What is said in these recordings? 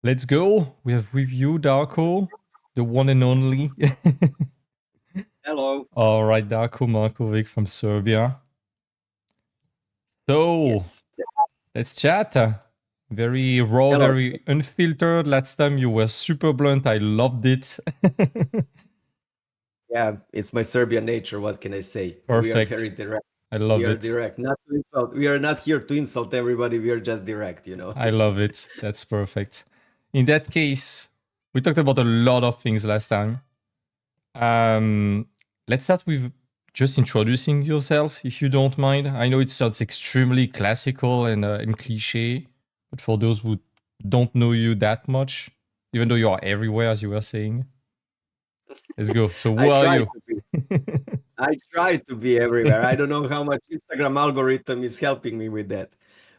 Let's go. We have with you, Darko, the one and only. Hello. All right, Darko Markovic from Serbia. So Yes. let's chat. Very raw, Hello. very unfiltered. Last time you were super blunt. I loved it. Yeah, it's my Serbian nature. What can I say? We are Perfect. very direct. I We love are it. direct, not to insult. We are not here to insult everybody. We are just direct. I love it. That's perfect. In that case, we talked about a lot of things last time. Um, let's start with just introducing yourself, if you don't mind. I know it sounds extremely classical and cliche, but for those who don't know you that much, even though you are everywhere, as you were saying, let's go. So, who I are try you? to be. I try to be everywhere. I don't know how much Instagram algorithm is helping me with that.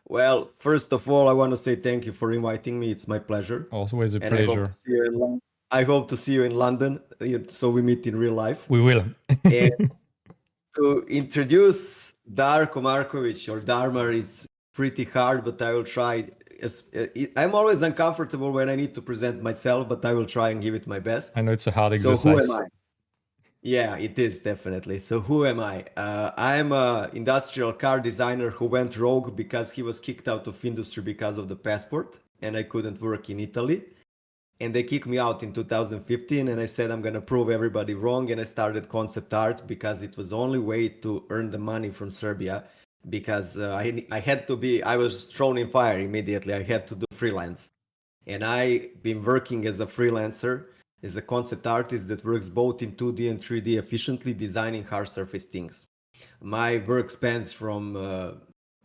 Well, first of all, I want to say thank you for inviting me. It's my pleasure, Always a and I hope to pleasure. see you in London. I hope to see you in London, so we meet in real life. We will. And to introduce Darko Markovic or Darmar is pretty hard, but I will try. I'm always uncomfortable when I need to present myself, but I will try and give it my best. I know it's a hard So who am exercise. I? Yeah, it is definitely. So who am I? I'm a industrial car designer who went rogue because he was kicked out of industry because of the passport, and I couldn't work in Italy. And they kicked me out in 2015, and I said I'm gonna prove everybody wrong, and I started concept art because it was the only way to earn the money from Serbia, because I was thrown in fire immediately. I had to do freelance, and I've been working as a freelancer, as a concept artist that works both in 2D and 3D efficiently, designing hard surface things. My work spans from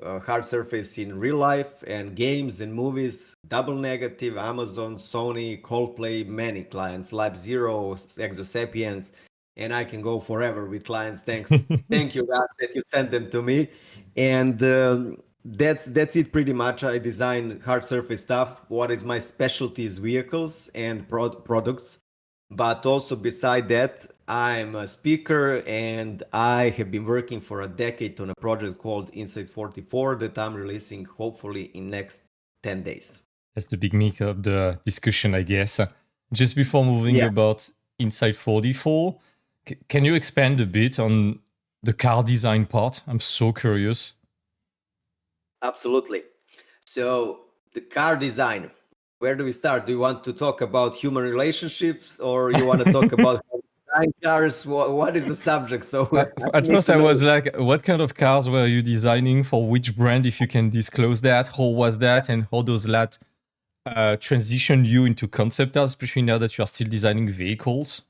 hard surface in real life and games and movies, Double Negative, Amazon, Sony, Coldplay, many clients, Lab Zero, Exosapiens, and I can go forever with clients. Thank you God that you sent them to me, and that's it pretty much. I design hard surface stuff. What is my specialty is vehicles and products. But also beside that, I'm a speaker and I have been working for a decade on a project called Inside 44 that I'm releasing hopefully in next 10 days. That's the big meat of the discussion, I guess. Just before moving Yeah, about Inside 44, can you expand a bit on the car design part? I'm so curious. absolutely. So the car design, where do we start? Do you want to talk about human relationships or you want to talk about how to design cars? What is the subject? So I At need first, to I know. was like, what kind of cars were you designing for which brand, if you can disclose that? How was that? And how does that transition you into concept art, especially now that you are still designing vehicles?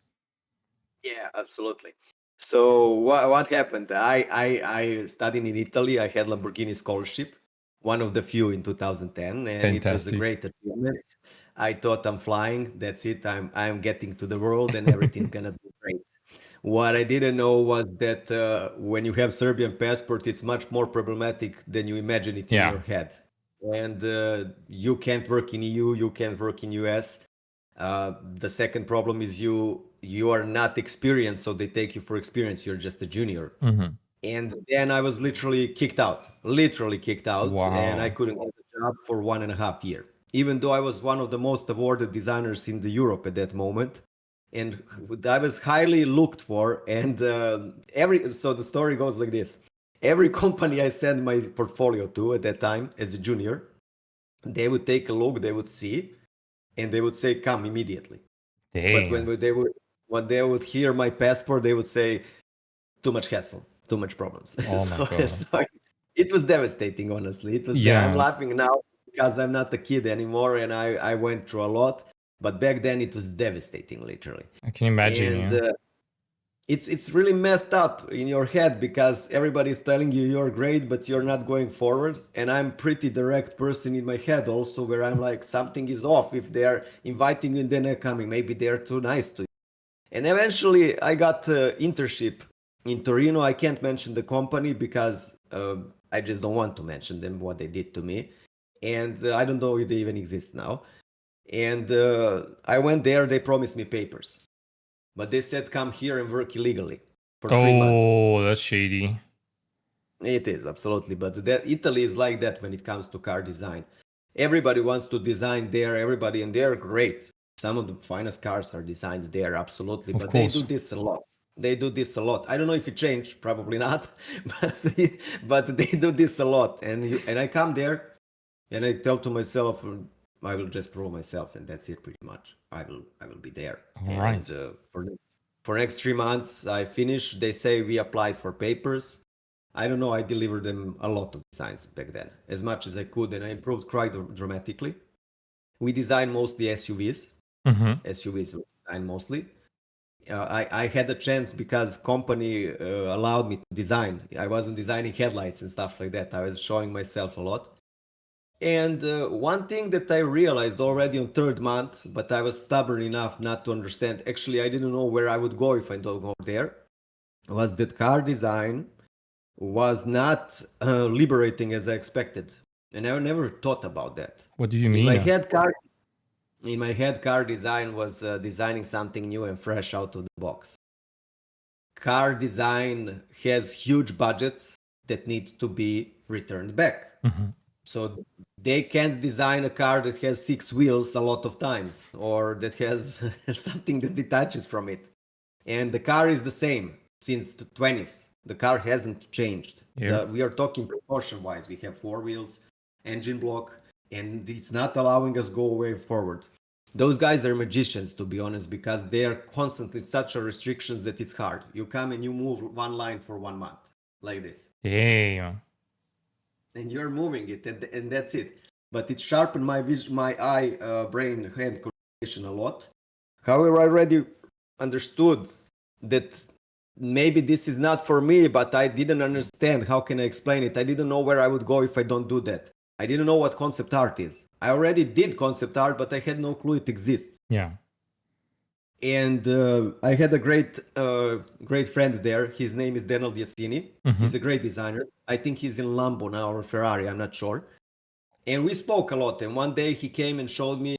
Yeah, absolutely. So what happened? I studied in Italy. I had Lamborghini scholarship, one of the few in 2010, and it was a Fantastic. great achievement. I thought I'm flying. That's it. I'm getting to the world, and everything's gonna be great. What I didn't know was that when you have Serbian passport, it's much more problematic than you imagine it in Yeah. your head. And you can't work in EU, you can't work in US. The second problem is you are not experienced, so they take you for experience. You're just a junior. Hmm. And then I was literally kicked out, and I Wow. couldn't get a job for 1.5 years. Even though I was one of the most awarded designers in the Europe at that moment, and I was highly looked for. And so the story goes like this: every company I sent my portfolio to at that time as a junior, they would take a look, they would see, and they would say, "Come immediately." But Damn. when they would hear my passport, they would say, "Too much hassle, too much problems." Oh my God. So it was devastating, honestly. I'm Yeah, laughing now because I'm not a kid anymore, and I went through a lot. But back then, it was devastating, literally. I can imagine. And Yeah. it's really messed up in your head because everybody's telling you you're great, but you're not going forward. And I'm pretty direct person in my head also, where I'm like, something is off if they're inviting you and then they're coming. Maybe they're too nice to you. And eventually, I got internship in Torino. I can't mention the company because I just don't want to mention them what they did to me, and I don't know if they even exist now. And I went there. They promised me papers, but they said come here and work illegally for 3 months. Oh, that's shady. It is absolutely, but Italy is like that when it comes to car design. everybody wants to design there, everybody, and they're great. Some of the finest cars are designed there, absolutely. Of But they do course. this a lot. They do this a lot. I don't know if it changed, probably not, but but they do this a lot. And I come there and I tell to myself, I will just prove myself, and that's it, pretty much. I will be there. All And right. for next 3 months, I finish. They say we applied for papers. I don't know. I delivered them a lot of designs back then, as much as I could, and I improved quite dramatically. We designed mostly SUVs. Mm-hmm. SUVs we designed mostly. I had a chance because company allowed me to design. I wasn't designing headlights and stuff like that. I was showing myself a lot. And one thing that I realized already on third month, but I was stubborn enough not to understand. Actually, I didn't know where I would go if I don't go there. Was that car design was not liberating as I expected, and I never thought about that. What do you In my mean? head, car design was designing something new and fresh out of the box. Car design has huge budgets that need to be returned back. Mm-hmm. So they can't design a car that has 6 wheels a lot of times or that has something that detaches from it. And the car is the same since the 20s. The car hasn't changed. Yeah. We are talking proportion wise. We have 4 wheels, engine block, and it's not allowing us go way forward. Those guys are magicians, to be honest, because they are constantly such a restrictions that it's hard. You come and you move one line for 1 month like this, Damn. and you're moving it, and that's it. But it sharpened my my eye, brain, hand coordination a lot. However, I already understood that maybe this is not for me, but I didn't understand. How can I explain it? I didn't know where I would go if I don't do that. I didn't know what concept art is. I already did concept art, but I had no clue it exists. Yeah. And I had a great friend there. His name is Daniel Diacini. Mm-hmm. He's a great designer. I think he's in Lambo now or Ferrari. I'm not sure. And we spoke a lot. And one day he came and showed me,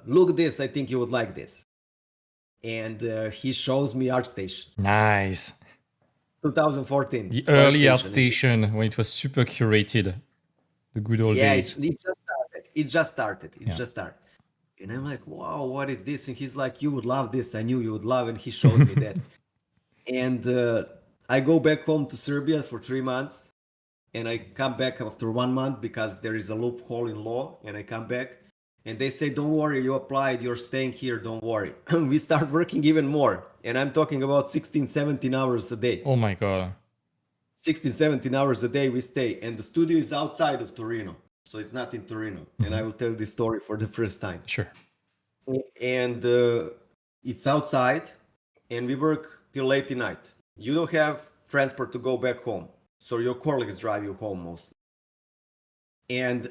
look this, I think you would like this. And he shows me ArtStation. Nice. 2014. The for early ArtStation. ArtStation when it was super curated. The good old Yeah, days. it just started. It just started. It Yeah. just started. And I'm like, wow, what is this? And he's like, you would love this. I knew you would love it. And he showed me that. And I go back home to Serbia for 3 months. And I come back after 1 month because there is a loophole in law. And I come back. And they say, don't worry, you applied, you're staying here, don't worry. We start working even more. And I'm talking about 16, 17 hours a day. Oh my god. 16, 17 hours a day we stay. And the studio is outside of Torino. So it's not in Torino. And I will tell this story for the first time. Sure. And it's outside. And we work till late at night. You don't have transport to go back home. So your colleagues drive you home mostly. And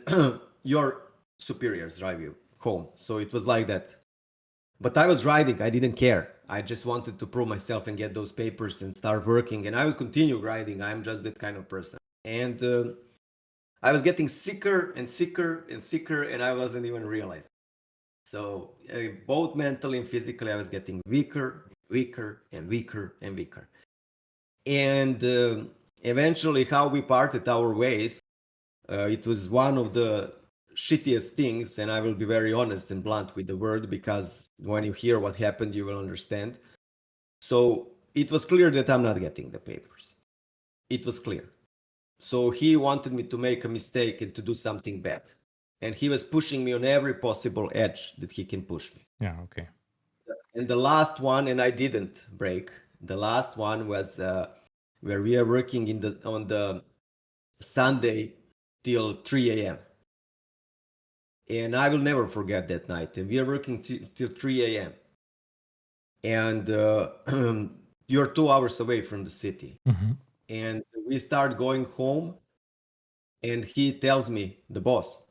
your superiors drive you home. So it was like that. But I was riding. I didn't care. I just wanted to prove myself and get those papers and start working. And I will continue riding. I'm just that kind of person. And I was getting sicker and sicker and sicker, and I wasn't even realizing. So both mentally and physically, I was getting weaker, weaker, and weaker and weaker. And eventually, how we parted our ways, it was one of the shittiest things, and I will be very honest and blunt with the word, because when you hear what happened, you will understand. So it was clear that I'm not getting the papers. It was clear. So he wanted me to make a mistake and to do something bad. And he was pushing me on every possible edge that he can push me. Yeah, okay. And the last one, and I didn't break, the last one was where we are working on the Sunday till 3 a.m. And I will never forget that night. And we are working till 3 a.m. And you're 2 hours away from the city. Mm-hmm. And we start going home. And he tells me, the boss,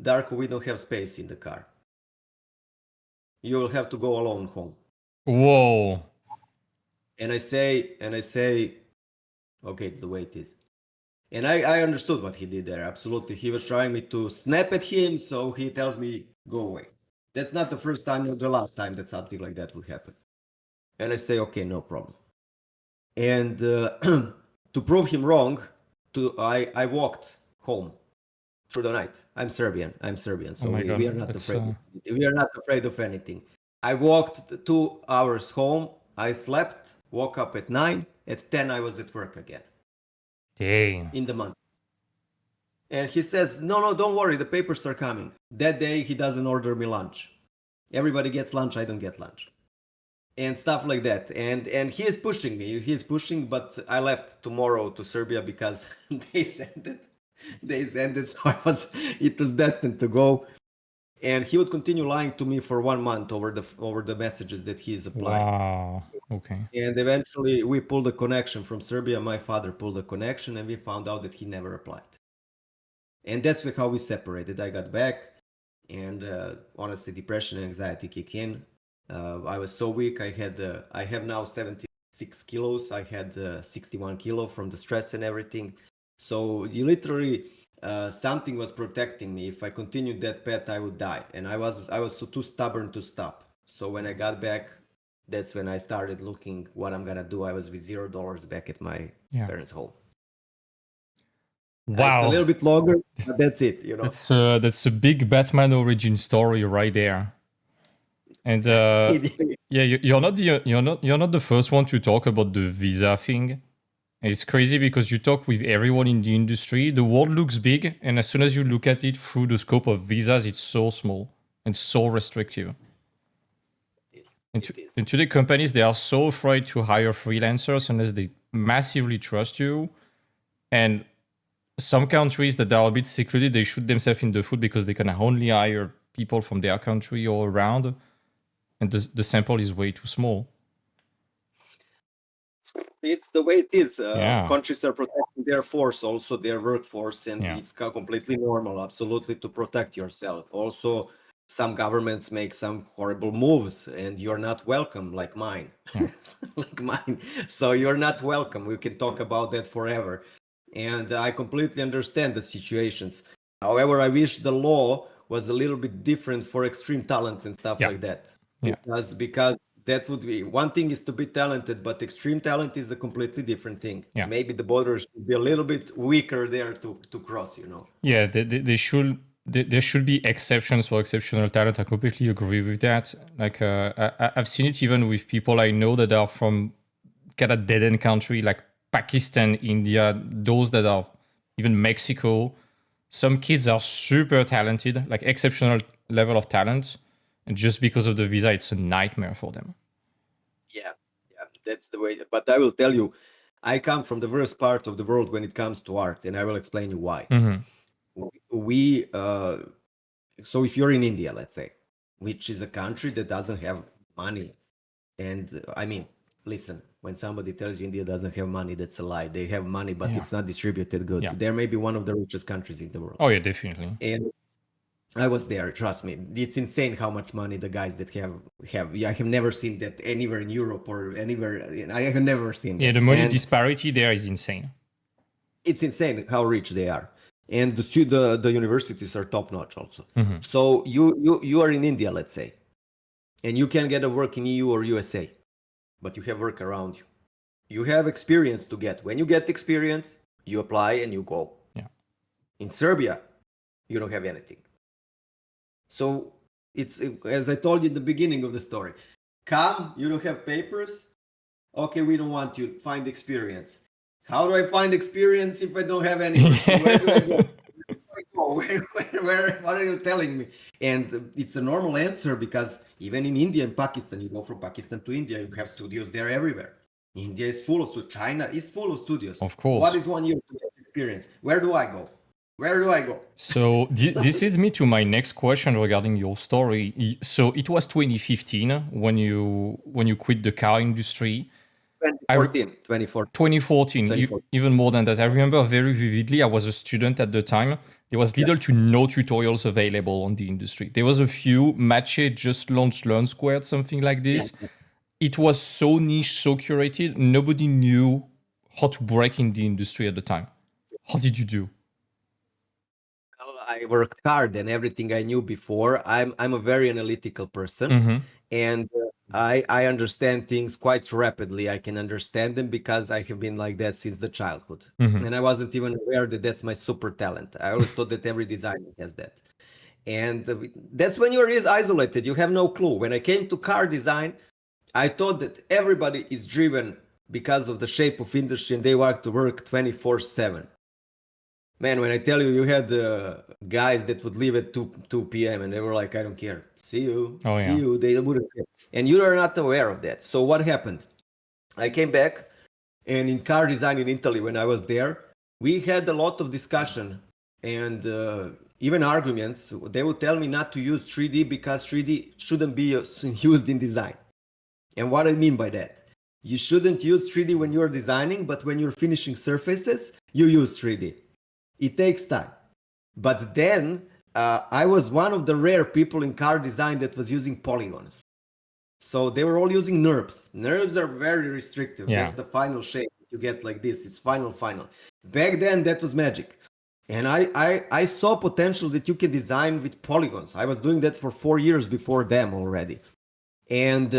Darko, we don't have space in the car. You will have to go alone home. Whoa. And I say, okay, it's the way it is. And I understood what he did there. Absolutely. He was trying me to snap at him. So he tells me, go away. That's not the first time or the last time that something like that will happen. And I say, okay, no problem. And to prove him wrong, I walked home through the night. I'm Serbian. So Oh my we are God. not That's afraid. We are not afraid of anything. I walked 2 hours home. I slept, woke up at 9. At 10, I was at work again dang. in the month. And he says, no, don't worry. The papers are coming. That day, he doesn't order me lunch. Everybody gets lunch. I don't get lunch. And stuff like that. And he is pushing me. He is pushing, but I left tomorrow to Serbia because they sent it. They sent it, so it was destined to go. And he would continue lying to me for 1 month over the messages that he's applying. Wow. Okay. And eventually we pulled a connection from Serbia. My father pulled a connection and we found out that he never applied. And that's how we separated. I got back and honestly, depression and anxiety kick in. I was so weak. I have now 76 kilos. I had 61 kilo from the stress and everything. So you literally, something was protecting me. If I continued that path, I would die. And I was so too stubborn to stop. So when I got back, that's when I started looking what I'm gonna do. I was with $0 back at my parents' home. Wow. It's a little bit longer, but that's it. That's a big Batman origin story right there. And yeah, you're not the first one to talk about the visa thing. And it's crazy because you talk with everyone in the industry. The world looks big, and as soon as you look at it through the scope of visas, it's so small and so restrictive. And today, companies, they are so afraid to hire freelancers unless they massively trust you. And some countries that are a bit secretive, they shoot themselves in the foot because they can only hire people from their country or around, and the sample is way too small. It's the way it is. Countries are protecting their force, also their workforce, and it's completely normal, absolutely, to protect yourself. Also, some governments make some horrible moves, and you're not welcome, like mine. Like mine. So you're not welcome. We can talk about that forever. And I completely understand the situations. However, I wish the law was a little bit different for extreme talents and stuff like that. Because that would be one thing is to be talented, but extreme talent is a completely different thing. Maybe the borders should be a little bit weaker there to cross, Yeah, they should. There should be exceptions for exceptional talent. I completely agree with that. Like I've seen it even with people I know that are from kind of dead end country like Pakistan, India, those that are even Mexico. Some kids are super talented, like exceptional level of talent, and just because of the visa, it's a nightmare for them. Yeah, that's the way. But I will tell you, I come from the worst part of the world when it comes to art, and I will explain you why. We so if you're in India, let's say, which is a country that doesn't have money, and I mean, listen, when somebody tells you India doesn't have money, that's a lie. They have money, but it's not distributed good. They're maybe one of the richest countries in the world. Oh yeah, definitely. And I was there, trust me. It's insane how much money the guys that have. I have never seen that anywhere in Europe or anywhere. I have never seen that. Yeah, the money disparity there is insane. It's insane how rich they are. And the universities are top notch also. So you are in India, let's say, and you can get a work in EU or USA, but you have work around you. You have experience to get. When you get experience, you apply and you go. In Serbia, you don't have anything. So it's, as I told you in the beginning of the story, come, you don't have papers. Okay, we don't want you. Find experience. How do I find experience if I don't have anything? So where do I go? What are you telling me? And it's a normal answer because even in India and Pakistan, you go from Pakistan to India, you have studios there everywhere. India is full of studios. China is full of studios. Of course. What is 1 year to get experience? Where do I go? Where do I go? So this leads me to my next question regarding your story. So it was 2015 when you quit the car industry. 2014. Even more than that. I remember very vividly, I was a student at the time. There was little to no tutorials available on the industry. There was a few. Matche just launched Learn Squared, something like this. It was so niche, so curated. Nobody knew how to break in the industry at the time. How did you do? I worked hard and everything I knew before. I'm a very analytical person, and I understand things quite rapidly. I can understand them because I have been like that since the childhood. And I wasn't even aware that that's my super talent. I always thought that every designer has that. And that's when you're isolated. You have no clue. When I came to car design, I thought that everybody is driven because of the shape of industry and they want to work 24/7. Man, when I tell you, you had guys that would leave at 2 p.m. and they were like, I don't care. See you. Oh, See yeah. you. They wouldn't care. And you are not aware of that. So what happened? I came back, and in car design in Italy, when I was there, we had a lot of discussion and even arguments. They would tell me not to use 3D because 3D shouldn't be used in design. And what I mean by that, you shouldn't use 3D when you're designing, but when you're finishing surfaces, you use 3D. It takes time. But then I was one of the rare people in car design that was using polygons. So they were all using NURBS. NURBS are very restrictive. Yeah. That's the final shape you get like this. It's final. Back then, that was magic. And I saw potential that you can design with polygons. I was doing that for 4 years before them already. And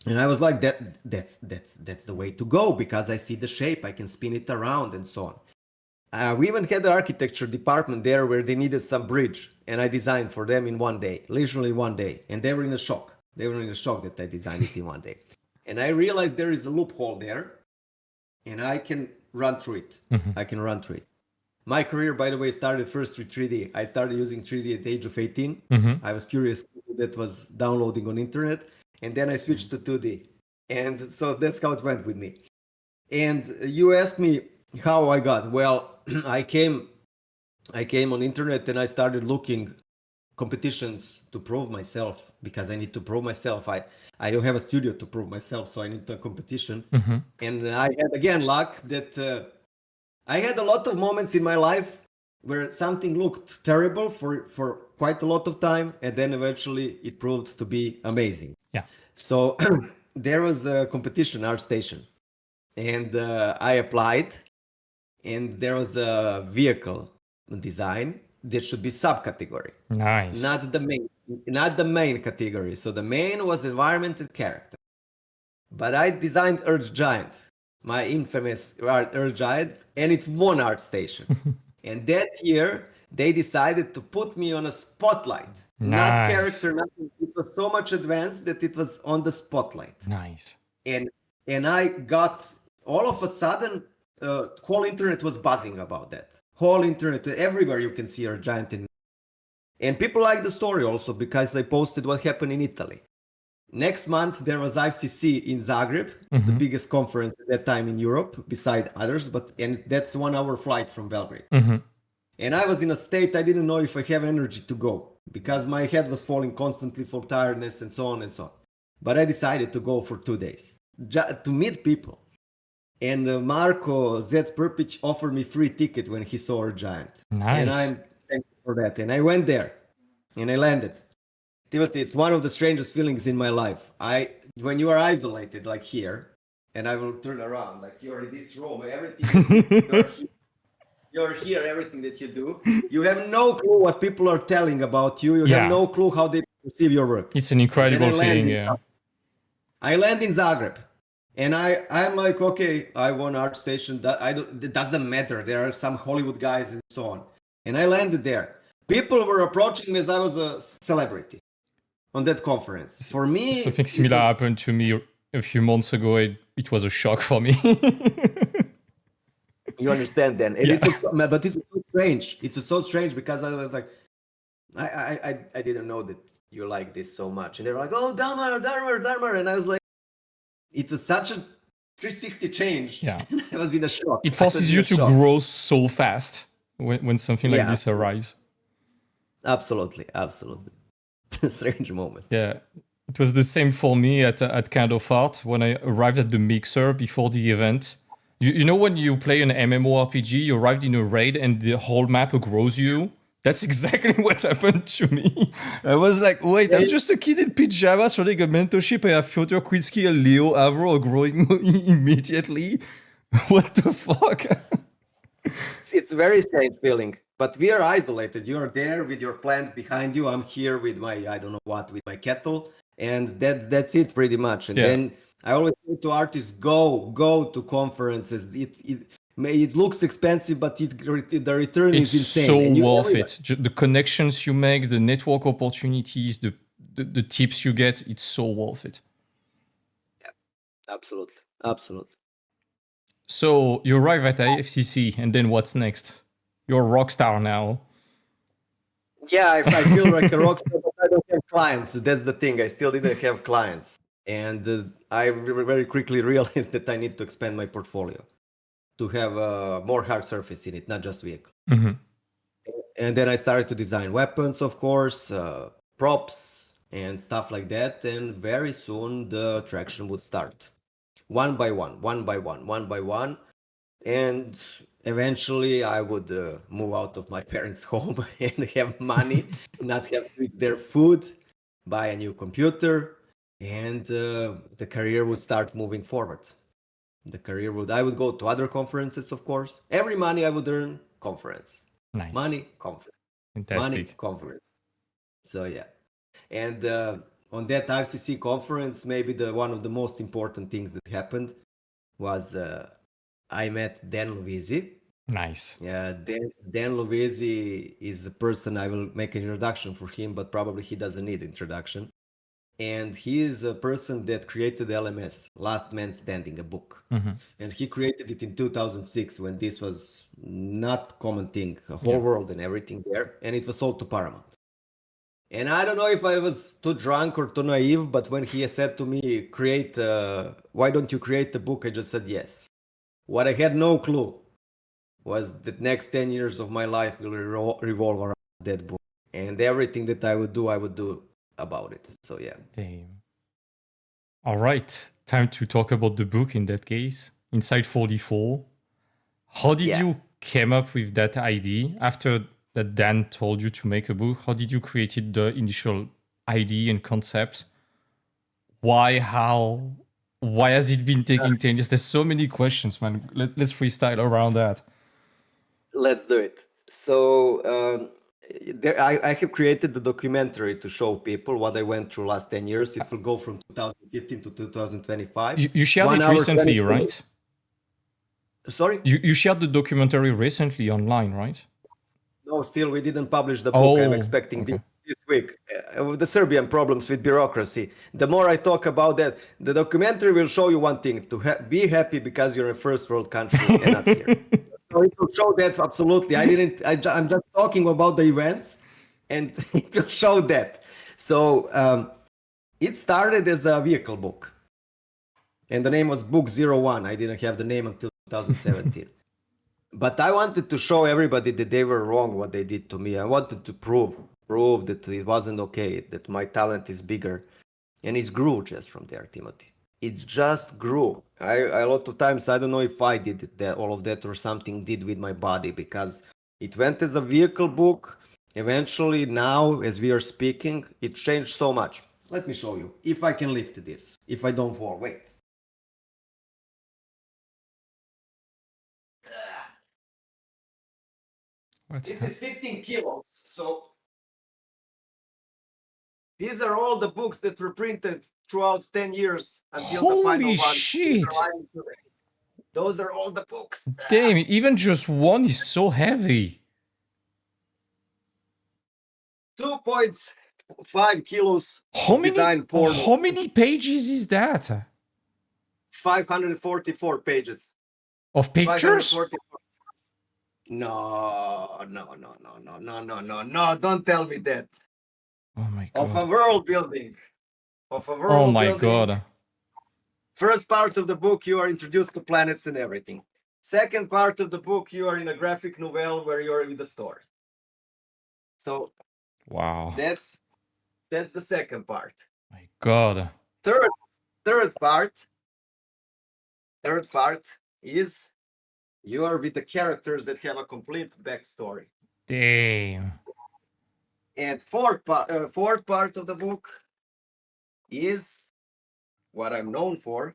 and I was like, that's the way to go because I see the shape. I can spin it around and so on. We even had the architecture department there where they needed some bridge. And I designed for them in 1 day, literally 1 day. And they were in a shock. They were in a shock that I designed it in 1 day. And I realized there is a loophole there and I can run through it. I can run through it. My career, by the way, started first with 3D. I started using 3D at the age of 18. I was curious that was downloading on internet. And then I switched to 2D. And so that's how it went with me. And you asked me how I got. Well, I came on internet and I started looking competitions to prove myself because I need to prove myself. I don't have a studio to prove myself, so I need a competition. And I had again luck that I had a lot of moments in my life where something looked terrible for quite a lot of time, and then eventually it proved to be amazing. Yeah. So there was a competition, ArtStation, and I applied, and there was a vehicle design that should be subcategory. Nice. Not the main category. So the main was environment and character. But I designed Earth Giant, my infamous Earth Giant, and it won ArtStation. And that year, they decided to put me on a spotlight. Not character, nothing. It was so much advanced that it was on the spotlight. Nice. And I got, all of a sudden, whole internet was buzzing about that. Whole internet, everywhere you can see Earth Giant. And people like the story also because I posted what happened in Italy. Next month, there was IFCC in Zagreb, the biggest conference at that time in Europe, beside others, and that's 1 hour flight from Belgrade. And I was in a state I didn't know if I have energy to go because my head was falling constantly from tiredness and so on and so on. But I decided to go for 2 days to meet people. And Marko Zec offered me free ticket when he saw Earth Giant. Nice. And I'm thankful for that. And I went there and I landed. Timothy, it's one of the strangest feelings in my life. When you are isolated like here, and I will turn around, like you're in this room, everything you're here, everything that you do, you have no clue what people are telling about you. You have no clue how they perceive your work. It's an incredible feeling, yeah. I land in Zagreb, and I'm like, okay, I won ArtStation. It doesn't matter. There are some Hollywood guys and so on. And I landed there. People were approaching me as I was a celebrity on that conference. For me, something similar happened to me a few months ago. It was a shock for me. You understand then? And but it was so strange. It was so strange because I was like, I didn't know that you like this so much. And they were like, oh, Darmer. And I was like, it was such a 360 change. Yeah. I was in a shock. It forces you to grow so fast when something like this arrives. Absolutely. Strange moment. Yeah. It was the same for me at Kind of Art when I arrived at the mixer before the event. You know when you play an MMORPG, you arrived in a raid and the whole map grows you? That's exactly what happened to me. I was like, wait, I'm just a kid in pajamas running a mentorship. I have Fyodor Quincy and Leo Avro growing immediately. What the fuck? It's a very strange feeling. But we are isolated. You are there with your plant behind you. I'm here with my, I don't know what, with my kettle. And that's it pretty much. And Yeah. then I always say to artists, go to conferences. It looks expensive, but the return It's is insane. so And you worth everybody, it. The connections you make, the network opportunities, the tips you get, it's so worth it. absolutely, absolutely. So you arrive at IFCC, and then what's next? You're a rock star now. Yeah, I feel like a rock star, but I don't have clients. That's the thing. I still didn't have clients, and I very quickly realized that I need to expand my portfolio to have more hard surface in it, not just vehicle. Mhm. And then I started to design weapons, of course, props and stuff like that. And very soon the traction would start, one by one, one by one, one by one. And eventually I would move out of my parents' home and have money, not have to eat their food, buy a new computer, and the career would start moving forward. I would go to other conferences, of course. Every money I would earn, conference. Nice. Money, conference. Money, Fantastic. conference. So yeah. And on that IFCC conference, maybe the one of the most important things that happened was I met Dan Lovisi. Nice. Yeah, Dan Lovisi is a person. I will make an introduction for him, but probably he doesn't need introduction. And he is a person that created LMS, Last Man Standing, a book. Mhm. And he created it in 2006 when this was not common thing, a whole Yeah. world and everything there, and it was sold to Paramount. And I don't know if I was too drunk or too naive, but when he said to me, why don't you create a book? I just said yes. What I had no clue was that next 10 years of my life will revolve around that book. And everything that I would do about it. So yeah. Damn. All right. Time to talk about the book in that case. Inside 44. How did Yeah. you came up with that idea after that Dan told you to make a book? How did you create it, the initial idea and concept? Why? How? Why has it been taking 10 years? There's so many questions, man. Let's freestyle around that. Let's do it. So I have created the documentary to show people what I went through last 10 years. It will go from 2015 to 2025. You shared One it hour, 20 recently, minutes. right? Sorry? You shared the documentary recently online, right? No, still we didn't publish the book. I'm Oh, expecting okay. this week. With the Serbian problems with bureaucracy. The more I talk about that, the documentary will show you one thing: to be happy because you're in a first world country and not here. So it will show that absolutely. I'm just talking about the events, and it will show that. So it started as a vehicle book, and the name was Book 01. I didn't have the name until 2017. But I wanted to show everybody that they were wrong what they did to me. I wanted to prove that it wasn't okay, that my talent is bigger. And it grew just from there, Timothy. It just grew. A lot of times I don't know if I did that, all of that, or something did with my body, because it went as a vehicle book. Eventually, now as we are speaking, it changed so much. Let me show you if I can lift this. If I don't fall, wait. What's This that? is 15 kilos. So these are all the books that were printed throughout 10 years until the final Holy one. These are shit! lying today. Those are all the books. Damn, even just one is so heavy. 2.5 kilos How of many design porn, how many pages is that? 544 pages. Of pictures? 544. No, no, no, no, no, no, no, no, no. Don't tell me that. Oh my Of a god. world building. Of a Oh world my building. god. First part of the book, you are introduced to planets and everything. Second part of the book, you are in a graphic novel where you are with the story. So Wow. that's the second part. My god. Third third part is you are with the characters that have a complete backstory. Damn. And fourth part of the book is what I'm known for,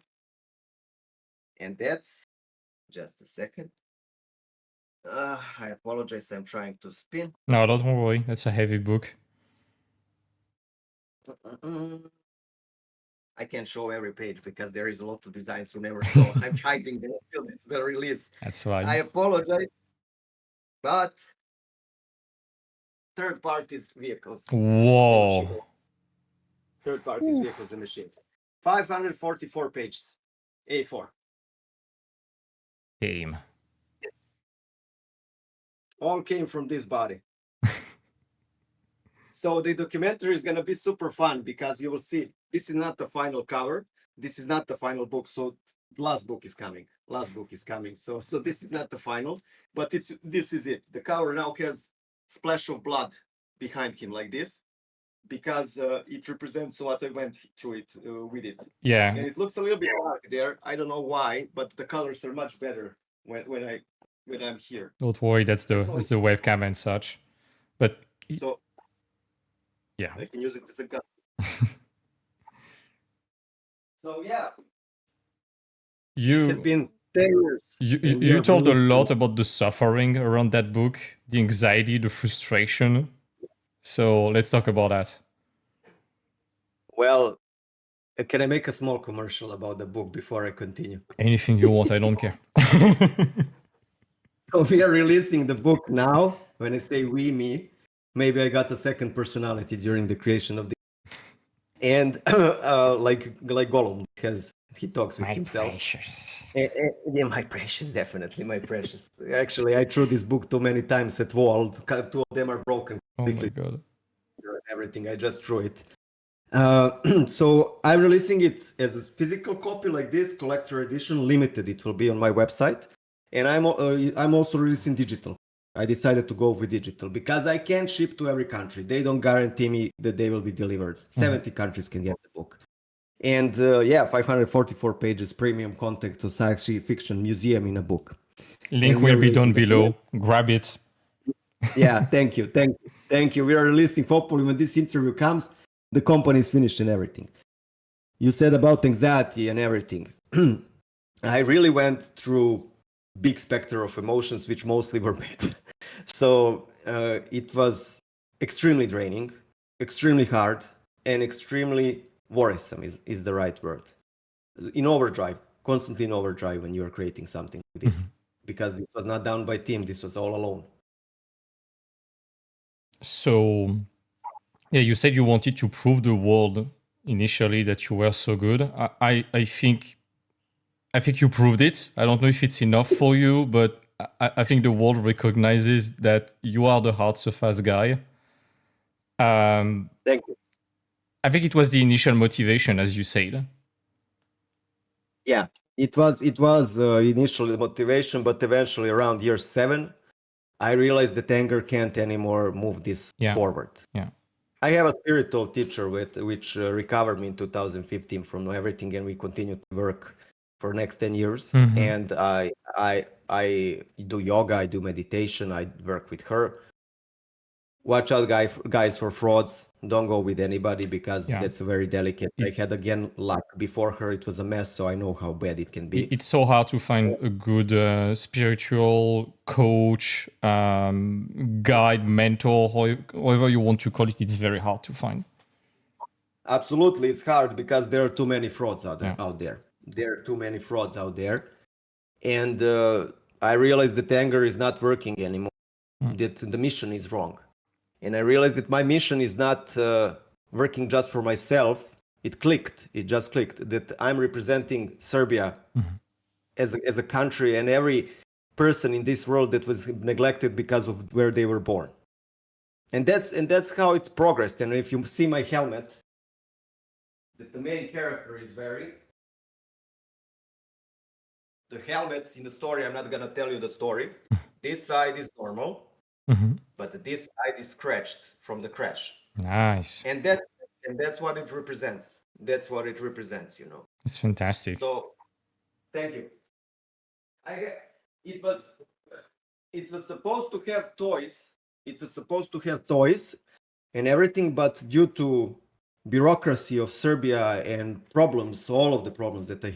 and that's just a second. I apologize. I'm trying to spin. No, don't worry. That's a heavy book. I can't show every page because there is a lot of designs you never saw. I'm hiding them until it's the release. That's why. I apologize, but third parties vehicles. Whoa. Third parties vehicles and machines. 544 pages. A4. Game. All came from this body. So the documentary is going to be super fun because you will see this is not the final cover. This is not the final book. So last book is coming. So this is not the final, but this is it. The cover now has splash of blood behind him like this because it represents what I went through it with it. Yeah. And it looks a little bit dark there. I don't know why, but the colors are much better when I'm here. Don't worry, that's the webcam and such. But So yeah, I can use it as a gun. So yeah, it has been 10 years. You told a lot about the suffering around that book, the anxiety, the frustration. So let's talk about that. Well, can I make a small commercial about the book before I continue? Anything you want, I don't care. So we are releasing the book now. When I say we, me, maybe I got a second personality during the creation of the. And like Gollum, because he talks with himself. Precious. Yeah, my precious, definitely my precious. Actually, I threw this book too many times at wall. Two of them are broken. Oh my god. Everything. I just threw it. So I'm releasing it as a physical copy like this, collector edition, limited. It will be on my website, and I'm also releasing digital. I decided to go with digital because I can't ship to every country. They don't guarantee me that they will be delivered. 70 countries can get the book. And 544 pages, premium content to science fiction museum in a book. Link will be down below. Grab it. Yeah, thank you. We are releasing, hopefully when this interview comes, the company is finished and everything. You said about anxiety and everything. I really went through big spectrum of emotions, which mostly were bad. So it was extremely draining, extremely hard, and extremely worrisome is the right word. In overdrive, constantly in overdrive when you're creating something like this, because this was not done by team, this was all alone. So, yeah, you said you wanted to prove the world initially that you were so good. I think you proved it. I don't know if it's enough for you, but I think the world recognizes that you are the hard surface guy. Thank you. I think it was the initial motivation, as you said. Yeah, it was initially the motivation, but eventually around year 7, I realized that anger can't anymore move this forward. Yeah. I have a spiritual teacher which recovered me in 2015 from everything, and we continued to work for next 10 years. And I do yoga, I do meditation, I work with her. Watch out, guys, for frauds. Don't go with anybody because that's very delicate. I had again luck before her. It was a mess, so I know how bad it can be. It's so hard to find a good spiritual coach, guide, mentor, however you want to call it. It's very hard to find. Absolutely, it's hard because there are too many frauds out there. There are too many frauds out there, and I realized that anger is not working anymore. That the mission is wrong. And I realized that my mission is not working just for myself. It just clicked that I'm representing Serbia as a country and every person in this world that was neglected because of where they were born. And that's how it progressed. And if you see my helmet that the main character is wearing, the helmet in the story, I'm not gonna tell you the story. This side is normal. But this side is scratched from the crash. Nice. And that's what it represents. That's what it represents, you know. It's fantastic. So, thank you. It was supposed to have toys. It was supposed to have toys and everything, but due to bureaucracy of Serbia and problems, all of the problems that I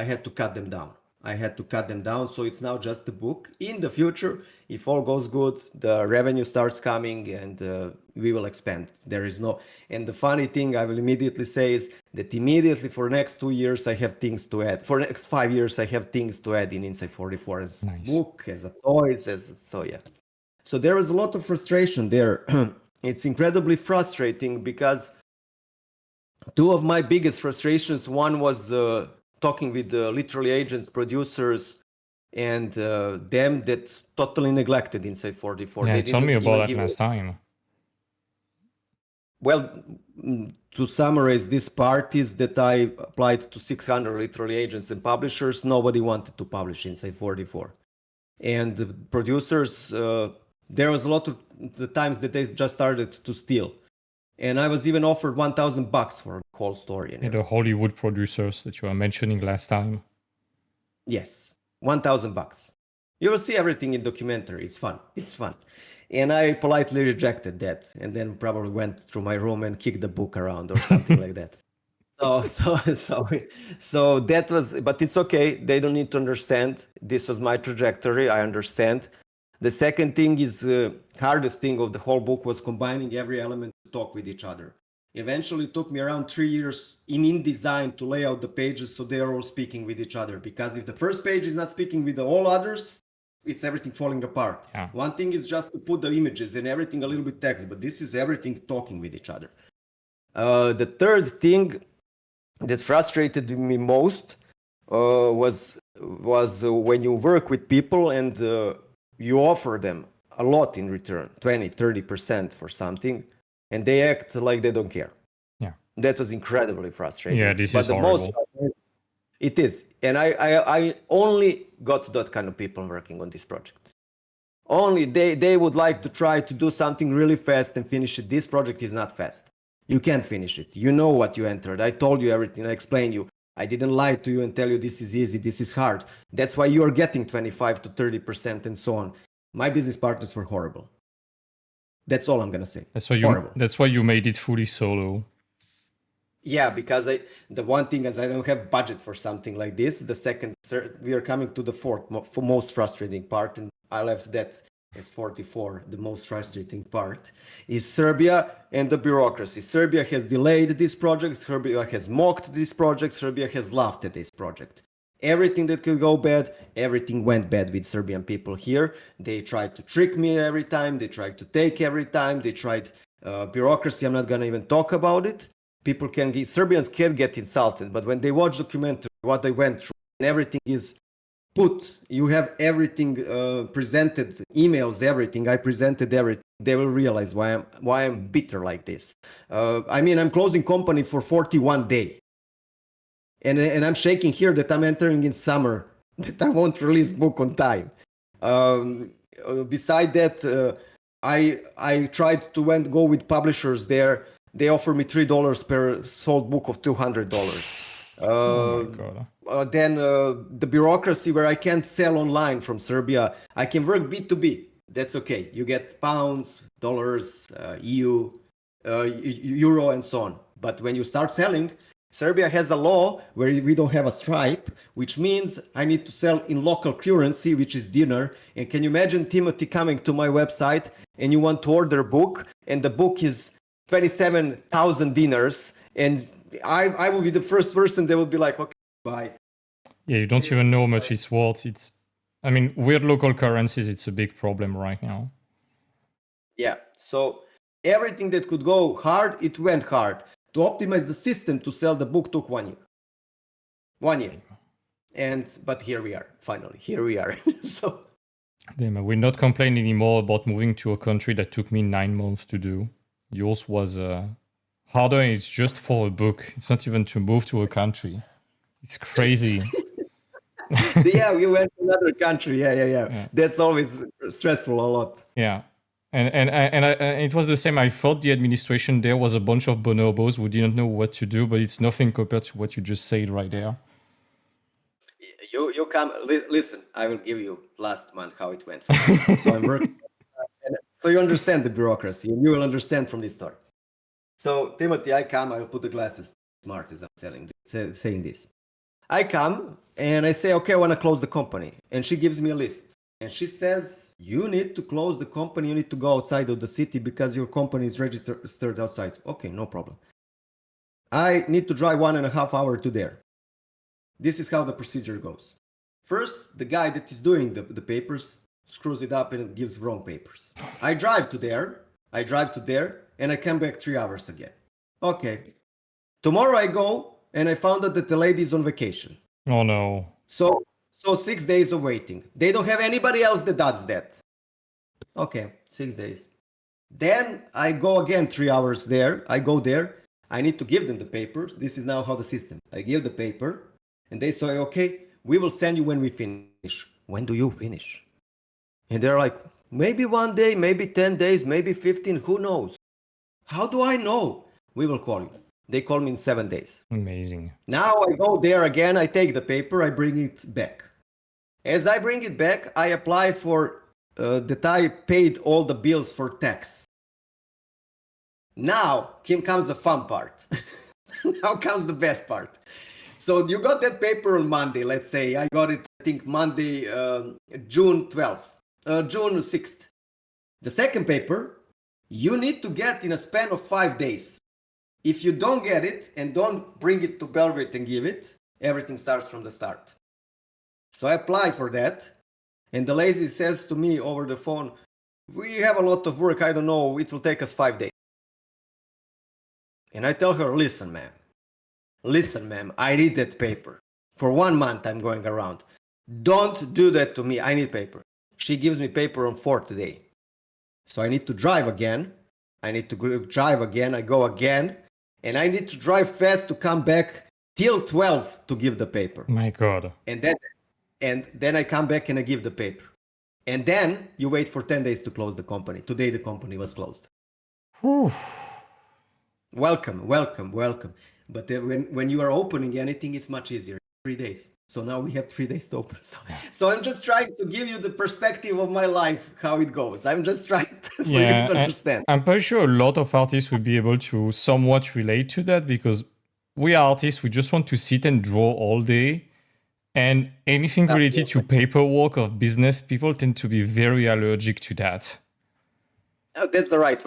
had to cut them down. I had to cut them down, so it's now just a book. In the future, if all goes good, the revenue starts coming, and we will expand. There is no, and the funny thing I will immediately say is that immediately for next 2 years I have things to add. For next 5 years I have things to add in Inside 44 as Nice. book, as a toys, as so yeah. So there is a lot of frustration there. It's incredibly frustrating because two of my biggest frustrations, one was talking with literally agents, producers, and them that totally neglected Inside 44. Yeah, They told me didn't about even that give. last time. Well, to summarize, this part is that I applied to 600 literally agents and publishers. Nobody wanted to publish Inside 44. And the producers, there was a lot of the times that they just started to steal. And I was even offered $1,000 for the whole story. And Yeah, the Hollywood producers that you were mentioning last time. yes, $1,000. You will see everything in documentary. It's fun. It's fun. And I politely rejected that, and then probably went through my room and kicked the book around or something like that. So that was, but it's okay. They don't need to understand. This was my trajectory. I understand. The second thing is hardest thing of the whole book was combining every element to talk with each other. Eventually, it took me around 3 years in InDesign to lay out the pages so they are all speaking with each other. Because if the first page is not speaking with the all others, it's everything falling apart. Yeah. One thing is just to put the images and everything a little bit text, but this is everything talking with each other. The third thing that frustrated me most was when you work with people and you offer them a lot in return, 20-30% for something, and they act like they don't care. Yeah. That was incredibly frustrating. Yeah, this but is the horrible. It is. And I only got that kind of people working on this project. Only they would like to try to do something really fast and finish it. This project is not fast. You can't finish it. You know what you entered. I told you everything. I explained you. I didn't lie to you and tell you this is easy, this is hard. That's why you are getting 25 to 30% and so on. My business partners were horrible. That's all I'm gonna say. Horrible. That's why you made it fully solo. Yeah, because the one thing is I don't have budget for something like this. The second, we are coming to the fourth most frustrating part, and I left that as 44. The most frustrating part is Serbia and the bureaucracy. Serbia has delayed this project. Serbia has mocked this project. Serbia has laughed at this project. Everything that could go bad, everything went bad with Serbian people here. They tried to trick me every time. They tried to take every time. They tried bureaucracy. I'm not gonna even talk about it. People Serbians can get insulted, but when they watch documentary, what they went through, and everything is put, you have everything presented, emails, everything. I presented everything. They will realize why I'm bitter like this. I mean, I'm closing company for 41 days, and I'm shaking here that I'm entering in summer, that I won't release book on time. Beside that, I tried to go with publishers there. They offer me $3 per sold book of $200. Oh my god. Then the bureaucracy where I can't sell online from Serbia. I can work B2B. That's okay. You get pounds, dollars, EU, euro, and so on. But when you start selling, Serbia has a law where we don't have a stripe, which means I need to sell in local currency, which is dinar. And can you imagine Timothy coming to my website and you want to order a book, and the book is 27,000 dinars, and I will be the first person that will be like, okay, bye. Yeah, you don't even know how much it's worth. I mean, weird local currencies, it's a big problem right now. Yeah, so everything that could go hard, it went hard. To optimize the system to sell the book took 1 year. 1 year. But here we are, finally, here we are. So Damn, we're not complaining anymore about moving to a country that took me 9 months to do. Yours was harder, and it's just for a book. It's not even to move to a country. It's crazy. yeah, we went to another country. Yeah. That's always stressful a lot. Yeah. And it was the same. I thought the administration there was a bunch of bonobos who didn't know what to do, but it's nothing compared to what you just said right there. You come, listen, I will give you last month how it went. So I'm working. So you understand the bureaucracy, and you will understand from this story. So Timothy, I will put the glasses smart as I'm saying this. I come and I say, okay, I want to close the company. And she gives me a list. And she says, you need to close the company. You need to go outside of the city because your company is registered outside. Okay, no problem. I need to drive 1.5 hours to there. This is how the procedure goes. First, the guy that is doing the papers screws it up and gives wrong papers. I drive to there, and I come back 3 hours again. Okay. Tomorrow I go and I found out that the lady is on vacation. Oh no. So 6 days of waiting. They don't have anybody else that does that. Okay, 6 days. Then I go again 3 hours there. I go there. I need to give them the papers. This is now how the system. I give the paper and they say, okay, we will send you when we finish. When do you finish? And they're like, maybe 1 day, maybe 10 days, maybe 15, who knows? How do I know? We will call you. They call me in 7 days. Amazing. Now I go there again, I take the paper, I bring it back. As I bring it back, I apply for that I paid all the bills for tax. Now, comes the fun part. Now comes the best part. So you got that paper on Monday, let's say. I got it, I think, Monday, June 12th, June 6th. The second paper, you need to get in a span of 5 days. If you don't get it and don't bring it to Belgrade and give it, everything starts from the start. So I apply for that. And the lady says to me over the phone, we have a lot of work. I don't know. It will take us 5 days. And I tell her, listen, ma'am, I read that paper. For 1 month, I'm going around. Don't do that to me. I need paper. She gives me paper on 4th day. So I need to drive again. I go again. And I need to drive fast to come back till 12 to give the paper. My God. And then I come back and I give the paper. And then you wait for 10 days to close the company. Today the company was closed. Whew. Welcome. But when you are opening anything, it's much easier. 3 days. So now we have 3 days to open. So I'm just trying to give you the perspective of my life, how it goes. I'm just trying for you to understand. I'm pretty sure a lot of artists would be able to somewhat relate to that because we are artists, we just want to sit and draw all day. And anything related to paperwork or business, people tend to be very allergic to that. Oh, that's the right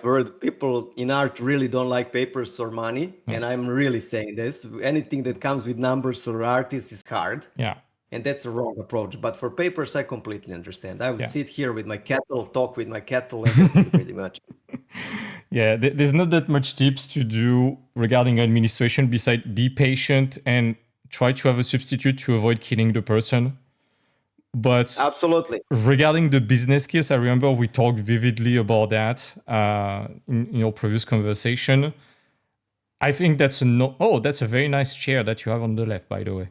word. People in art really don't like papers or money. And I'm really saying this. Anything that comes with numbers or artists is hard. Yeah. And that's a wrong approach. But for papers, I completely understand. I would sit here with my kettle, talk with my kettle, and that's it pretty much. Yeah, there's not that much tips to do regarding administration besides be patient and try to have a substitute to avoid killing the person. But absolutely, regarding the business skills, I remember we talked vividly about that in your previous conversation. I think that's that's a very nice chair that you have on the left, by the way.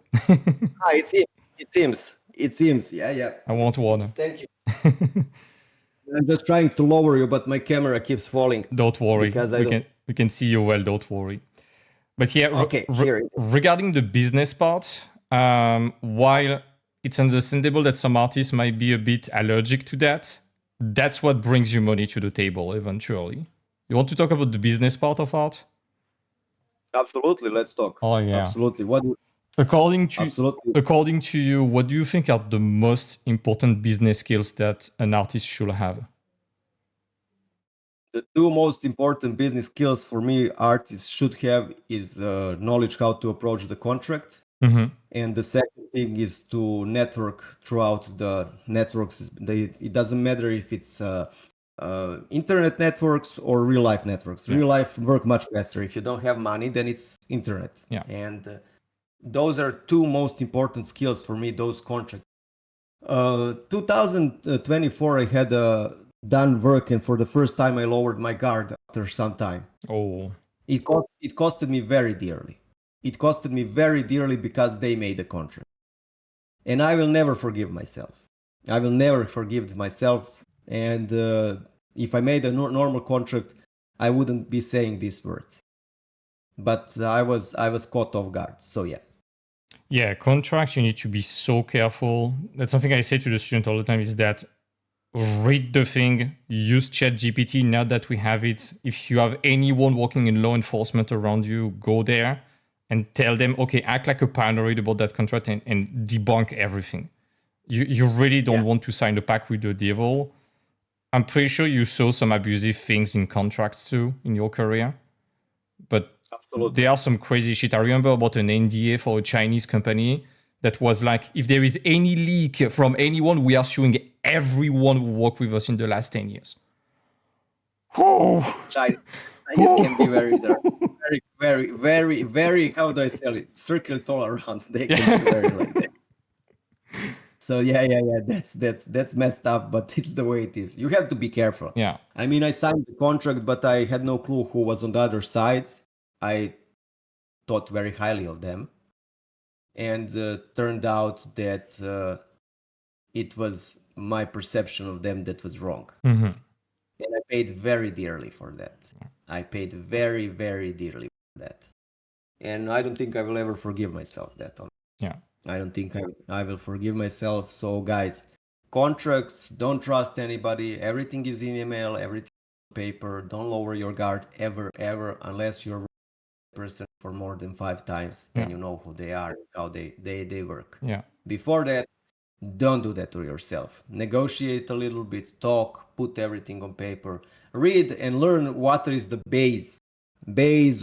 It seems. Yeah. I want one. Thank you. I'm just trying to lower you, but my camera keeps falling. Don't worry, we can see you well. Don't worry. But yeah, regarding the business part, while it's understandable that some artists might be a bit allergic to that, that's what brings you money to the table eventually. You want to talk about the business part of art? Absolutely, let's talk. Oh yeah, absolutely. According to you, what do you think are the most important business skills that an artist should have? The two most important business skills for me artists should have is knowledge how to approach the contract. Mm-hmm. And the second thing is to network throughout the networks. It doesn't matter if it's internet networks or real life networks. Real life work much faster. If you don't have money, then it's internet. Yeah. And those are two most important skills for me, those contracts. 2024, I had done work, and for the first time, I lowered my guard after some time. Oh. It costed me very dearly. It costed me very dearly because they made a contract. And I will never forgive myself. And if I made a normal contract, I wouldn't be saying these words. But I was caught off guard. So yeah. Yeah, contract, you need to be so careful. That's something I say to the student all the time is that read the thing, use ChatGPT now that we have it. If you have anyone working in law enforcement around you, go there. and tell them, okay, act like a paranoid about that contract and debunk everything. You really don't want to sign a pact with the devil. I'm pretty sure you saw some abusive things in contracts too in your career, but Absolutely. there are some crazy shit. I remember about an NDA for a Chinese company that was like, if there is any leak from anyone, we are suing everyone who worked with us in the last 10 years. Chinese can be very dark. Very, how do I say it? Circle all around. They can be very like that. So yeah. That's messed up, but it's the way it is. You have to be careful. Yeah. I mean, I signed the contract, but I had no clue who was on the other side. I thought very highly of them, and turned out that it was my perception of them that was wrong. Mm-hmm. And I paid very dearly for that. I paid very, very dearly for that. And I don't think I will ever forgive myself that. Yeah. I don't think I will forgive myself. So guys, contracts, don't trust anybody. Everything is in email, everything on paper. Don't lower your guard ever, unless you're a person for more than 5 times. Then you know who they are, how they work. Yeah. Before that, don't do that to yourself. Negotiate a little bit, talk, put everything on paper, read and learn what is the base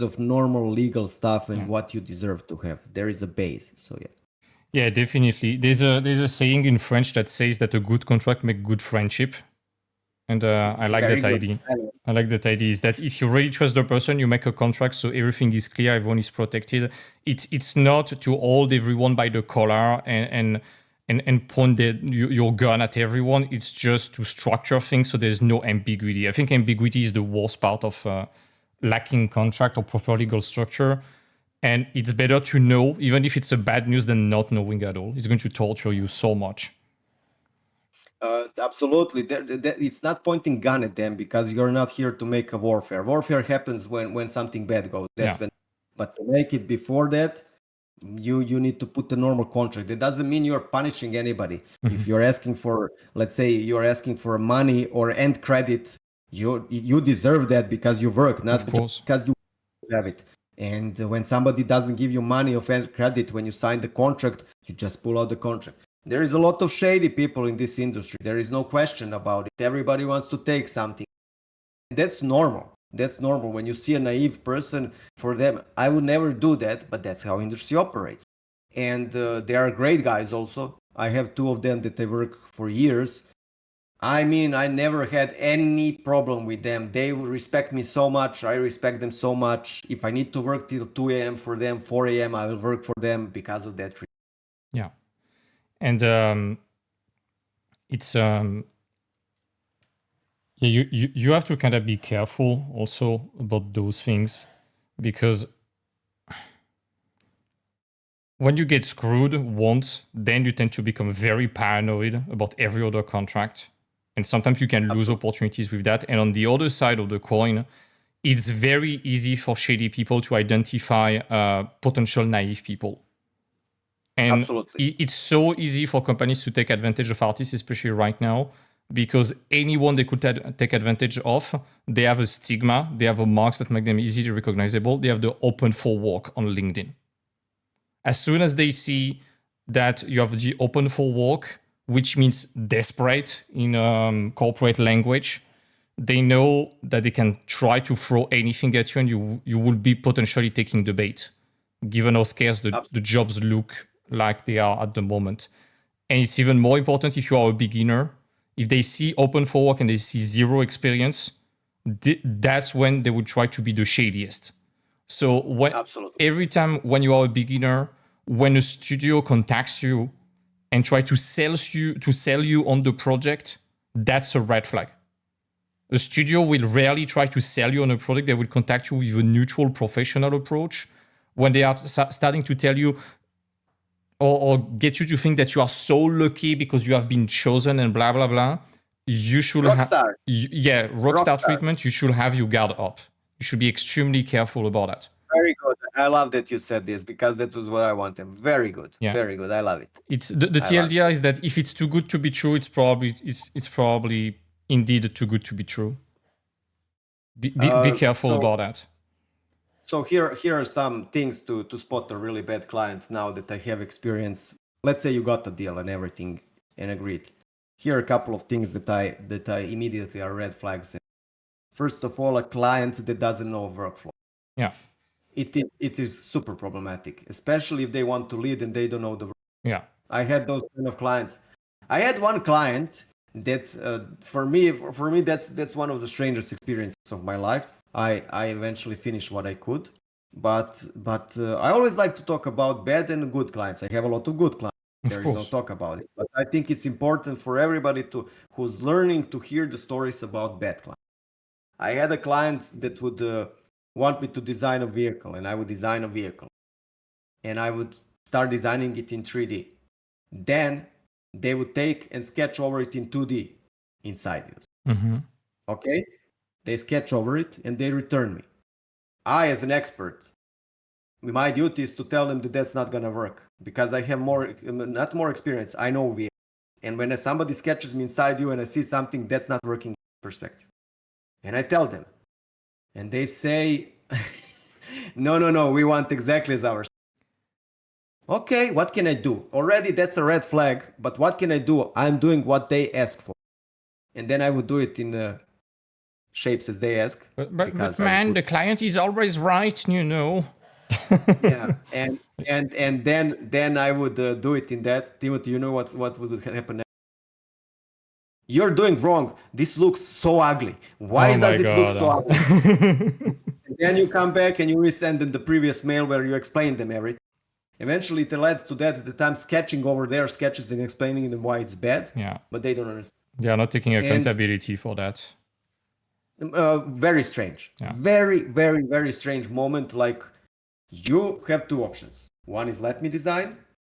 of normal legal stuff and what you deserve to have. There is a base. So yeah. Yeah, definitely. There's a saying in French that says that a good contract makes good friendship. And I like Very that good. idea. I like that idea is that if you really trust the person, you make a contract so everything is clear, everyone is protected. It's not to hold everyone by the collar and point your gun at everyone. It's just to structure things so there's no ambiguity. I think ambiguity is the worst part of lacking contract or proper legal structure. And it's better to know, even if it's a bad news, than not knowing at all. It's going to torture you so much. Absolutely. It's not pointing gun at them because you're not here to make a warfare. Warfare happens when something bad goes. But to make it before that, you need to put a normal contract. That doesn't mean you're punishing anybody. Mm-hmm. If you're asking for, let's say, you're asking for money or end credit, you deserve that because you work, not because you have it. And when somebody doesn't give you money or end credit when you sign the contract, you just pull out the contract. There is a lot of shady people in this industry. There is no question about it. Everybody wants to take something. That's normal. That's normal. When you see a naive person, for them, I would never do that, but that's how industry operates. And they are great guys also. I have 2 of them that I work for years. I mean, I never had any problem with them. They respect me so much. I respect them so much. If I need to work till 2 a.m. for them, 4 a.m., I will work for them because of that. Yeah. And it's you have to kind of be careful also about those things, because when you get screwed once, then you tend to become very paranoid about every other contract. And sometimes you can lose opportunities with that. And on the other side of the coin, it's very easy for shady people to identify potential naive people. And it's so easy for companies to take advantage of artists, especially right now, because anyone they could take advantage of, they have a stigma, they have a marks that make them easily recognizable, they have the open for work on LinkedIn. As soon as they see that you have the open for work, which means desperate in corporate language, they know that they can try to throw anything at you and you will be potentially taking the bait, given how scarce the jobs look like they are at the moment. And it's even more important if you are a beginner. If they see open for work and they see zero experience, that's when they would try to be the shadiest. So every time when you are a beginner, when a studio contacts you and try to sell you on the project, that's a red flag. A studio will rarely try to sell you on a product. They will contact you with a neutral professional approach. When they are starting to tell you or get you to think that you are so lucky because you have been chosen and blah, blah, blah, you should have... Rockstar treatment, you should have your guard up. You should be extremely careful about that. Very good. I love that you said this because that was what I wanted. Very good. Yeah. Very good. I love it. It's the TLDR is that if it's too good to be true, it's probably indeed too good to be true. Be careful about that. So here are some things to spot a really bad client now that I have experience. Let's say you got the deal and everything and agreed. Here are a couple of things that I immediately are red flags. First of all, a client that doesn't know workflow. Yeah. It is super problematic, especially if they want to lead and they don't know the. Yeah. I had those kind of clients. I had one client that for me that's one of the strangest experiences of my life. I eventually finished what I could, but I always like to talk about bad and good clients. I have a lot of good clients. Of There is no course. talk about it, but I think it's important for everybody who's learning to hear the stories about bad clients. I had a client that would want me to design a vehicle, and I would design a vehicle, and I would start designing it in 3D. Then they would take and sketch over it in 2D inside it. Mm-hmm. Okay? They sketch over it and they return me. I, as an expert, my duty is to tell them that that's not going to work because I have not more experience. I know VFX. And when somebody sketches me inside you and I see something that's not working in perspective, and I tell them, and they say, no, we want exactly as ours. Okay, what can I do? Already that's a red flag, but what can I do? I'm doing what they ask for. And then I would do it in the shapes as they ask. But man, the client is always right, you know. Yeah, and then I would do it in that. Timothy, you know what would happen next? You're doing wrong. This looks so ugly. Why does it look so ugly? And then you come back and you resend them the previous mail where you explained them everything. Eventually, it led to that at the time sketching over their sketches and explaining them why it's bad. Yeah. But they don't understand. They are not taking accountability for that. Very strange. Yeah. Very, very, very strange moment. Like, you have two options. One is let me design.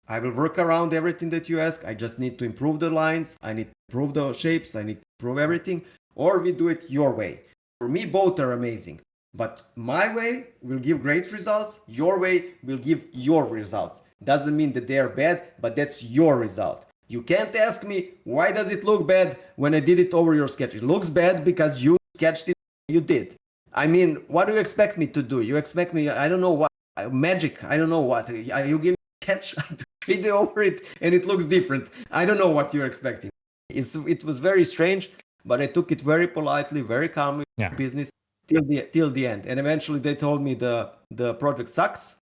I will work around everything that you ask. I just need to improve the lines. I need to improve the shapes. I need to improve everything. Or we do it your way. For me, both are amazing. But my way will give great results. Your way will give your results. Doesn't mean that they are bad, but that's your result. You can't ask me, why does it look bad when I did it over your sketch? It looks bad because you sketched it, you did. I mean, what do you expect me to do? You expect me, I don't know what, magic, I don't know what. You give me a sketch, I 3D over it, and it looks different. I don't know what you're expecting. It was very strange, but I took it very politely, very calmly, business, till the end. And eventually they told me the project sucks.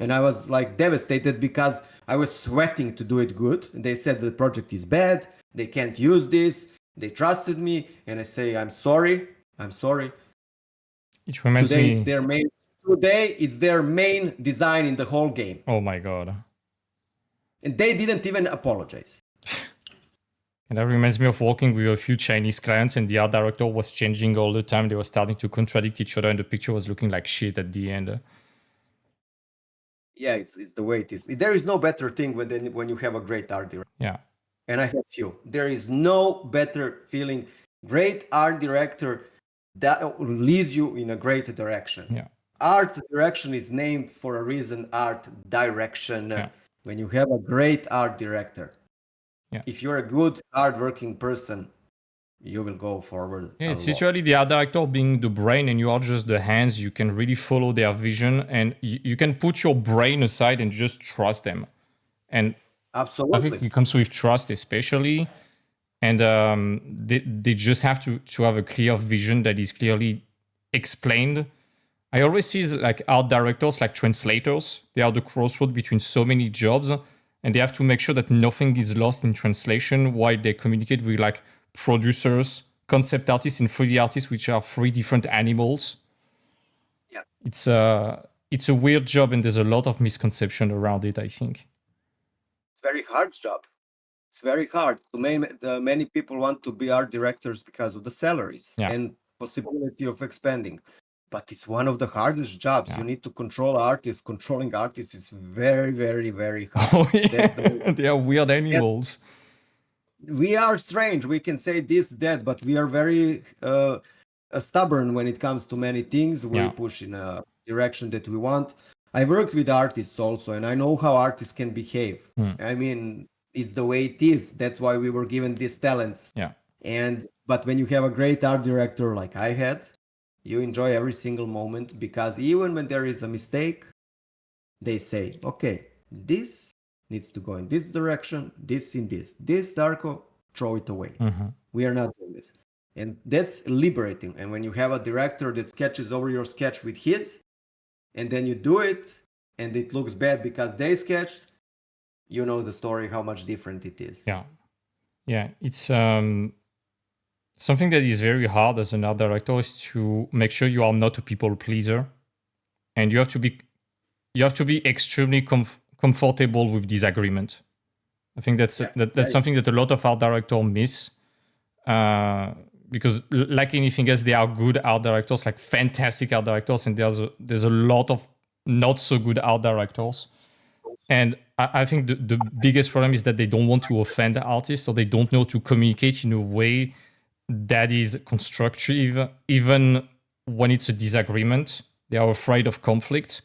And I was like devastated because I was sweating to do it good. And they said the project is bad. They can't use this. They trusted me. And I say, I'm sorry. It reminds Today me... it's their main design in the whole game. Oh my God. And they didn't even apologize. And that reminds me of working with a few Chinese clients, and the art director was changing all the time. They were starting to contradict each other, and the picture was looking like shit at the end. Yeah, it's the way it is. There is no better thing when you have a great art director. Yeah. And I have few. There is no better feeling. Great art director that leads you in a great direction. Yeah. Art direction is named for a reason. Art direction. Yeah. When you have a great art director, if you're a good hardworking person, you will go forward. Yeah, it's literally the art director being the brain and you are just the hands. You can really follow their vision and you can put your brain aside and just trust them. And absolutely, I think it comes with trust especially. And they just have to have a clear vision that is clearly explained. I always see like art directors, like translators. They are the crossroad between so many jobs. And they have to make sure that nothing is lost in translation while they communicate with like producers, concept artists, and 3D artists, which are three different animals. Yeah, it's a weird job, and there's a lot of misconception around it, I think. It's a very hard job. It's very hard. Many people want to be art directors because of the salaries and possibility of expanding. But it's one of the hardest jobs. You need to control artists. Controlling artists is very, very, very hard. Oh, yeah. They are weird animals. We are strange. We can say this, that, but we are very stubborn when it comes to many things. We push in a direction that we want. I worked with artists also, and I know how artists can behave. I mean, it's the way it is. That's why we were given these talents. Yeah. But when you have a great art director like I had, You enjoy every single moment because even when there is a mistake, they say, okay, this needs to go in this direction, this in this. This, Darko, throw it away. We are not doing this. And that's liberating. And when you have a director that sketches over your sketch with his, and then you do it, and it looks bad because they sketched, you know the story, how much different it is. Yeah. It's something that is very hard as an art director is to make sure you are not a people pleaser, and you have to be extremely comfortable with disagreement. I think that's something that a lot of art directors miss. Because like anything else, there are good art directors, like fantastic art directors, and there's a lot of not so good art directors. And I think the biggest problem is that they don't want to offend the artists, or they don't know to communicate in a way that is constructive, even when it's a disagreement. They are afraid of conflict,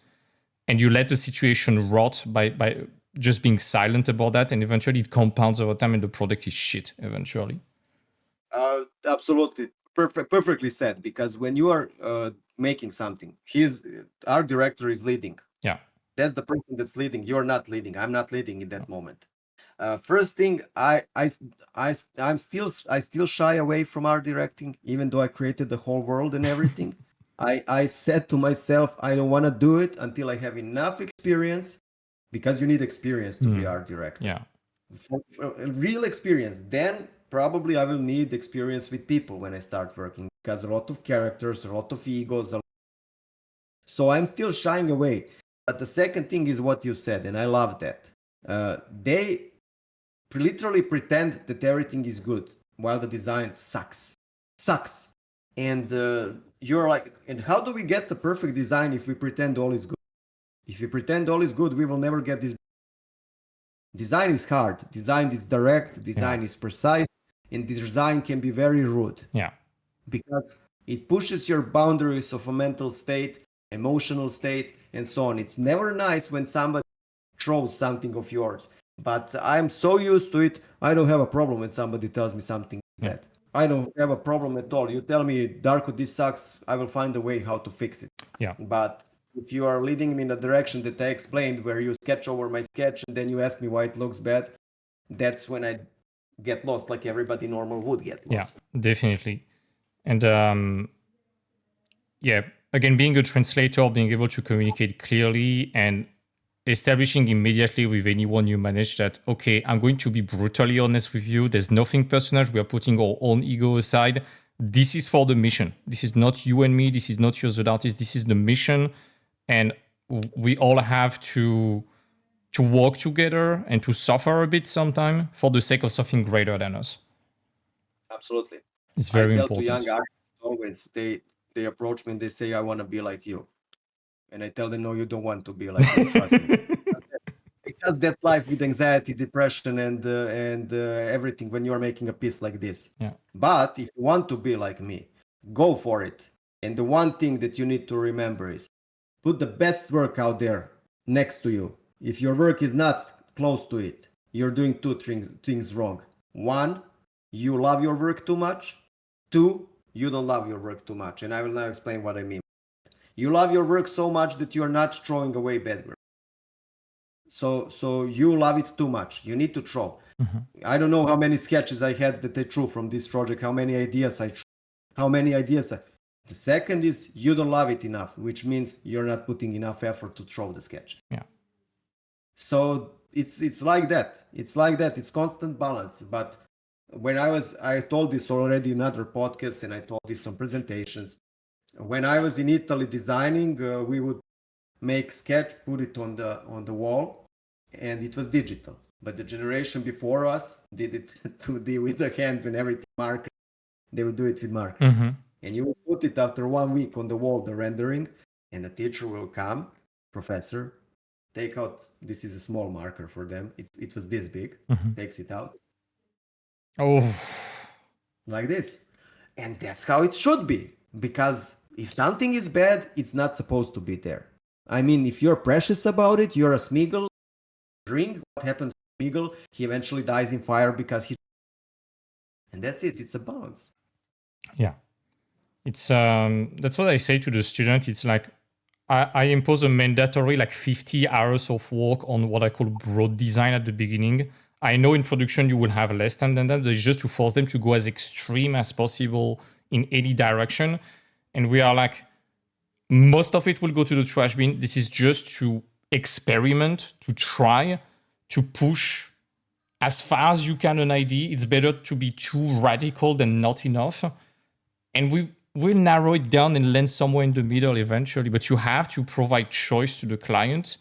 and you let the situation rot by just being silent about that, and eventually it compounds over time, and the product is shit eventually. Absolutely, perfectly said. Because when you are making something, our director is leading. Yeah. That's the person that's leading. You're not leading. I'm not leading in that moment. First thing, I still shy away from art directing, even though I created the whole world and everything. I said to myself, I don't want to do it until I have enough experience, because you need experience to be art director. Yeah. For real experience. Then probably I will need experience with people when I start working, because a lot of characters, a lot of egos. So I'm still shying away. But the second thing is what you said, and I love that. They literally pretend that everything is good while the design sucks. And you're like, and how do we get the perfect design if we pretend all is good? If we pretend all is good, we will never get this. Design is hard. Design is direct. Design is precise, and the design can be very rude. Yeah. Because it pushes your boundaries of a mental state, emotional state, and so on. It's never nice when somebody throws something of yours. But I'm so used to it, I don't have a problem when somebody tells me something like that. I don't have a problem at all. You tell me, Darko, this sucks, I will find a way how to fix it. Yeah. But if you are leading me in a direction that I explained, where you sketch over my sketch and then you ask me why it looks bad, that's when I get lost, like everybody normal would get lost. Yeah, definitely. And again, being a translator, being able to communicate clearly and establishing immediately with anyone you manage that, okay, I'm going to be brutally honest with you. There's nothing personal. We are putting our own ego aside. This is for the mission. This is not you and me. This is not you as an artist. This is the mission. And we all have to work together and to suffer a bit sometime for the sake of something greater than us. Absolutely. It's very I tell important. to young artists always, they approach me and they say, I want to be like you. And I tell them, no, you don't want to be like me, trust me. Because that's life with anxiety, depression, and everything when you're making a piece like this. Yeah. But if you want to be like me, go for it. And the one thing that you need to remember is put the best work out there next to you. If your work is not close to it, you're doing two things wrong. One, you love your work too much. Two, you don't love your work too much. And I will now explain what I mean. You love your work so much that you're not throwing away bad work. So you love it too much. You need to throw. I don't know how many sketches I had that I threw from this project, how many ideas I threw, how many ideas I... The second is you don't love it enough, which means you're not putting enough effort to throw the sketch. Yeah. So it's like that. It's like that. It's constant balance. But when I told this already in other podcasts, and I told this on presentations. When I was in Italy designing, we would make sketch, put it on the wall, and it was digital. But the generation before us did it 2D with the hands and everything, marker. They would do it with markers. And you would put it after 1 week on the wall, the rendering, and the teacher will come, professor, take out, this is a small marker for them. It was this big, takes it out. Oh. Like this. And that's how it should be. Because if something is bad, it's not supposed to be there. I mean, if you're precious about it, you're a Smeagol. Ring, what happens to Smeagol? He eventually dies in fire because he... And that's it. It's a balance. Yeah. It's that's what I say to the student. It's like I impose a mandatory like 50 hours of work on what I call broad design at the beginning. I know in production you will have less time than that, but it's just to force them to go as extreme as possible in any direction. And we are like, most of it will go to the trash bin. This is just to experiment, to try, to push as far as you can an idea. It's better to be too radical than not enough. And we'll narrow it down and land somewhere in the middle eventually. But you have to provide choice to the client.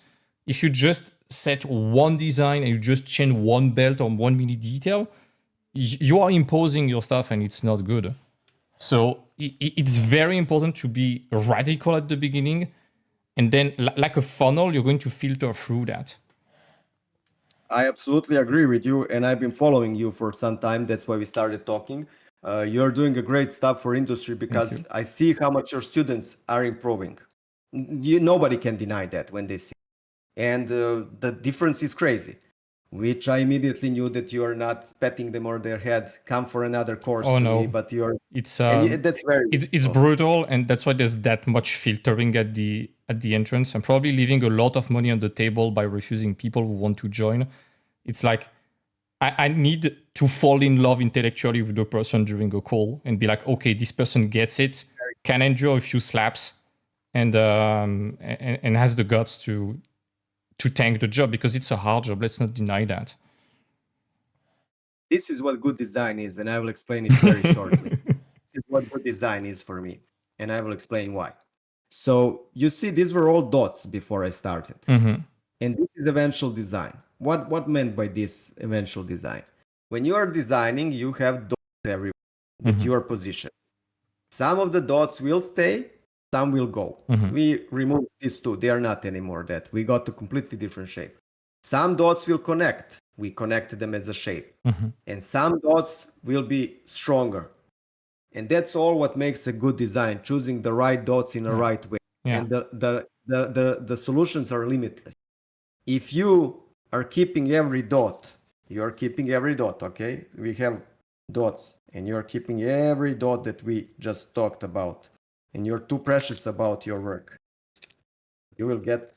If you just set one design and you just change one belt or one mini detail, you are imposing your stuff and it's not good. So it's very important to be radical at the beginning. And then, like a funnel, you're going to filter through that. I absolutely agree with you, and I've been following you for some time. That's why we started talking. You're doing a great stuff for industry because I see how much your students are improving. Nobody can deny that when they see, and the difference is crazy. Which I immediately knew that you are not patting them on their head. Come for another course Oh to no, me, but you're. it's That's very. it's brutal, and that's why there's that much filtering at the entrance. I'm probably leaving a lot of money on the table by refusing people who want to join. It's like I need to fall in love intellectually with the person during a call and be like, okay, this person gets it, can endure a few slaps, and has the guts to tank the job, because it's a hard job. Let's not deny that. This is what good design is, and I will explain it very shortly. This is what good design is for me, and I will explain why. So you see, these were all dots before I started, and this is eventual design. What meant by this eventual design? When you are designing, you have dots everywhere that you are positioned. Some of the dots will stay, some will go. We removed these two; they are not anymore. That we got a completely different shape. Some dots will connect. We connected them as a shape. And some dots will be stronger. And that's all what makes a good design, choosing the right dots in the right way. Yeah. And the solutions are limitless. If you are keeping every dot, you are keeping every dot, okay? We have dots, and you are keeping every dot that we just talked about, and you're too precious about your work, you will get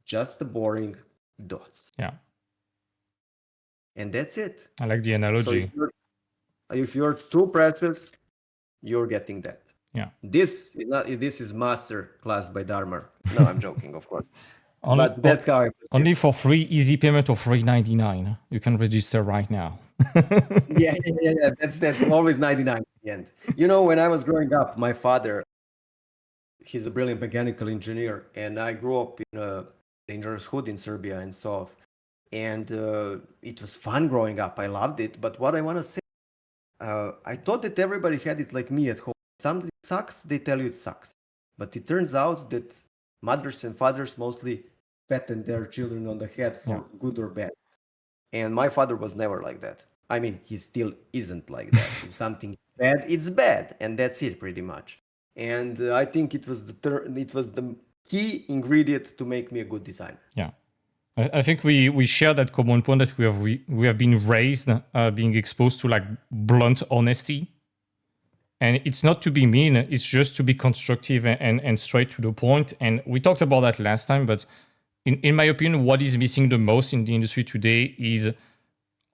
just the boring dots. Yeah. And that's it. I like the analogy. So if you're too precious, you're getting that. Yeah. This is master class by Dharma. No, I'm joking, of course. But that's how I only for free easy payment of $3.99. You can register right now. Yeah. That's always 99 at the end. You know, when I was growing up, my father, he's a brilliant mechanical engineer, and I grew up in a dangerous hood in Serbia and so. And it was fun growing up. I loved it. But what I want to say, I thought that everybody had it like me at home. Something sucks, they tell you it sucks. But it turns out that mothers and fathers mostly patting their children on the head for good or bad. And my father was never like that. I mean, he still isn't like that. If something is bad, it's bad, and that's it pretty much. And I think it was the key ingredient to make me a good designer. Yeah. I think we share that common point that we have been raised being exposed to like blunt honesty, and it's not to be mean, it's just to be constructive and straight to the point. And we talked about that last time, but in my opinion, what is missing the most in the industry today is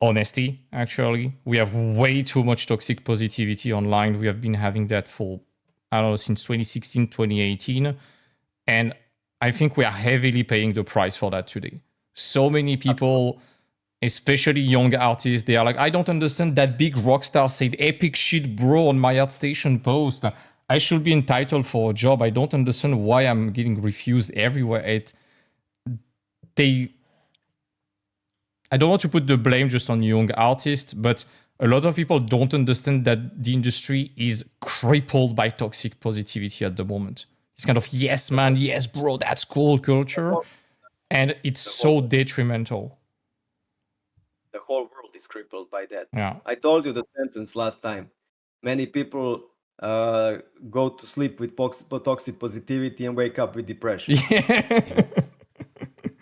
honesty. Actually, we have way too much toxic positivity online. We have been having that for, I don't know, since 2016, 2018, and I think we are heavily paying the price for that today. So many people, especially young artists, they are like, I don't understand that big rock star said epic shit, bro, on my ArtStation post. I should be entitled for a job. I don't understand why I'm getting refused everywhere. I don't want to put the blame just on young artists, but a lot of people don't understand that the industry is crippled by toxic positivity at the moment. It's kind of, yes, man, yes, bro, that's cool culture. And it's so detrimental. The whole world is crippled by that. Yeah. I told you the sentence last time. Many people go to sleep with toxic positivity and wake up with depression. Yeah.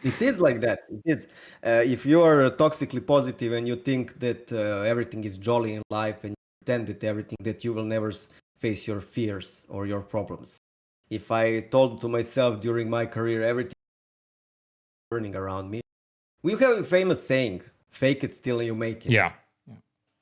It is like that. It is. If you are toxically positive and you think that everything is jolly in life and you pretend that everything that you will never face your fears or your problems. If I told to myself during my career everything burning around me, we have a famous saying, fake it till you make it. Yeah.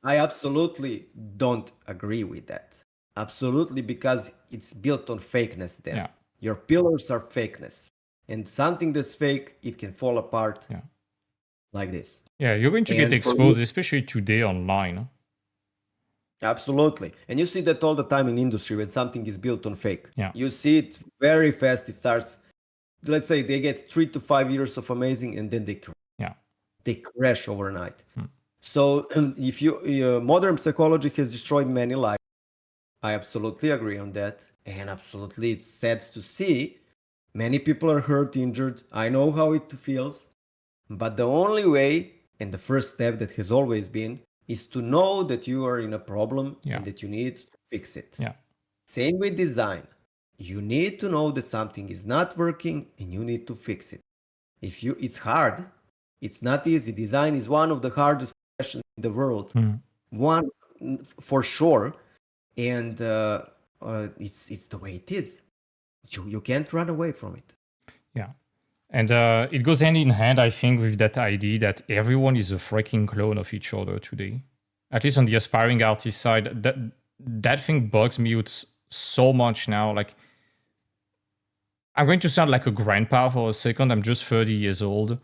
I absolutely don't agree with that. Absolutely, because it's built on fakeness then. Yeah. Your pillars are fakeness. And something that's fake, it can fall apart Yeah. like this. Yeah, you're going to get And for exposed, me, especially today online. absolutely. And you see that all the time in industry when something is built on fake. Yeah. You see it very fast. It starts, let's say they get 3 to 5 years of amazing and then they crash overnight. So if modern psychology has destroyed many lives. I absolutely agree on that. And absolutely, it's sad to see many people are hurt, injured. I know how it feels. But the only way, and the first step that has always been, is to know that you are in a problem and that you need to fix it. Yeah. Same with design. You need to know that something is not working and you need to fix it. It's hard. It's not easy. Design is one of the hardest professions in the world. One for sure. And it's the way it is. You can't run away from it. Yeah. And it goes hand in hand, I think, with that idea that everyone is a freaking clone of each other today. At least on the aspiring artist side, that thing bugs me out so much now. Like, I'm going to sound like a grandpa for a second. I'm just 30 years old.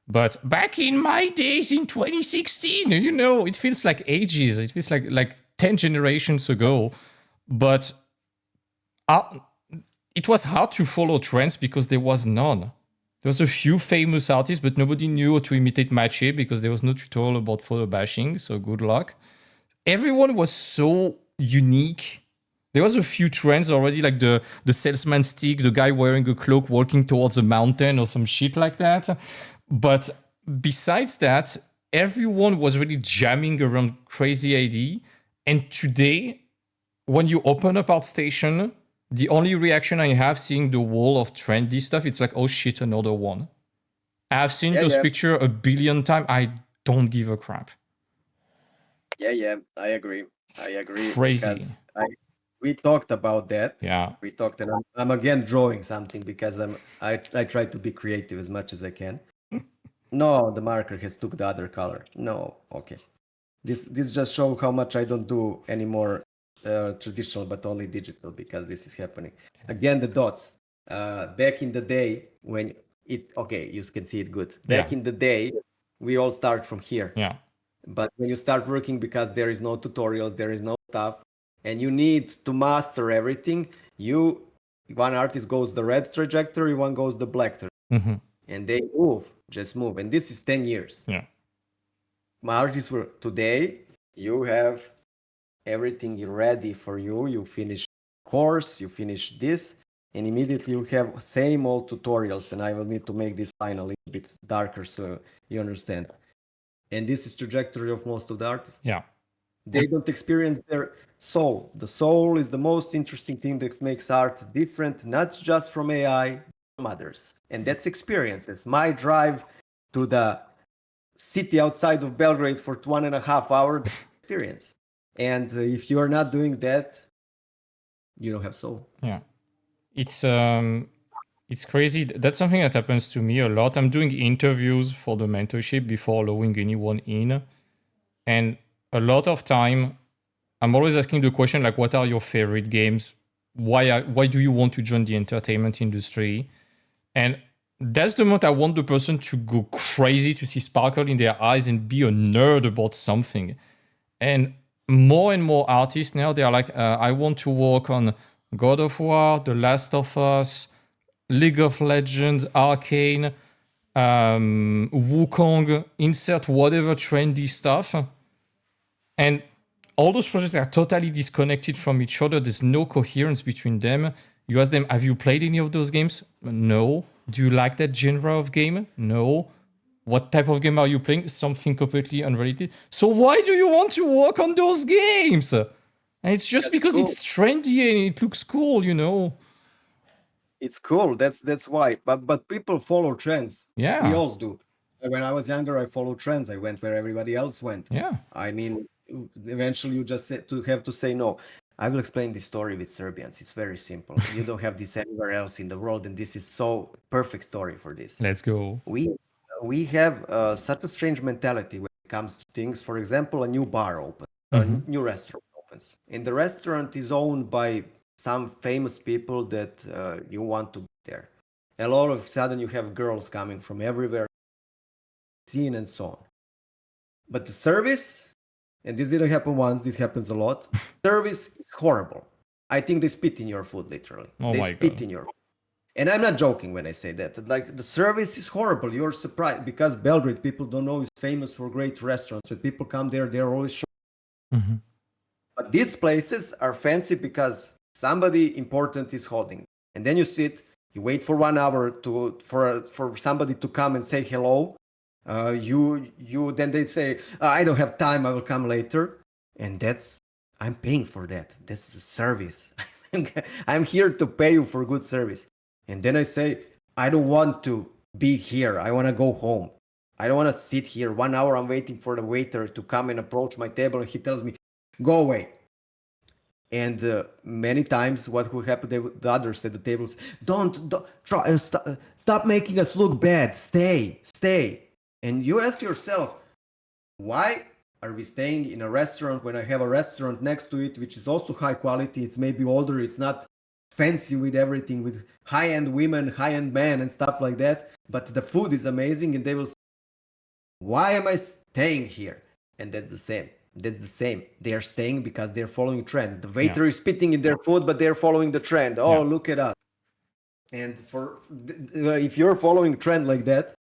But back in my days in 2016, it feels like ages. It feels like 10 generations ago. But it was hard to follow trends because there was none. There was a few famous artists, but nobody knew how to imitate Mache because there was no tutorial about photo bashing, so good luck. Everyone was so unique. There was a few trends already, like the salesman stick, the guy wearing a cloak walking towards a mountain or some shit like that. But besides that, everyone was really jamming around crazy idea. And today, when you open up ArtStation, the only reaction I have seeing the wall of trendy stuff, it's like, oh shit, another one. I've seen those pictures a billion times. I don't give a crap. Yeah, I agree. I agree. Crazy. Because we talked about that. Yeah. We talked, and I'm again drawing something because I try to be creative as much as I can. No, the marker has took the other color. No, okay. This just shows how much I don't do anymore traditional, but only digital because this is happening. Again, the dots. Back in the day when you can see it good. Back in the day, we all start from here. Yeah. But when you start working, because there is no tutorials, there is no stuff, and you need to master everything, one artist goes the red trajectory, one goes the black trajectory. And they just move. And this is 10 years. Yeah. My artists were today, you have everything ready for you. You finish course, you finish this, and immediately you have same old tutorials. And I will need to make this line a little bit darker so you understand. And this is trajectory of most of the artists. Yeah. They don't experience their soul. The soul is the most interesting thing that makes art different, not just from AI, from others. And that's experiences. My drive to the city outside of Belgrade for 1.5 hours experience. And if you are not doing that, you don't have soul. Yeah. It's crazy. That's something that happens to me a lot. I'm doing interviews for the mentorship before allowing anyone in. And a lot of time, I'm always asking the question, like, what are your favorite games? Why do you want to join the entertainment industry? And that's the moment I want the person to go crazy, to see sparkle in their eyes and be a nerd about something. And more artists now, they are like, I want to work on God of War, The Last of Us, League of Legends, Arcane, Wukong, insert whatever trendy stuff. And all those projects are totally disconnected from each other. There's no coherence between them. You ask them, have you played any of those games? No. Do you like that genre of game? No. What type of game are you playing? Something completely unrelated. So why do you want to work on those games? And it's just because it's trendy and it looks cool, It's cool. That's why. But people follow trends. Yeah. We all do. When I was younger, I followed trends. I went where everybody else went. Yeah. I mean, eventually you just have to say no. I will explain this story with Serbians. It's very simple. You don't have this anywhere else in the world, and this is so perfect story for this. Let's go. We have such a strange mentality when it comes to things. For example, a new bar opens, a Hmm. new restaurant opens, and the restaurant is owned by some famous people that you want to be there. And all of a sudden, you have girls coming from everywhere, scene and so on. But the service, and this didn't happen once, this happens a lot. Service is horrible. I think they spit in your food, literally. Oh They my spit God. in your food. And I'm not joking when I say that. Like the service is horrible. You're surprised because Belgrade, people don't know, is famous for great restaurants. When people come there, they're always shocked. Hmm. But these places are fancy because somebody important is holding. And then you sit, you wait for 1 hour for somebody to come and say hello. You then they say, I don't have time, I will come later. And I'm paying for that. That's the service. I'm here to pay you for good service. And then I say, I don't want to be here. I want to go home. I don't want to sit here 1 hour. I'm waiting for the waiter to come and approach my table. And he tells me, go away. And many times, what will happen? The others at the tables, don't try and stop making us look bad. Stay. And you ask yourself, why are we staying in a restaurant when I have a restaurant next to it, which is also high quality? It's maybe older. It's not fancy with everything, with high-end women, high-end men, and stuff like that. But the food is amazing, and they will say, why am I staying here? And that's the same. They are staying because they're following trend. The waiter is spitting in their food, but they're following the trend. Oh, look at us. And if you're following trend like that,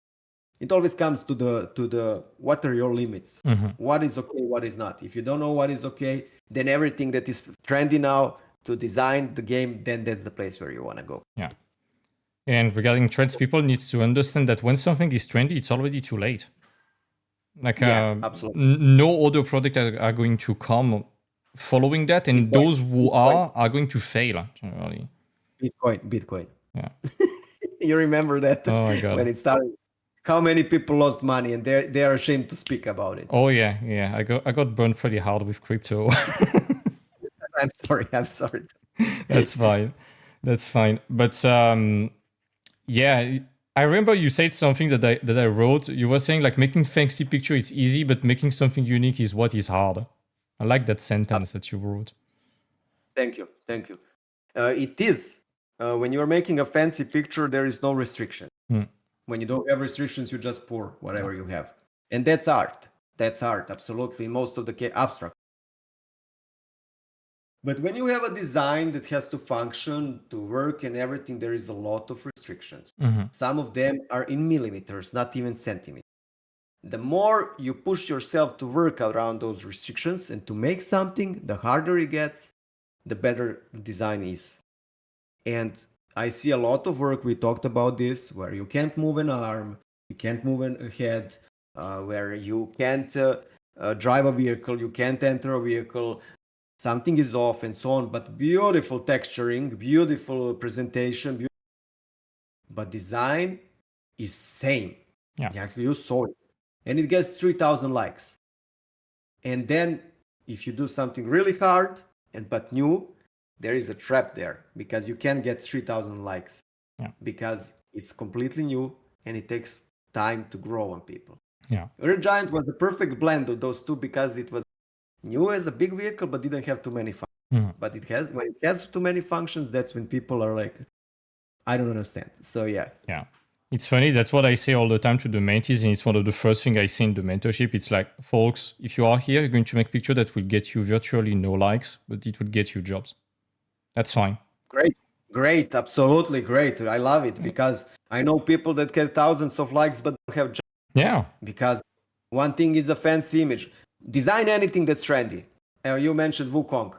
it always comes to the what are your limits? What is okay, what is not? If you don't know what is okay, then everything that is trendy now to design the game, then that's the place where you want to go. Yeah. And regarding trends, people need to understand that when something is trendy, it's already too late. Like Absolutely. no other product are going to come following that, and those who are going to fail generally. Bitcoin. Yeah. You remember that Oh my God. when it started? How many people lost money, and they are ashamed to speak about it. Oh yeah. I got burned pretty hard with crypto. I'm sorry. That's fine. But yeah, I remember you said something that I wrote. You were saying like making fancy picture it's easy, but making something unique is what is hard. I like that sentence that you wrote. Thank you. It is. When you're making a fancy picture, there is no restriction. When you don't have restrictions, you just pour whatever you have. And that's art. Absolutely. Most of the abstract. But when you have a design that has to function, to work and everything, there is a lot of restrictions. Some of them are in millimeters, not even centimeters. The more you push yourself to work around those restrictions and to make something, the harder it gets, the better the design is. And I see a lot of work, we talked about this, where you can't move an arm, you can't move a head, where you can't drive a vehicle, you can't enter a vehicle, something is off and so on, but beautiful texturing, beautiful presentation, but design is same. Yeah. You saw it. And it gets 3,000 likes. And then if you do something really hard but new, there is a trap there because you can get 3,000 likes because it's completely new and it takes time to grow on people. Yeah. Red Giant was the perfect blend of those two because it was new as a big vehicle but didn't have too many functions. But when it has too many functions, that's when people are like, I don't understand. So yeah. It's funny. That's what I say all the time to the mentees, and it's one of the first things I say in the mentorship. It's like, folks, if you are here, you're going to make picture that will get you virtually no likes, but it will get you jobs. That's fine. Great, absolutely great. I love it because I know people that get thousands of likes but don't have jobs. Yeah. Because one thing is a fancy image. Design anything that's trendy. You mentioned Wukong.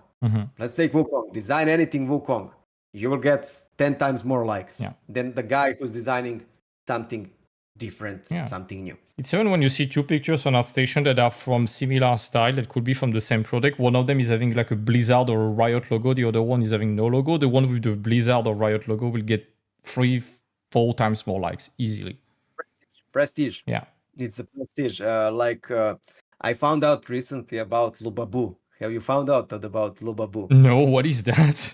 Let's take Wukong. Design anything Wukong. You will get 10 times more likes than the guy who's designing something different, something new. It's even when you see two pictures on ArtStation that are from similar style, that could be from the same product. One of them is having like a Blizzard or a Riot logo. The other one is having no logo. The one with the Blizzard or Riot logo will get 3-4 times more likes easily. Prestige. Yeah. It's a prestige. I found out recently about Lubabu. Have you found out about Lubabu? No, what is that?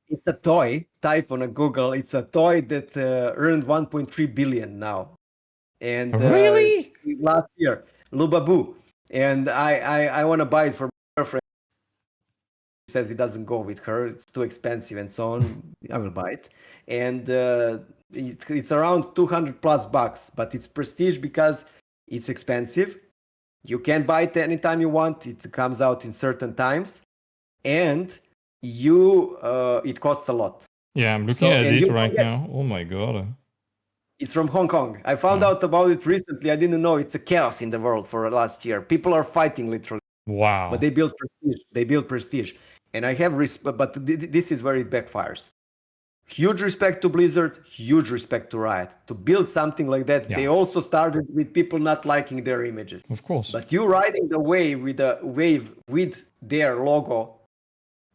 It's a toy. Type on a Google. It's a toy that earned 1.3 billion now, and Really? last year, Lubabu. And I want to buy it for my girlfriend. She says it doesn't go with her. It's too expensive and so on. I will buy it, and it's around 200 plus bucks. But it's prestige because it's expensive. You can buy it anytime you want. It comes out in certain times, and it costs a lot. Yeah, I'm looking So, at and it you right don't get. now. Oh my god. It's from Hong Kong. I found Yeah. out about it recently. I didn't know it's a chaos in the world for last year. People are fighting literally, but Wow. they build prestige. They build prestige, and I have respect. But this is where it backfires. Huge respect to Blizzard. Huge respect to Riot to build something like that. Yeah. They also started with people not liking their images. Of course. But you riding the wave with their logo,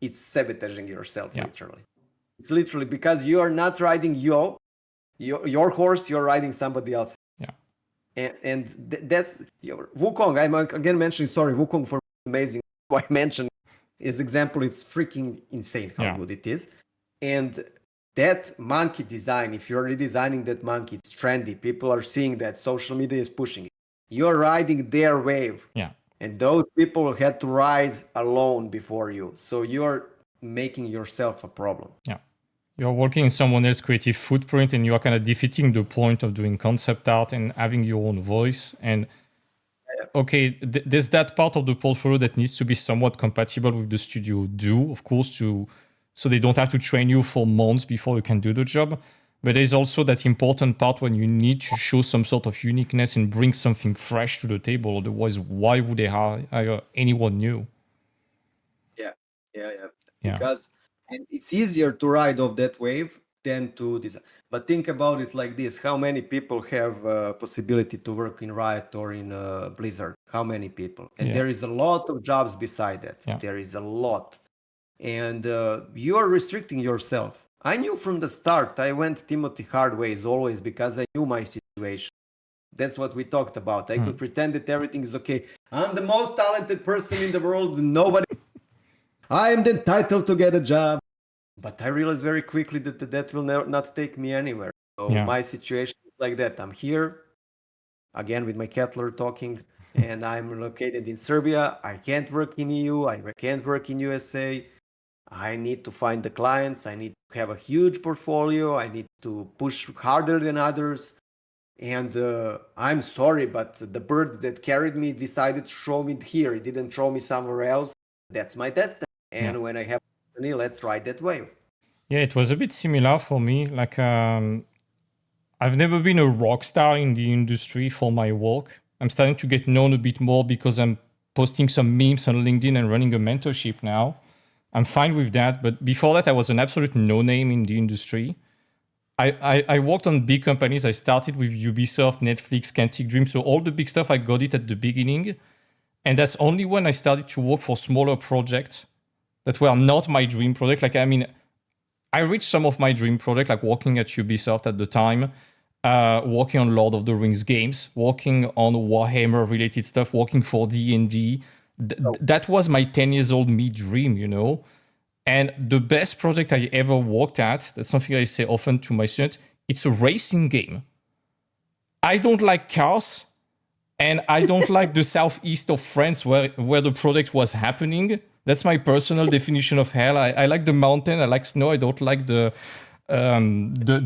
it's sabotaging yourself, Yeah. literally. It's literally because you are not riding your horse, you're riding somebody else. Yeah. And that's Wukong. I'm again mentioning, sorry, Wukong for amazing. Why I mentioned his example. It's freaking insane how Yeah. good it is. And that monkey design, if you're redesigning that monkey, it's trendy. People are seeing that. Social media is pushing it. You're riding their wave. Yeah. And those people had to ride alone before you. So you're making yourself a problem. Yeah. You're working in someone else's creative footprint and you are kind of defeating the point of doing concept art and having your own voice. And okay, there's that part of the portfolio that needs to be somewhat compatible with the studio do, of course, so they don't have to train you for months before you can do the job. But there's also that important part when you need to show some sort of uniqueness and bring something fresh to the table. Otherwise, why would they hire anyone new? Yeah. Yeah. Because and it's easier to ride off that wave than to design. But think about it like this: how many people have possibility to work in Riot or in Blizzard? How many people? And Yeah. there is a lot of jobs beside that. Yeah. There is a lot, and you are restricting yourself. I knew from the start. I went Timothy hard ways always because I knew my situation. That's what we talked about. I could pretend that everything is okay. I'm the most talented person in the world. Nobody. I am entitled to get a job. But I realized very quickly that will not take me anywhere. So Yeah. my situation is like that. I'm here again with my Kettler talking, and I'm located in Serbia. I can't work in EU. I can't work in USA. I need to find the clients. I need to have a huge portfolio. I need to push harder than others. And I'm sorry, but the bird that carried me decided to show me here. It didn't show me somewhere else. That's my destiny. And when I have destiny, let's ride that wave. Yeah, it was a bit similar for me. Like, I've never been a rock star in the industry for my work. I'm starting to get known a bit more because I'm posting some memes on LinkedIn and running a mentorship now. I'm fine with that. But before that, I was an absolute no name in the industry. I worked on big companies. I started with Ubisoft, Netflix, Quantic Dream. So all the big stuff, I got it at the beginning. And that's only when I started to work for smaller projects that were not my dream project. Like, I mean, I reached some of my dream project, like working at Ubisoft at the time, working on Lord of the Rings games, working on Warhammer related stuff, working for D&D. That was my 10 years old me dream, you know? And the best project I ever worked at, that's something I say often to my students, it's a racing game. I don't like cars, and I don't like the southeast of France where the project was happening. That's my personal definition of hell. I like the mountain, I like snow, I don't like the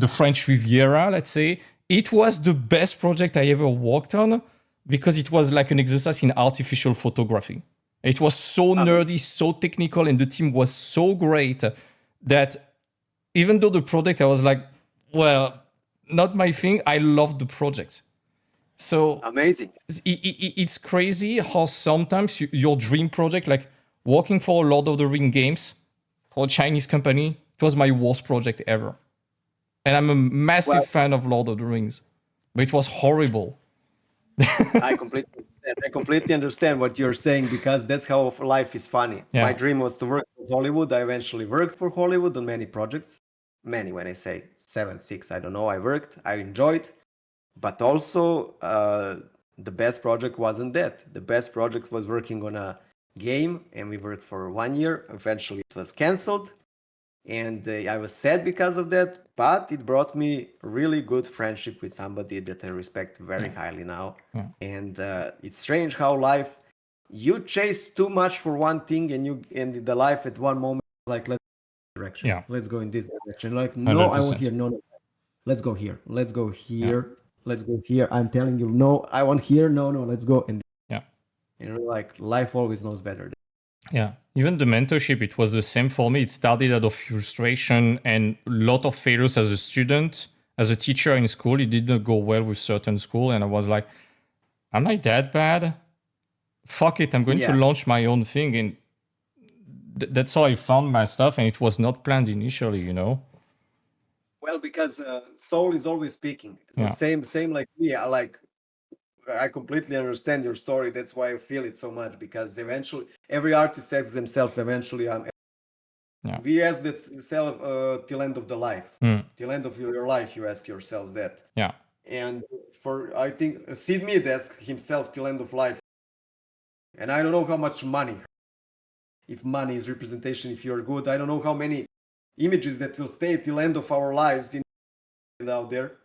French Riviera, let's say. It was the best project I ever worked on because it was like an exercise in artificial photography. It was so nerdy, so technical, and the team was so great that even though the project, I was like, well, not my thing, I loved the project. So amazing. It's crazy how sometimes your dream project, like working for Lord of the Ring games for a Chinese company, it was my worst project ever. And I'm a massive fan of Lord of the Rings, but it was horrible. I completely understand what you're saying because that's how life is funny. Yeah. My dream was to work for Hollywood. I eventually worked for Hollywood on many projects. Many, when I say 7, 6, I don't know. I worked, I enjoyed, but also the best project wasn't that. The best project was working on a game, and we worked for 1 year. Eventually, it was canceled, and I was sad because of that. But it brought me a really good friendship with somebody that I respect very highly now. And it's strange how life, you chase too much for one thing, and the life at one moment like, let's go in this direction. Let's go in this direction. Like, no, I want 100%. here. No, let's go here. Let's go here. Let's go here. I'm telling you, no, I want here. No, let's go. And like, life always knows better. Yeah. Even the mentorship, it was the same for me. It started out of frustration and a lot of failures as a student, as a teacher in school. It didn't go well with certain school. And I was like, am I that bad? Fuck it. I'm going to launch my own thing. And that's how I found my stuff. And it was not planned initially, you know? Well, because soul is always speaking. Same like me. I completely understand your story. That's why I feel it so much, because eventually every artist asks themselves, eventually we ask that self till end of the life. Till end of your life, you ask yourself that. Yeah. And I think Sid Mead asked himself till end of life. And I don't know how much money, if money is representation, if you're good, I don't know how many images that will stay till end of our lives out there.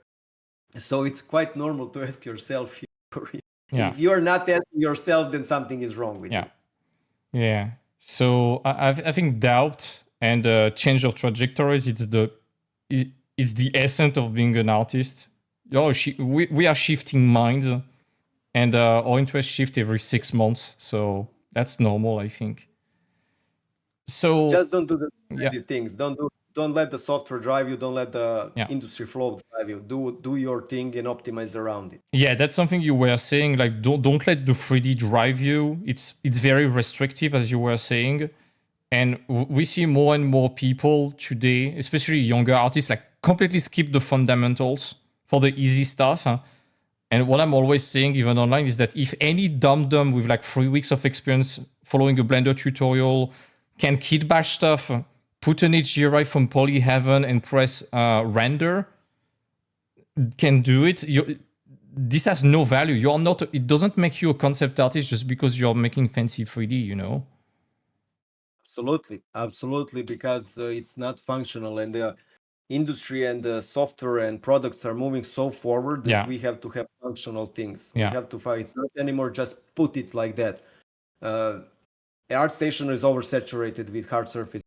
So it's quite normal to ask yourself, if you're not asking yourself, then something is wrong with you. Yeah. So I think doubt and change of trajectories, it's the essence of being an artist. We are shifting minds, and our interests shift every 6 months. So that's normal, I think. So just don't do these things. Don't let the software drive you. Don't let the industry flow drive you. Do your thing and optimize around it. Yeah, that's something you were saying. Like, don't let the 3D drive you. It's very restrictive, as you were saying. And we see more and more people today, especially younger artists, like completely skip the fundamentals for the easy stuff. And what I'm always saying, even online, is that if any dum-dum with like 3 weeks of experience following a Blender tutorial can kit bash stuff, put an HDRI from Polyheaven and press render, can do it, this has no value. You're not. It doesn't make you a concept artist just because you're making fancy 3D, you know? Absolutely, because it's not functional, and the industry and the software and products are moving so forward that we have to have functional things. We have to find. It's not anymore just put it like that. ArtStation is oversaturated with hard surface.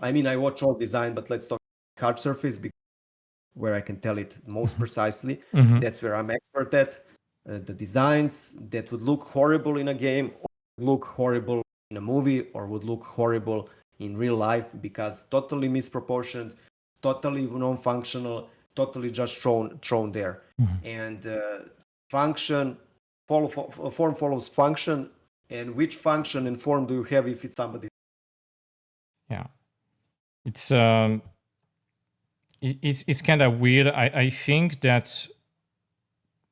I mean, I watch all design, but let's talk hard surface, where I can tell it most precisely. That's where I'm expert at. The designs that would look horrible in a game, or look horrible in a movie, or would look horrible in real life because totally misproportioned, totally non-functional, totally just thrown there. And form follows function. And which function and form do you have if it's somebody? Yeah, it's kind of weird. I think that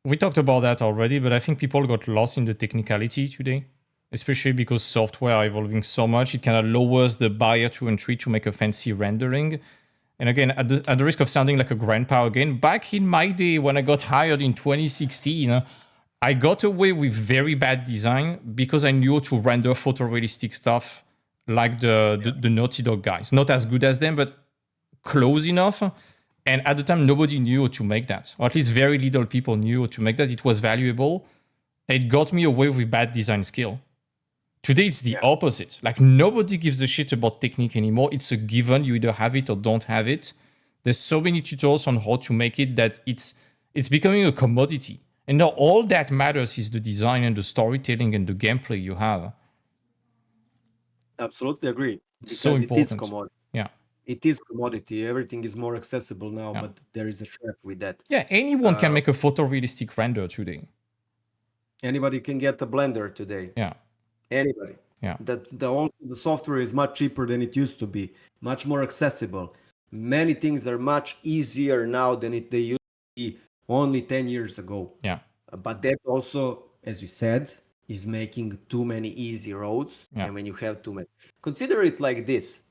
we talked about that already, but I think people got lost in the technicality today, especially because software are evolving so much. It kind of lowers the barrier to entry to make a fancy rendering. And again, at the risk of sounding like a grandpa again, back in my day when I got hired in 2016, I got away with very bad design because I knew to render photorealistic stuff like the Naughty Dog guys. Not as good as them, but close enough. And at the time, nobody knew how to make that. Or at least very little people knew how to make that. It was valuable. It got me away with bad design skill. Today, it's the opposite. Like, nobody gives a shit about technique anymore. It's a given. You either have it or don't have it. There's so many tutorials on how to make it that it's becoming a commodity. And now all that matters is the design and the storytelling and the gameplay you have. Absolutely agree. Because so important. It is commodity. Yeah. It is commodity. Everything is more accessible now, but there is a trap with that. Yeah, anyone can make a photorealistic render today. Anybody can get a Blender today. Yeah. Anybody. Yeah. The software is much cheaper than it used to be, much more accessible. Many things are much easier now than they used to be only 10 years ago. Yeah. But that also, as you said, is making too many easy roads. And when you have too many, consider it like this.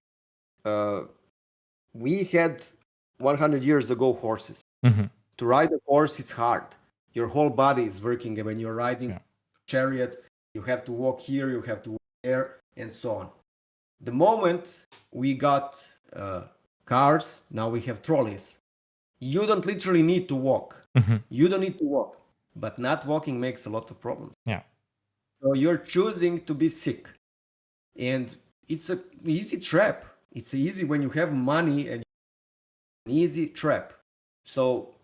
We had 100 years ago horses. To ride a horse, it's hard. Your whole body is working. And when you're riding chariot, you have to walk here, you have to walk there, and so on. The moment we got cars, now we have trolleys. You don't literally need to walk. You don't need to walk, but not walking makes a lot of problems. Yeah. So you're choosing to be sick, and it's an easy trap. It's easy when you have money, and an easy trap. So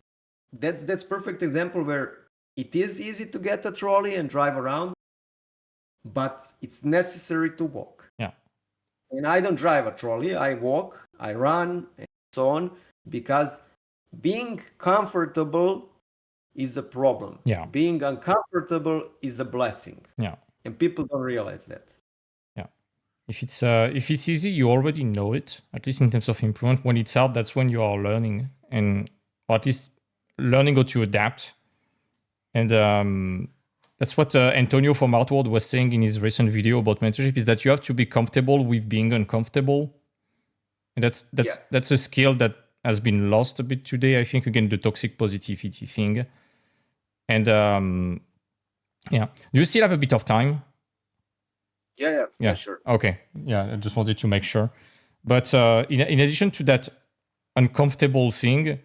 that's perfect example where it is easy to get a trolley and drive around, but it's necessary to walk. Yeah. And I don't drive a trolley. I walk, I run, and so on, because being comfortable is a problem. Yeah. Being uncomfortable is a blessing. Yeah. And people don't realize that. Yeah. If it's easy, you already know it, at least in terms of improvement. When it's hard, that's when you are learning, or at least learning how to adapt. And that's what Antonio from Outward was saying in his recent video about mentorship, is that you have to be comfortable with being uncomfortable. And that's a skill that has been lost a bit today. I think, again, the toxic positivity thing. And yeah, do you still have a bit of time? Yeah, sure. Okay. Yeah, I just wanted to make sure. But in addition to that uncomfortable thing,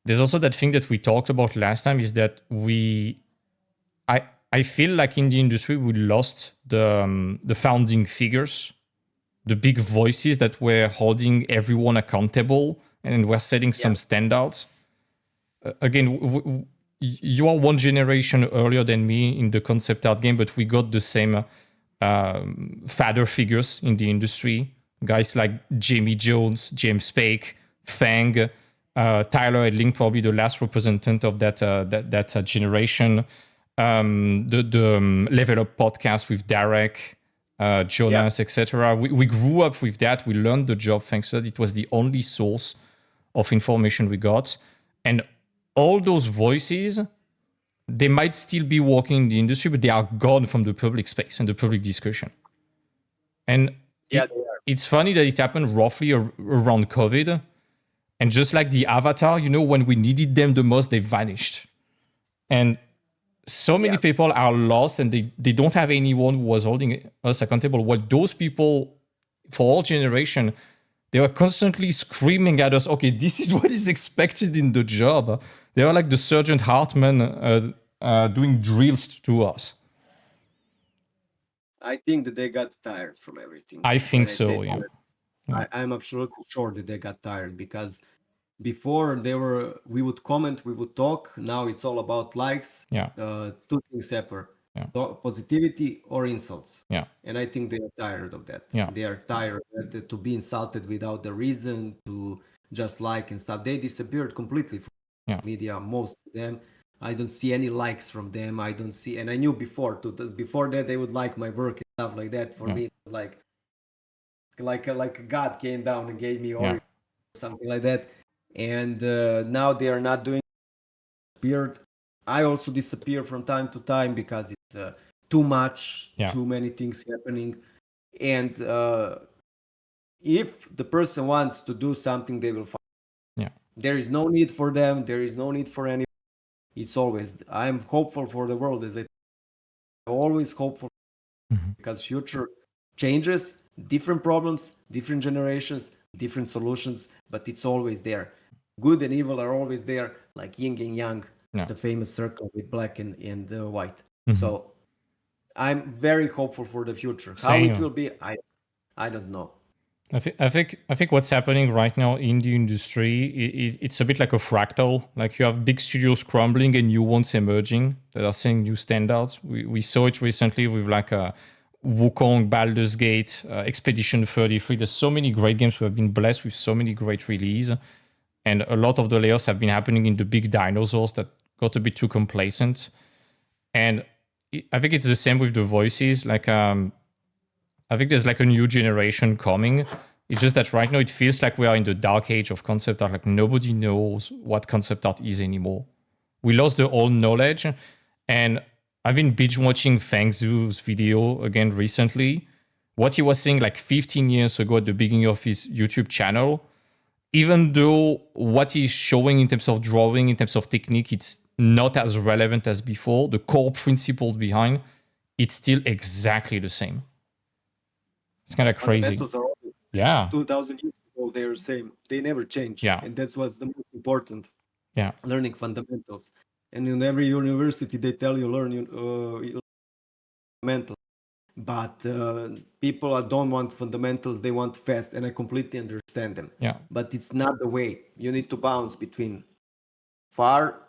there's also that thing that we talked about last time, is that I feel like in the industry we lost the founding figures, the big voices that were holding everyone accountable and were setting some standards. Again, you are one generation earlier than me in the concept art game, but we got the same father figures in the industry. Guys like Jamie Jones, James Spake, Fang, Tyler Edling, probably the last representative of that generation. The Level Up podcast with Derek, Jonas, etc. We grew up with that. We learned the job thanks to that. It was the only source of information we got. And all those voices, they might still be working in the industry, but they are gone from the public space and the public discussion. And it's funny that it happened roughly around COVID. And just like the Avatar, when we needed them the most, they vanished. And so many people are lost, and they don't have anyone who was holding us accountable. Well, those people, for all generation, they were constantly screaming at us, okay, this is what is expected in the job. They were like the Sergeant Hartman doing drills to us. I think that they got tired from everything. I think so, yeah. I'm absolutely sure that they got tired, because before we would comment, we would talk. Now it's all about likes. Two things separate. Positivity or insults. And I think they are tired of that. They are tired to be insulted without the reason, to just like and stuff. They disappeared completely from media, most of them. I don't see any likes from them. I don't see, and I knew before that they would like my work and stuff like that. For me, it was like a God came down and gave me Oreo, something like that. And now they are not doing it. I also disappear from time to time because it's too much, too many things happening. And if the person wants to do something, they will find. There is no need for them. There is no need for anyone. It's always, I'm hopeful for the world, as I always hopeful, because future changes, different problems, different generations, different solutions, but it's always there. Good and evil are always there, like yin and yang, the famous circle with black and white. So I'm very hopeful for the future. How it will be, I don't know. I think what's happening right now in the industry, it's a bit like a fractal. Like you have big studios crumbling and new ones emerging that are setting new standards. We saw it recently with like a Wukong, Baldur's Gate, Expedition 33. There's so many great games who have been blessed with so many great releases. And a lot of the layoffs have been happening in the big dinosaurs that got a bit too complacent. And I think it's the same with the voices. Like, I think there's like a new generation coming. It's just that right now it feels like we are in the dark age of concept art. Like nobody knows what concept art is anymore. We lost the old knowledge. And I've been binge watching Fang Zhu's video again recently. What he was saying like 15 years ago at the beginning of his YouTube channel, even though what he's showing in terms of drawing, in terms of technique, it's not as relevant as before, the core principles behind, it's still exactly the same. It's kind of crazy. Fundamentals are always Yeah. 2000 years ago. They are the same. They never change. Yeah. And that's what's the most important. Yeah. Learning fundamentals. And in every university, they tell you learn fundamentals. But people don't want fundamentals. They want fast. And I completely understand them. Yeah. But it's not the way. You need to bounce between far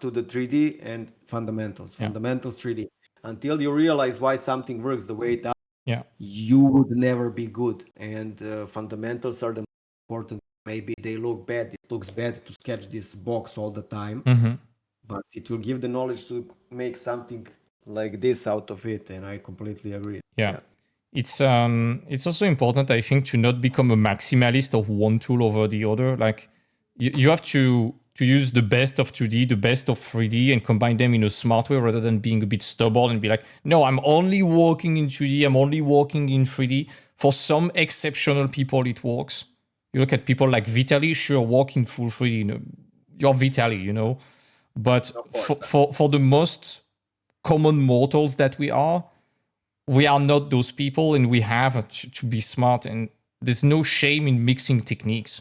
to the 3D and fundamentals. Yeah. Fundamentals 3D. Until you realize why something works the way it does, Yeah. you would never be good. And fundamentals are the most important. Maybe they look bad. It looks bad to sketch this box all the time, but it will give the knowledge to make something like this out of it. And I completely agree. Yeah. It's also important, I think, to not become a maximalist of one tool over the other. Like you have to use the best of 2D, the best of 3D, and combine them in a smart way rather than being a bit stubborn and be like, no, I'm only working in 2D, I'm only working in 3D. For some exceptional people, it works. You look at people like Vitaly, sure, working full 3D. You know, you're Vitaly, you know. But for the most common mortals that we are not those people, and we have to be smart. And there's no shame in mixing techniques.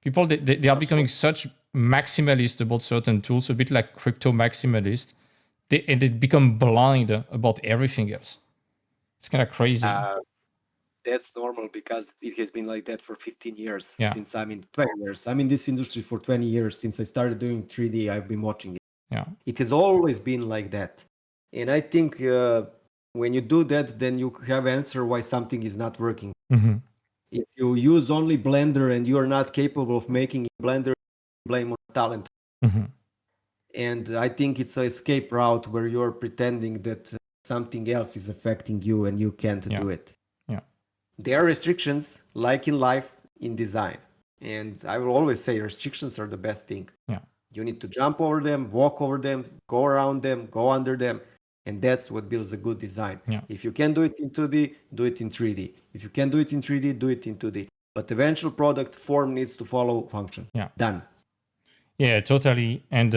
People, they are becoming such maximalist about certain tools, a bit like crypto maximalist, and they become blind about everything else. It's kind of crazy. That's normal because it has been like that for 15 years. Yeah. Since I'm in 20 years. I'm in this industry for 20 years. Since I started doing 3D, I've been watching it. Yeah. It has always been like that. And I think when you do that, then you have answer why something is not working. If you use only Blender and you are not capable of making Blender, blame on talent. And I think it's an escape route where you're pretending that something else is affecting you and you can't do it. Yeah. There are restrictions, like in life, in design. And I will always say restrictions are the best thing. Yeah. You need to jump over them, walk over them, go around them, go under them. And that's what builds a good design. Yeah. If you can do it in 2D, do it in 3D. If you can do it in 3D, do it in 2D. But the eventual product form needs to follow function. Yeah. Done. Yeah, totally. And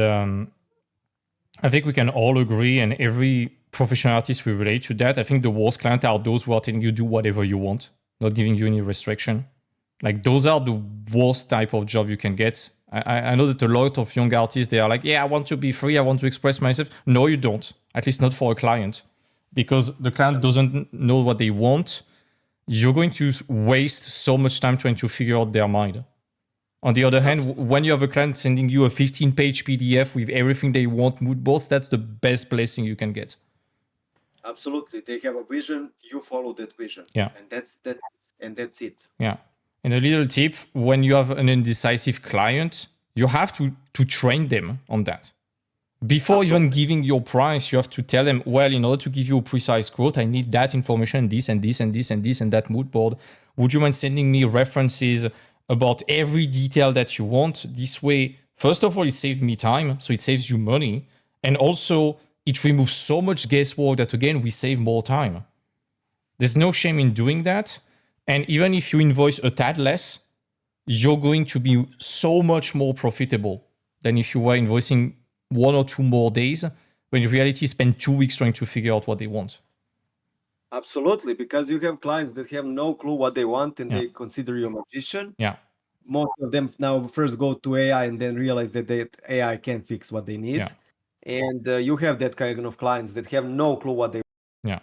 I think we can all agree, and every professional artist will relate to that. I think the worst clients are those who are telling you do whatever you want, not giving you any restriction. Like those are the worst type of job you can get. I know that a lot of young artists, they are like, yeah, I want to be free, I want to express myself. No, you don't. At least not for a client. Because the client doesn't know what they want. You're going to waste so much time trying to figure out their mind. On the other hand, when you have a client sending you a 15-page PDF with everything they want, mood boards, that's the best blessing you can get. Absolutely. They have a vision, you follow that vision. Yeah. And that's it. Yeah. And a little tip, when you have an indecisive client, you have to train them on that. Before even giving your price, you have to tell them, well, in order to give you a precise quote, I need that information, this and this and this and this and that mood board. Would you mind sending me references about every detail that you want? This way, first of all, it saves me time, so it saves you money. And also, it removes so much guesswork that, again, we save more time. There's no shame in doing that. And even if you invoice a tad less, you're going to be so much more profitable than if you were invoicing 1 or 2 more days, when in reality spend 2 weeks trying to figure out what they want. Absolutely, because you have clients that have no clue what they want and they consider you a magician. Yeah. Most of them now first go to AI and then realize that AI can't fix what they need. Yeah. And you have that kind of clients that have no clue what they want. Yeah.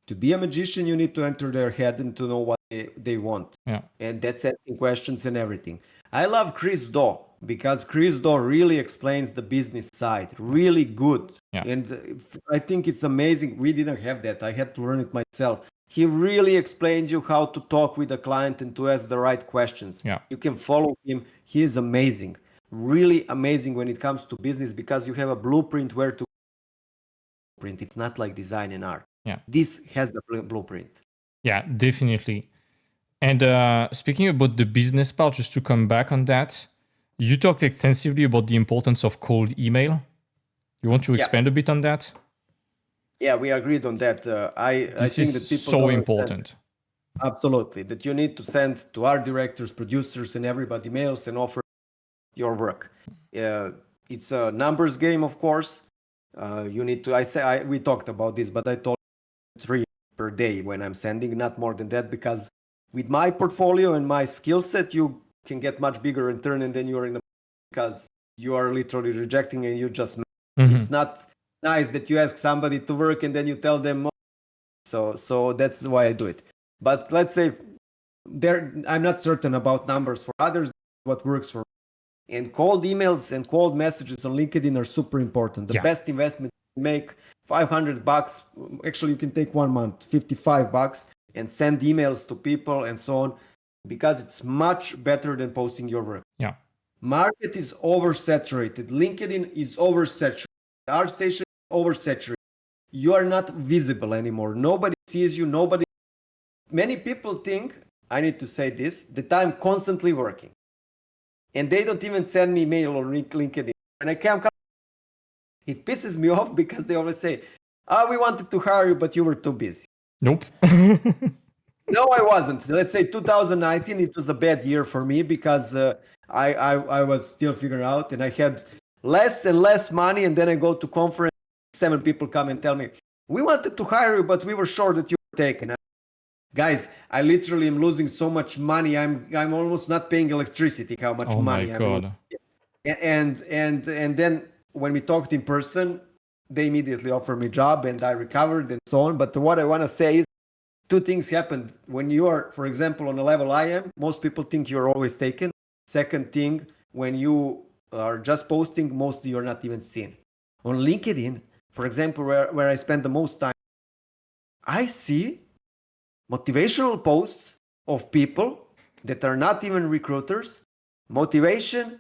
To be a magician, you need to enter their head and to know what they want. Yeah. And that's asking questions and everything. I love Chris Do because Chris Do really explains the business side really good. Yeah. And I think it's amazing. We didn't have that. I had to learn it myself. He really explains you how to talk with a client and to ask the right questions. Yeah. You can follow him. He is amazing. Really amazing when it comes to business because you have a blueprint where to print. It's not like design and art. Yeah. This has the blueprint. Yeah, definitely. And speaking about the business part, just to come back on that, you talked extensively about the importance of cold email. You want to expand a bit on that? Yeah, we agreed on that. I think that people so important. Absolutely. That you need to send to art directors, producers, and everybody mails and offer your work. It's a numbers game, of course. You need to. We talked about this, but I told you 3 per day when I'm sending, not more than that, because with my portfolio and my skill set, you can get much bigger return, and then you're in the, because you are literally rejecting and you just, it's not nice that you ask somebody to work and then you tell them. So that's why I do it. But let's say I'm not certain about numbers for others, what works for me. And cold emails and cold messages on LinkedIn are super important. The best investment you make, $500. Actually, you can take 1 month, $55, and send emails to people and so on, because it's much better than posting your work. Yeah. Market is oversaturated. LinkedIn is oversaturated. ArtStation is oversaturated. You are not visible anymore. Nobody sees you. Many people think, I need to say this, that I'm constantly working. And they don't even send me mail on LinkedIn. And I can't. It pisses me off because they always say, we wanted to hire you, but you were too busy. Nope. No, I wasn't. Let's say 2019, it was a bad year for me because I was still figuring out, and I had less and less money. And then I go to conference, 7 people come and tell me, we wanted to hire you, but we were sure that you were taken. Guys, I literally am losing so much money. I'm almost not paying electricity. How much money I'm losing. And then when we talked in person, they immediately offered me a job, and I recovered and so on. But what I want to say is, 2 things happened. When you are, for example, on a level I am, most people think you're always taken. Second thing, when you are just posting, mostly you're not even seen. On LinkedIn, for example, where I spend the most time, I see motivational posts of people that are not even recruiters. Motivation,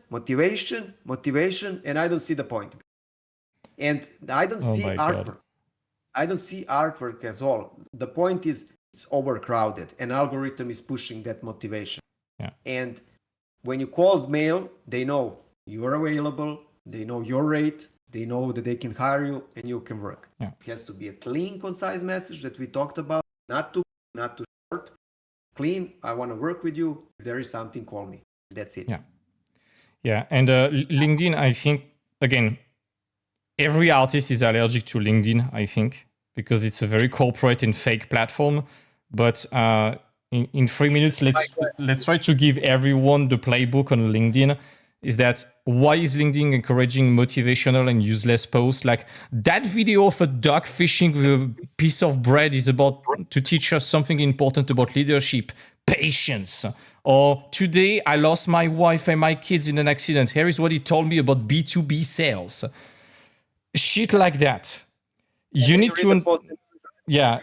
and I don't see the point. And I don't see artwork. God. I don't see artwork at all. The point is, it's overcrowded, and algorithm is pushing that motivation. Yeah. And when you cold mail, they know you are available, they know your rate, they know that they can hire you, and you can work. Yeah. It has to be a clean, concise message that we talked about, not too short, clean. I want to work with you. If there is something, call me. That's it. Yeah. Yeah. And LinkedIn, I think, again, every artist is allergic to LinkedIn, I think, because it's a very corporate and fake platform. But in 3 minutes, let's try to give everyone the playbook on LinkedIn. Is that why is LinkedIn encouraging motivational and useless posts? Like that video of a dog fishing with a piece of bread is about to teach us something important about leadership, patience. Or today I lost my wife and my kids in an accident. Here is what he told me about B2B sales. Shit like that. You need to... Yeah.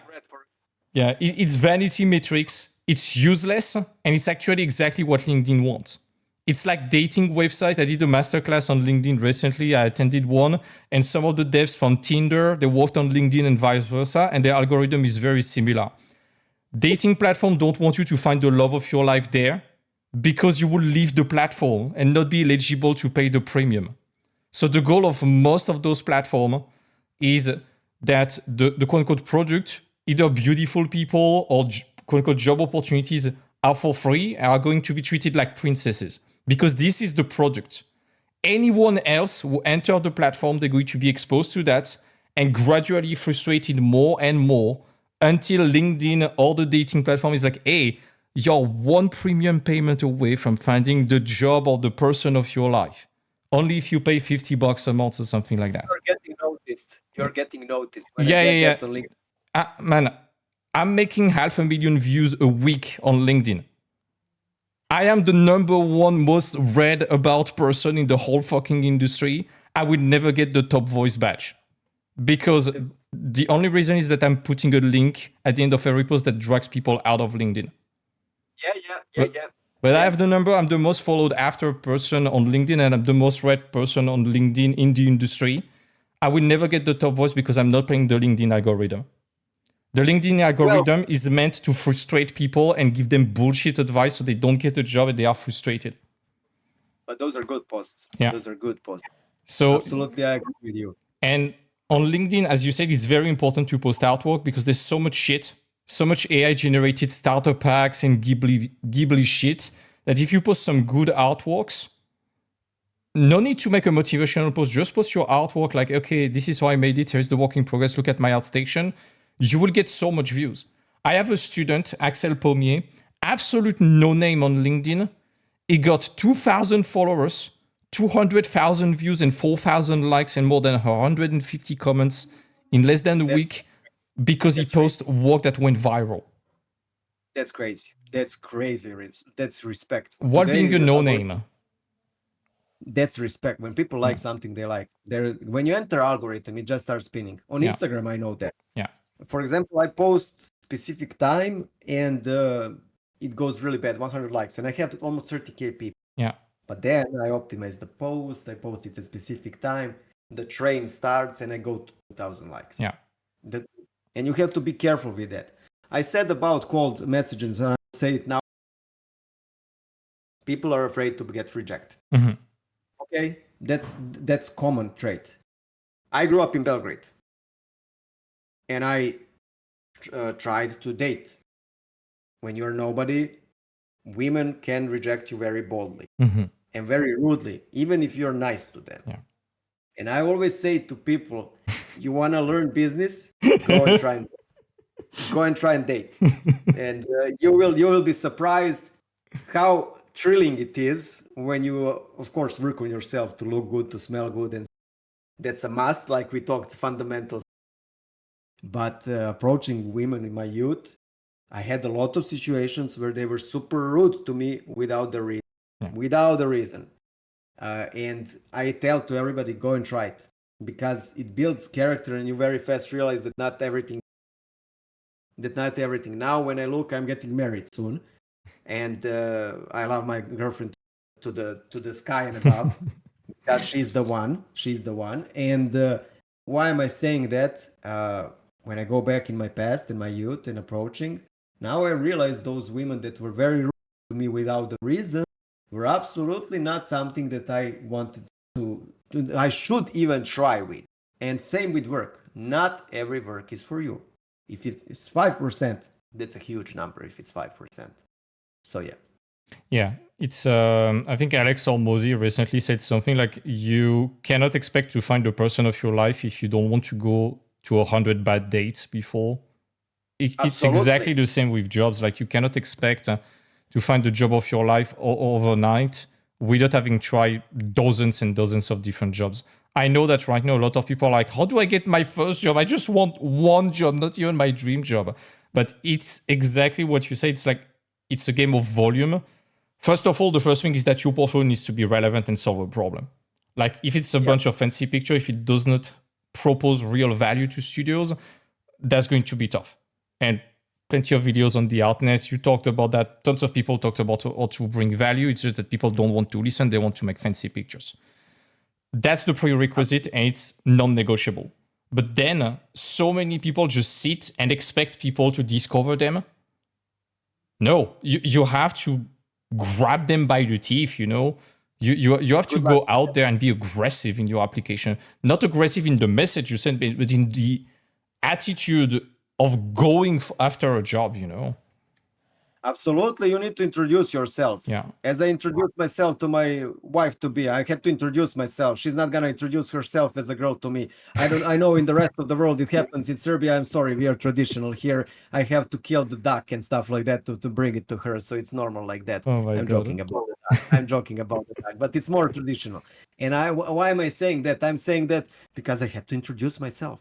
Yeah, it's vanity metrics. It's useless. And it's actually exactly what LinkedIn wants. It's like dating website. I did a masterclass on LinkedIn recently. I attended one. And some of the devs from Tinder, they worked on LinkedIn and vice versa. And their algorithm is very similar. Dating platforms don't want you to find the love of your life there because you will leave the platform and not be eligible to pay the premium. So the goal of most of those platforms is that the quote-unquote product, either beautiful people or quote-unquote job opportunities are for free, are going to be treated like princesses because this is the product. Anyone else who enter the platform, they're going to be exposed to that and gradually frustrated more and more until LinkedIn or the dating platform is like, hey, you're 1 premium payment away from finding the job or the person of your life. Only if you pay $50 a month or something like that. You're getting noticed. You're getting noticed. Yeah. Man, I'm making 500,000 views a week on LinkedIn. I am the number 1 most read about person in the whole fucking industry. I will never get the top voice badge. Because the only reason is that I'm putting a link at the end of every post that drags people out of LinkedIn. Yeah. But I have the number. I'm the most followed after person on LinkedIn, and I'm the most read person on LinkedIn in the industry. I will never get the top voice because I'm not playing the LinkedIn algorithm. The LinkedIn algorithm is meant to frustrate people and give them bullshit advice so they don't get a job and they are frustrated. But those are good posts. Yeah. Those are good posts. So absolutely, I agree with you. And on LinkedIn, as you said, it's very important to post artwork because there's so much shit. So much AI-generated starter packs and Ghibli shit that if you post some good artworks, no need to make a motivational post. Just post your artwork like, okay, this is how I made it. Here's the work in progress. Look at my art station. you will get so much views. I have a student, Axel Pommier, absolute no name on LinkedIn. He got 2,000 followers, 200,000 views, and 4,000 likes, and more than 150 comments in less than a week because he posted work that went viral. That's crazy. That's crazy. That's respectful. What Today, being a no name? That's respect. When people like something, they like. When you enter algorithm, it just starts spinning. On Instagram, I know that. Yeah. For example, I post specific time and it goes really bad, 100 likes, and I have almost 30K people. Yeah. But then I optimize the post. I post it at a specific time. The train starts and I go to 2,000 likes. Yeah. And you have to be careful with that. I said about cold messages, and I'll say it now. People are afraid to get rejected. Mm-hmm. Okay, that's common trait. I grew up in Belgrade, and I tried to date. When you're nobody, women can reject you very boldly and very rudely, even if you're nice to them. Yeah. And I always say to people, you want to learn business, go and try and date, and you will be surprised how thrilling it is when you, of course, work on yourself to look good, to smell good, and that's a must, like we talked fundamentals. But approaching women in my youth, I had a lot of situations where they were super rude to me without the reason. And I tell to everybody, go and try it, because it builds character, and you very fast realize that not everything. Now, when I look, I'm getting married soon, and I love my girlfriend to the sky and above, because she's the one. And why am I saying that? When I go back in my past, in my youth, and approaching, now I realize those women that were very rude to me without the reason were absolutely not something that I wanted I should even try with. And same with work. Not every work is for you. If it's 5%, that's a huge number if it's 5%. So yeah. Yeah, it's. I think Alex Hormozy recently said something like, "You cannot expect to find the person of your life if you don't want to go to 100 bad dates before." It's exactly the same with jobs. Like, you cannot expect to find the job of your life overnight without having tried dozens and dozens of different jobs. I know that right now a lot of people are like, "How do I get my first job? I just want one job, not even my dream job." But it's exactly what you say. It's like, it's a game of volume. First of all, the first thing is that your portfolio needs to be relevant and solve a problem. Like, if it's a bunch of fancy picture, if it does not propose real value to studios, that's going to be tough. And plenty of videos on the Outness, you talked about that. Tons of people talked about how to bring value. It's just that people don't want to listen. They want to make fancy pictures. That's the prerequisite, and it's non-negotiable. But then so many people just sit and expect people to discover them. No, you have to grab them by the teeth, you know. You have to go out there and be aggressive in your application. Not aggressive in the message you send, but in the attitude of going after a job, you know. Absolutely, you need to introduce yourself. Yeah. As I introduced myself to my wife to be, I had to introduce myself. She's not gonna introduce herself as a girl to me. I know in the rest of the world it happens. In Serbia, I'm sorry, we are traditional here. I have to kill the duck and stuff like that to bring it to her, so it's normal like that. Oh my God. Joking about the duck. I'm joking about the duck, but it's more traditional. And why am I saying that? I'm saying that because I had to introduce myself.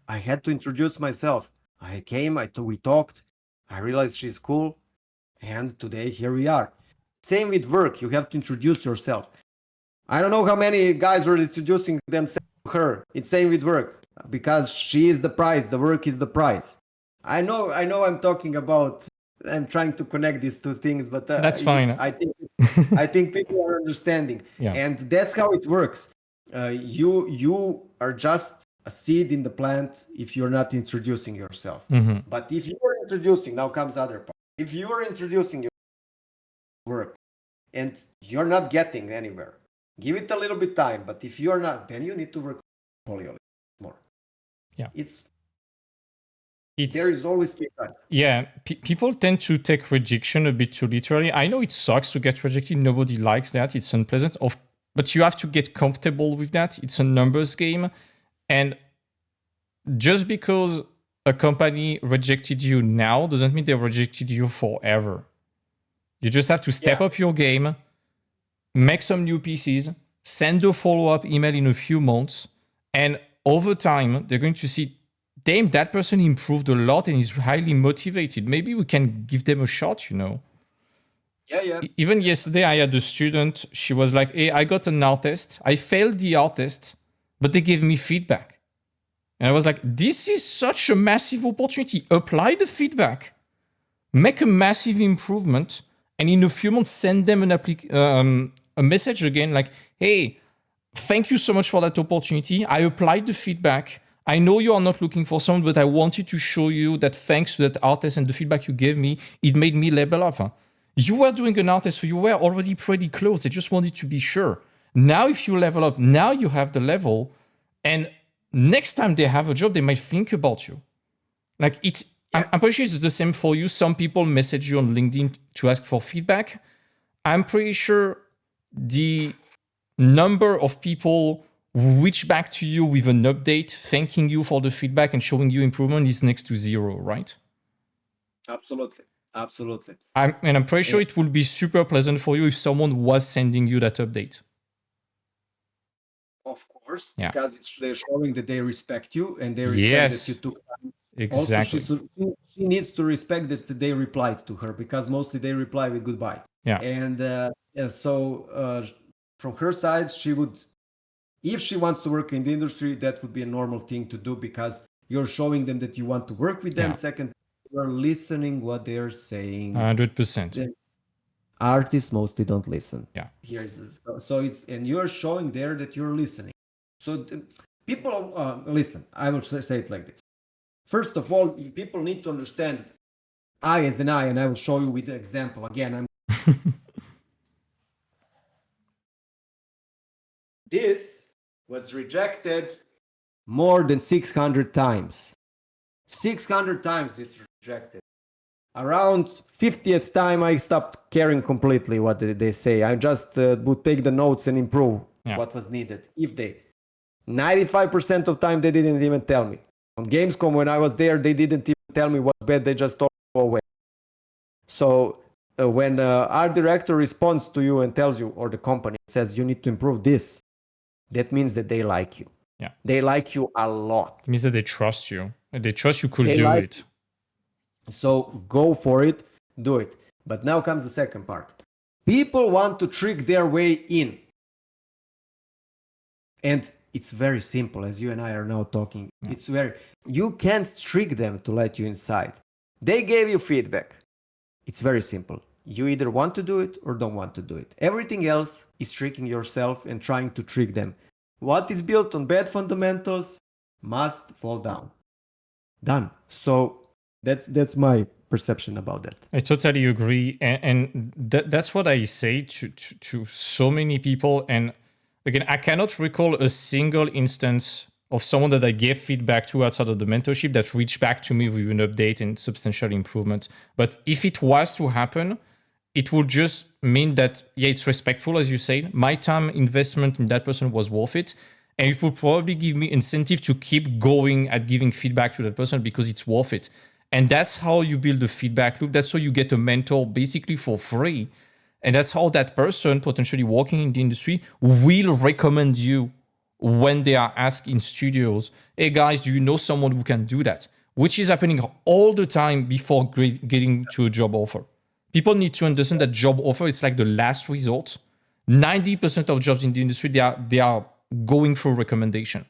I had to introduce myself. I came, we talked. I realized she's cool. And today, here we are. Same with work. You have to introduce yourself. I don't know how many guys were introducing themselves to her. It's same with work, because she is the prize. The work is the prize. I know I'm talking about, I'm trying to connect these two things, but that's fine. I think people are understanding. Yeah. And that's how it works. You are just a seed in the plant if you're not introducing yourself. But if you're introducing, now comes the other part. If you are introducing your work and you're not getting anywhere, give it a little bit time. But if you're not, then you need to work portfolio more. Yeah, there is always time. Yeah, people tend to take rejection a bit too literally. I know it sucks to get rejected. Nobody likes that. It's unpleasant. But you have to get comfortable with that. It's a numbers game, and just because a company rejected you now doesn't mean they rejected you forever. You just have to step up your game, make some new pieces, send a follow-up email in a few months, and over time, they're going to see, damn, that person improved a lot and is highly motivated. Maybe we can give them a shot, you know? Yeah. Even yesterday, I had a student. She was like, hey, I got an art test. I failed the art test, but they gave me feedback. And I was like, this is such a massive opportunity. Apply the feedback, make a massive improvement, and in a few months, send them a message again like, hey, thank you so much for that opportunity. I applied the feedback. I know you are not looking for someone, but I wanted to show you that thanks to that art test and the feedback you gave me, it made me level up. You were doing an art test, so you were already pretty close. They just wanted to be sure. Now, if you level up, now you have the level, and next time they have a job, they might think about you. Like I'm pretty sure it's the same for you. Some people message you on LinkedIn to ask for feedback. I'm pretty sure the number of people who reach back to you with an update, thanking you for the feedback and showing you improvement is next to zero, right? Absolutely. I'm pretty sure it will be super pleasant for you if someone was sending you that update. Of course, because they're showing that they respect you and they respect that you took time. Exactly. Also, she needs to respect that they replied to her, because mostly they reply with goodbye. Yeah. And so from her side, she would, if she wants to work in the industry, that would be a normal thing to do, because you're showing them that you want to work with them. Second, you're listening what they're saying. 100%. Artists mostly don't listen. Yeah. So it's, and you're showing there that you're listening. So people listen. I will say it like this. First of all, people need to understand I as an I, and I will show you with the example. Again, this was rejected more than 600 times. 600 times this rejected. Around 50th time, I stopped caring completely what they say. I just would take the notes and improve what was needed. 95% of time, they didn't even tell me. On Gamescom, when I was there, they didn't even tell me what's bad. They just told me to go away. So when our director responds to you and tells you, or the company says you need to improve this, that means that they like you. Yeah. They like you a lot. It means that they trust you. They trust you could do it. So go for it, do it. But now comes the second part. People want to trick their way in. And it's very simple, as you and I are now talking. You can't trick them to let you inside. They gave you feedback. It's very simple. You either want to do it or don't want to do it. Everything else is tricking yourself and trying to trick them. What is built on bad fundamentals must fall down. Done. So that's my perception about that. I totally agree. And that's what I say to so many people. And again, I cannot recall a single instance of someone that I gave feedback to outside of the mentorship that reached back to me with an update and substantial improvement. But if it was to happen, it would just mean that, it's respectful, as you say. My time investment in that person was worth it. And it would probably give me incentive to keep going at giving feedback to that person because it's worth it. And that's how you build a feedback loop. That's how you get a mentor basically for free. And that's how that person potentially working in the industry will recommend you when they are asked in studios, hey guys, do you know someone who can do that? Which is happening all the time before getting to a job offer. People need to understand that job offer, it's like the last resort. 90% of jobs in the industry, they are going through recommendation.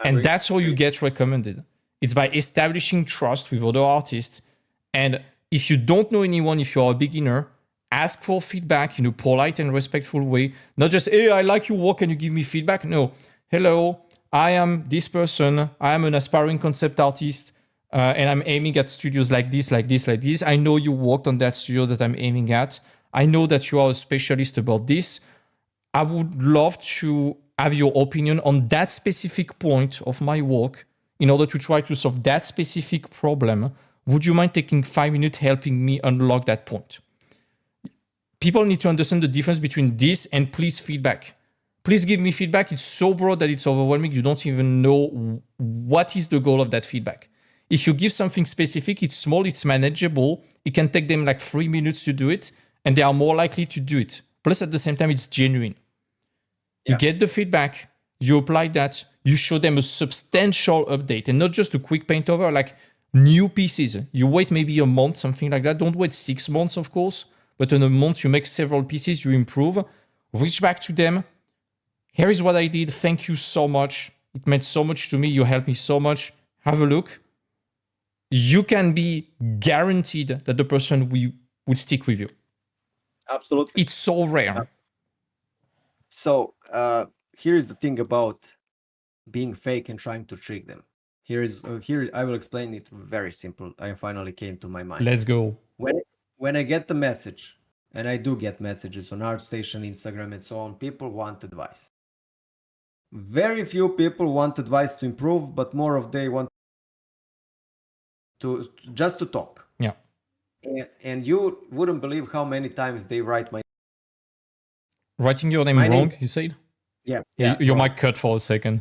And that's how you get recommended. It's by establishing trust with other artists. And if you don't know anyone, if you're a beginner, ask for feedback in a polite and respectful way. Not just, hey, I like your work, can you give me feedback? No. Hello, I am this person. I am an aspiring concept artist. And I'm aiming at studios like this, like this, like this. I know you worked on that studio that I'm aiming at. I know that you are a specialist about this. I would love to have your opinion on that specific point of my work in order to try to solve that specific problem. Would you mind taking 5 minutes helping me unlock that point? People need to understand the difference between this and please feedback. Please give me feedback. It's so broad that it's overwhelming. You don't even know what is the goal of that feedback. If you give something specific, it's small, it's manageable. It can take them like 3 minutes to do it, and they are more likely to do it. Plus, at the same time, it's genuine. You get the feedback, you apply that, you show them a substantial update and not just a quick paint over, like new pieces. You wait maybe a month, something like that. Don't wait 6 months, of course, but in a month, you make several pieces, you improve, reach back to them. Here is what I did. Thank you so much. It meant so much to me. You helped me so much. Have a look. You can be guaranteed that the person will stick with you. Absolutely. It's so rare. So here is the thing about being fake and trying to trick them. Here I will explain it very simple. I finally came to my mind. Let's go. When I get the message, and I do get messages on ArtStation, Instagram, and so on, people want advice. Very few people want advice to improve, but more of they want to just to talk. Yeah. And you wouldn't believe how many times they write my Writing your name wrong, you said? Yeah. Your mic cut for a second.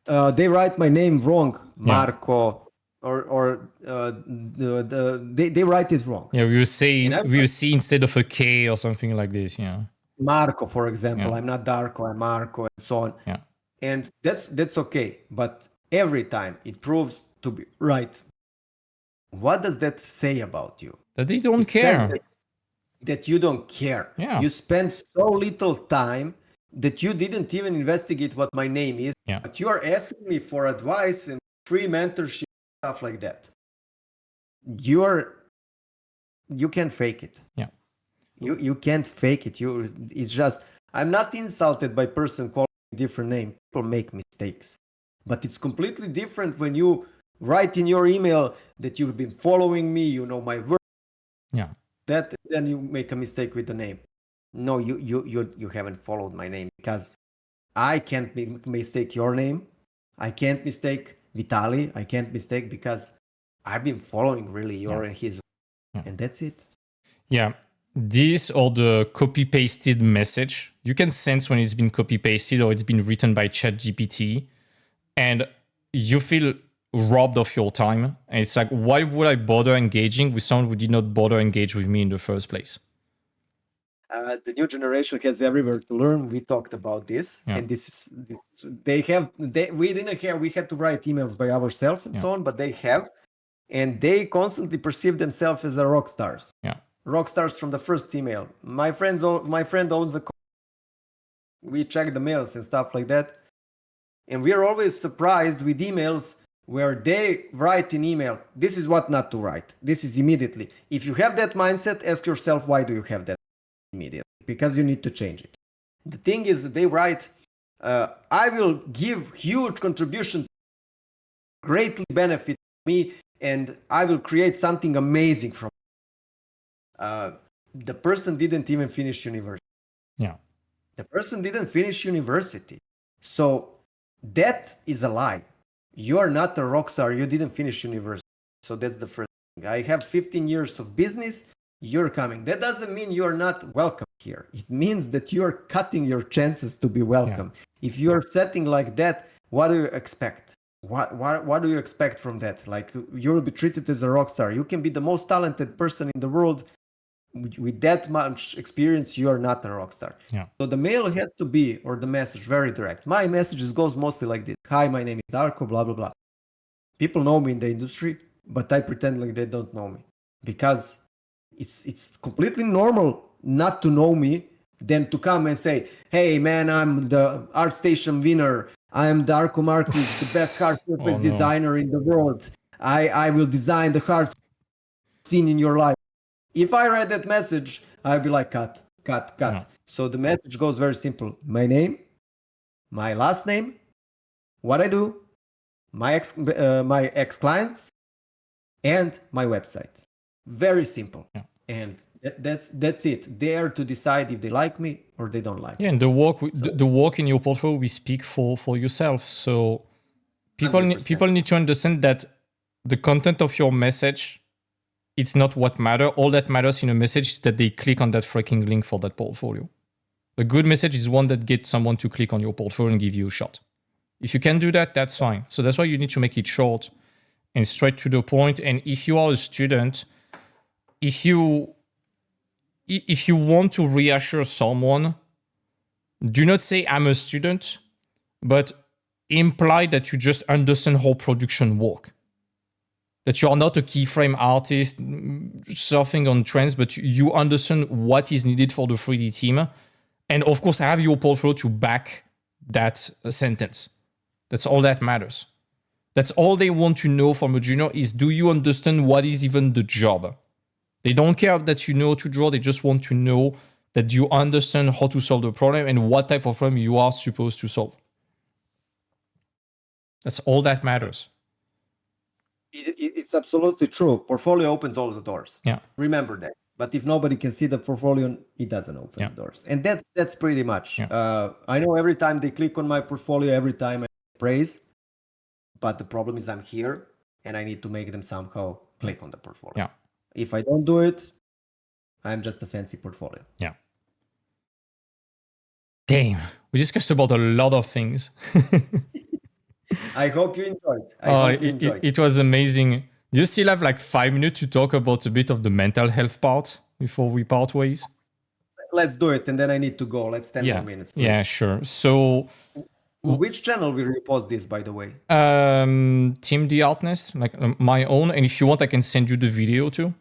They write my name wrong, Marko, or they write it wrong. Yeah, we will see instead of a K or something like this. Yeah. Marko, for example. I'm not Darko, I'm Marko, and so on. Yeah. And that's okay. But every time it proves to be right. What does that say about you? That they don't care. That you don't care. Yeah. You spend so little time that you didn't even investigate what my name is. Yeah. But you are asking me for advice and free mentorship, stuff like that. You can't fake it. Yeah. You can't fake it. It's just, I'm not insulted by person calling me a different name. People make mistakes. But it's completely different when you write in your email that you've been following me, you know my work. Yeah. That then you make a mistake with the name. No, you haven't followed my name, because I can't mistake your name. I can't mistake Vitali. I can't mistake, because I've been following really your and his, and that's it. Yeah. This or the copy-pasted message, you can sense when it's been copy-pasted or it's been written by ChatGPT, and you feel robbed of your time. And it's like, why would I bother engaging with someone who did not bother engage with me in the first place? The new generation has everywhere to learn. We talked about this, and we had to write emails by ourselves and so on, but they have, and they constantly perceive themselves as a rock stars. Yeah. Rock stars from the first email. My friend owns a company. We check the mails and stuff like that, and we are always surprised with emails where they write in email, this is what not to write. This is immediately. If you have that mindset, ask yourself, why do you have that immediately? Because you need to change it. The thing is, they write, I will give huge contribution, greatly benefit me, and I will create something amazing from it. The person didn't even finish university. Yeah. The person didn't finish university. So that is a lie. You are not a rock star. You didn't finish university. So that's the first thing. I have 15 years of business. You're coming. That doesn't mean you're not welcome here. It means that you're cutting your chances to be welcome. Yeah. If you're setting like that, what do you expect? What do you expect from that? Like, you'll be treated as a rock star. You can be the most talented person in the world. With that much experience, you are not a rock star. Yeah. So the mail has to be, or the message, very direct. My messages goes mostly like this. Hi, my name is Darko, blah, blah, blah. People know me in the industry, but I pretend like they don't know me. Because it's completely normal not to know me than to come and say, hey, man, I'm the ArtStation winner. I'm Darko Markovic, the best hard surface designer in the world. I will design the hard scene in your life. If I read that message, I'd be like, cut. Yeah. So the message goes very simple. My name, my last name, what I do, my ex-clients, and my website. Very simple. Yeah. And that's it. They are to decide if they like me or they don't like me. Yeah, and the work in your portfolio will speak for yourself. So people need to understand that the content of your message, it's not what matters. All that matters in a message is that they click on that freaking link for that portfolio. A good message is one that gets someone to click on your portfolio and give you a shot. If you can do that, that's fine. So that's why you need to make it short. and straight to the point. And if you are a student, if you want to reassure someone, do not say I'm a student, but imply that you just understand how production work. That you are not a keyframe artist surfing on trends, but you understand what is needed for the 3D team. And of course, have your portfolio to back that sentence. That's all that matters. That's all they want to know from a junior is, do you understand what is even the job? They don't care that you know to draw. They just want to know that you understand how to solve the problem and what type of problem you are supposed to solve. That's all that matters. It's absolutely true. Portfolio opens all the doors. Yeah. Remember that. But if nobody can see the portfolio, it doesn't open the doors. And that's pretty much. Yeah. I know every time they click on my portfolio, every time I praise. But the problem is I'm here and I need to make them somehow click on the portfolio. Yeah. If I don't do it, I'm just a fancy portfolio. Yeah. Damn, we discussed about a lot of things. I hope you enjoyed. It was amazing. Do you still have like 5 minutes to talk about a bit of the mental health part before we part ways? Let's do it, and then I need to go. Let's 10 more minutes. Please. Yeah, sure. So, which channel will you post this, by the way? Team The Artist, like my own. And if you want, I can send you the video too.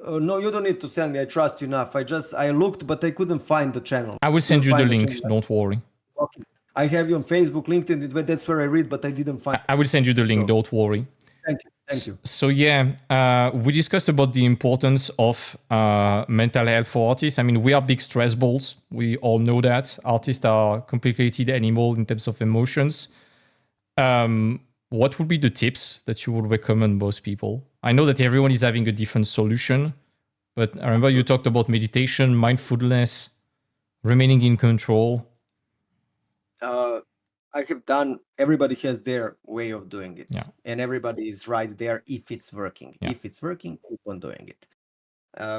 No, you don't need to send me. I trust you enough. I looked, but I couldn't find the channel. I will send you the link. Don't worry. Okay. I have you on Facebook, LinkedIn. That's where I read, but I didn't find. I will send you the link. Don't worry. Thank you. Thank you. So yeah, we discussed about the importance of mental health for artists. I mean, we are big stress balls. We all know that. Artists are complicated animals in terms of emotions. What would be the tips that you would recommend most people? I know that everyone is having a different solution, but I remember you talked about meditation, mindfulness, remaining in control. I have done, everybody has their way of doing it. Yeah. And everybody is right there if it's working. Yeah. If it's working, keep on doing it.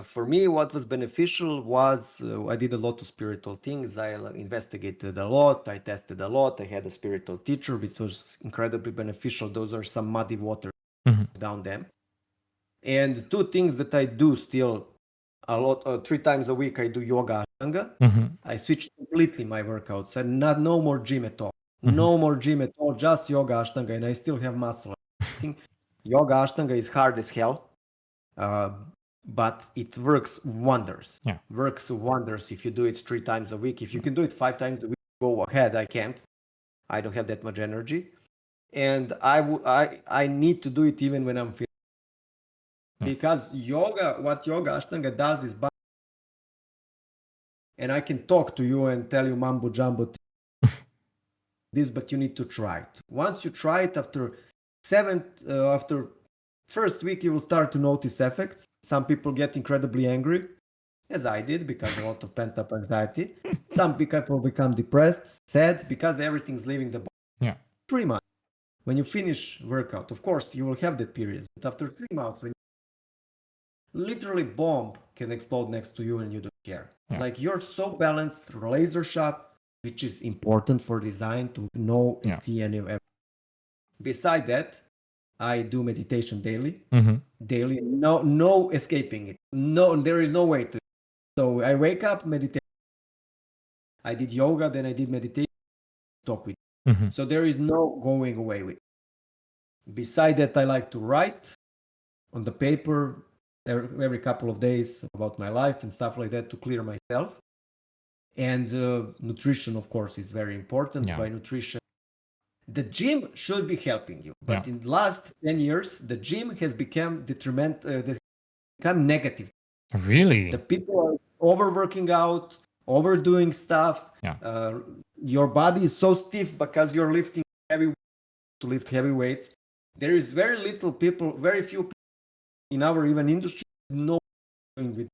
For me, what was beneficial was I did a lot of spiritual things. I investigated a lot. I tested a lot. I had a spiritual teacher, which was incredibly beneficial. Those are some muddy water down them. And 2 things that I do still a lot, 3 times a week, I do yoga, ashtanga. I switched completely my workouts and no more gym at all. No more gym at all, just yoga, ashtanga, and I still have muscle. I think yoga, ashtanga is hard as hell, but it works wonders. Yeah. Works wonders if you do it 3 times a week. If you can do it 5 times a week, go ahead. I can't. I don't have that much energy. And I need to do it even when I'm feeling. Because what yoga ashtanga does is, and I can talk to you and tell you mambo jumbo this, but you need to try it. Once you try it, after first week, you will start to notice effects. Some people get incredibly angry, as I did, because a lot of pent-up anxiety. Some people become depressed, sad, because everything's leaving the body. Yeah. 3 months. When you finish workout, of course, you will have that period. But after 3 months, when literally bomb can explode next to you and you don't care. Yeah. Like you're so balanced, laser sharp, which is important for design to know and see everything. Beside that, I do meditation daily. Daily, no escaping it. No, there is no way to. So I wake up, meditate. I did yoga, then I did meditation, talk with you. So there is no going away with it. Beside that, I like to write on the paper every couple of days about my life and stuff like that to clear myself. And nutrition, of course, is very important. By nutrition, the gym should be helping you. But in the last 10 years, the gym has become negative. Really? The people are overworking out, overdoing stuff. Your body is so stiff because you're lifting to lift heavy weights. There is very few people in our even industry know doing with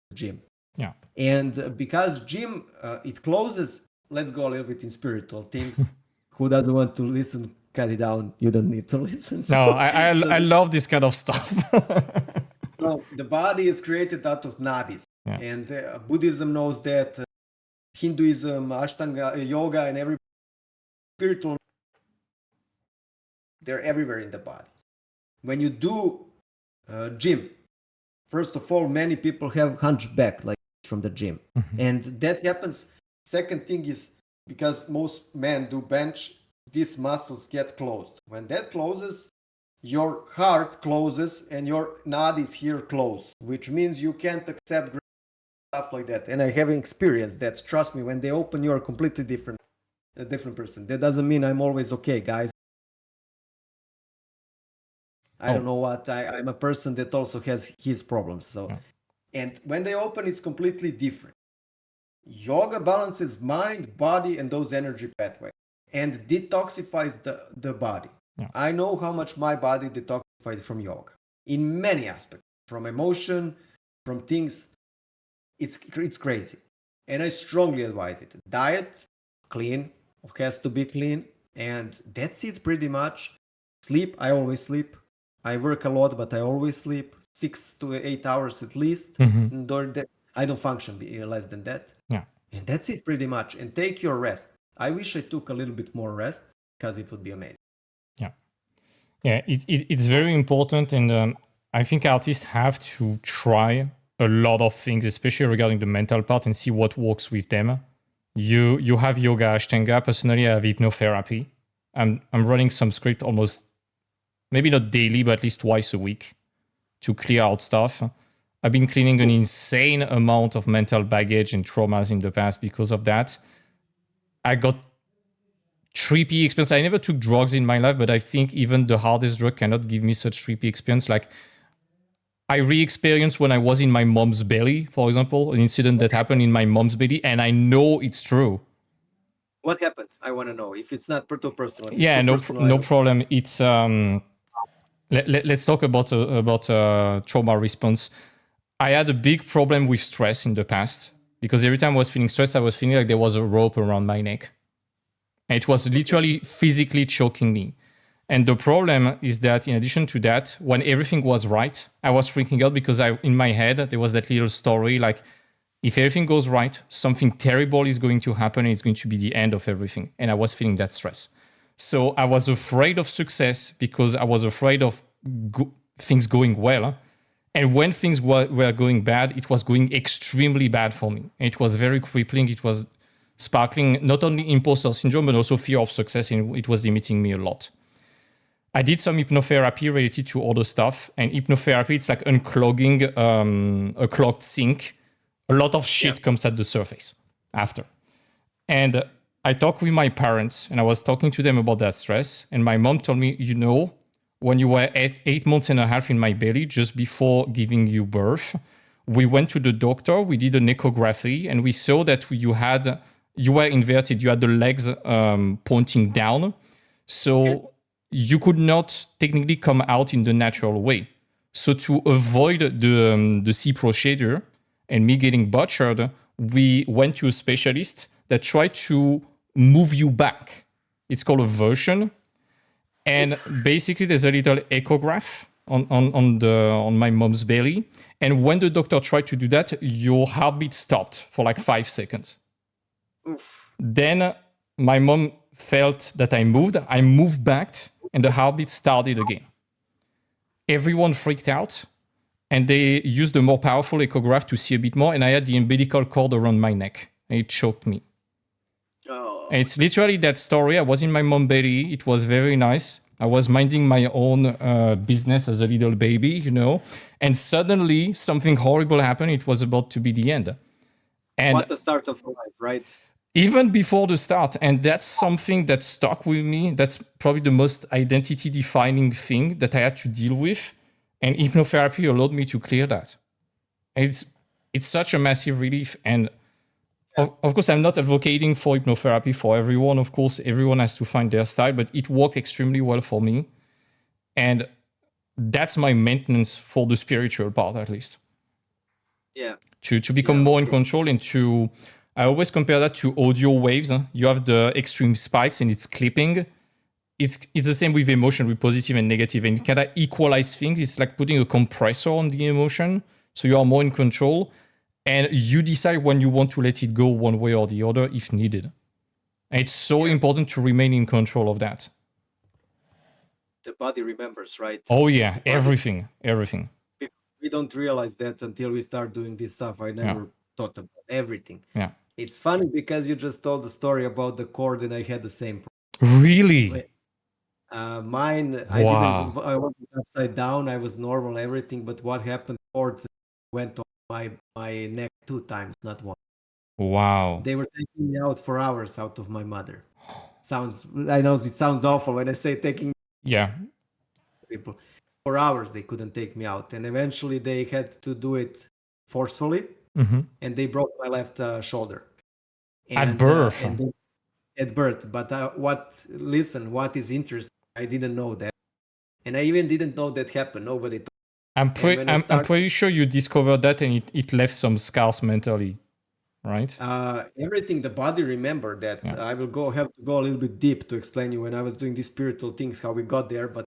the gym. Yeah. And because gym, it closes, let's go a little bit in spiritual things. Who doesn't want to listen, cut it down. You don't need to listen. No, I love this kind of stuff. So the body is created out of nadis. Yeah. And Buddhism knows that, Hinduism, Ashtanga, yoga, and every spiritual. They're everywhere in the body. When you do gym, first of all, many people have hunchback like from the gym, and that happens. Second thing is because most men do bench, these muscles get closed. When that closes, your heart closes and your nad is here close, which means you can't accept stuff like that. And I have experienced that. Trust me, when they open, you are completely different, a different person. That doesn't mean I'm always okay, guys. I don't know what. I'm a person that also has his problems. So, and when they open, it's completely different. Yoga balances mind, body, and those energy pathways, and detoxifies the body. Yeah. I know how much my body detoxified from yoga in many aspects, from emotion, from things. It's crazy, and I strongly advise it. Diet, clean, has to be clean, and that's it pretty much. Sleep, I always sleep. I work a lot, but I always sleep 6 to 8 hours at least. I don't function less than that. Yeah. And that's it pretty much. And take your rest. I wish I took a little bit more rest because it would be amazing. Yeah. Yeah, it's very important. And I think artists have to try a lot of things, especially regarding the mental part, and see what works with them. You have yoga, Ashtanga. Personally, I have hypnotherapy. I'm running some script almost, maybe not daily, but at least twice a week to clear out stuff. I've been cleaning an insane amount of mental baggage and traumas in the past because of that. I got trippy experience. I never took drugs in my life, but I think even the hardest drug cannot give me such trippy experience. Like, I re-experienced when I was in my mom's belly, for example, an incident that happened in my mom's belly, and I know it's true. What happened? I want to know. If it's not too personal. Yeah, no problem. It's let's talk about trauma response. I had a big problem with stress in the past because every time I was feeling stressed, I was feeling like there was a rope around my neck. And it was literally physically choking me. And the problem is that in addition to that, when everything was right, I was freaking out because in my head, there was that little story like, if everything goes right, something terrible is going to happen and it's going to be the end of everything. And I was feeling that stress. So I was afraid of success because I was afraid of things going well. And when things were going bad, it was going extremely bad for me. And it was very crippling. It was sparkling not only imposter syndrome, but also fear of success. And it was limiting me a lot. I did some hypnotherapy related to other stuff. And hypnotherapy, it's like unclogging a clogged sink. A lot of shit comes at the surface after. And I talked with my parents and I was talking to them about that stress. And my mom told me, when you were at 8 months and a half in my belly, just before giving you birth, we went to the doctor, we did an echography, and we saw that you were inverted. You had the legs pointing down. So you could not technically come out in the natural way. So to avoid the C procedure and me getting butchered, we went to a specialist that tried to move you back. It's called a version. And basically, there's a little echograph on my mom's belly. And when the doctor tried to do that, your heartbeat stopped for like 5 seconds. Oof. Then my mom felt that I moved back, and the heartbeat started again. Everyone freaked out, and they used a more powerful echograph to see a bit more. And I had the umbilical cord around my neck, and it choked me. And it's literally that story. I was in my mom's belly. It was very nice. I was minding my own business as a little baby, and suddenly something horrible happened. It was about to be the end. And what the start of life, right? Even before the start. And that's something that stuck with me. That's probably the most identity defining thing that I had to deal with. And hypnotherapy allowed me to clear that. And it's such a massive relief. And of course, I'm not advocating for hypnotherapy for everyone. Of course, everyone has to find their style, but it worked extremely well for me. And that's my maintenance for the spiritual part, at least. Yeah. To become more in control and I always compare that to audio waves. You have the extreme spikes and it's clipping. It's the same with emotion, with positive and negative. And it kind of equalize things. It's like putting a compressor on the emotion. So you are more in control. And you decide when you want to let it go one way or the other if needed. And it's so important to remain in control of that. the body remembers, right? Oh yeah, The body, everything. we don't realize that until we start doing this stuff. I never thought about everything. Yeah. It's funny because you just told the story about the cord, and I had the same Really? mine, Wow. I wasn't upside down, I was normal, everything, but what happened, cord went on my neck 2 times, not one. Wow. They were taking me out for hours out of my mother. I know it sounds awful when I say taking Yeah. people. For hours they couldn't take me out, and eventually they had to do it forcefully, and they broke my left shoulder. At birth. And they, at birth. But what is interesting, I didn't know that. And I even didn't know that happened. Nobody told. I'm pretty sure you discovered that and it left some scars mentally, right? Everything the body remembered that. Yeah. I will have to go a little bit deep to explain you when I was doing these spiritual things, how we got there, but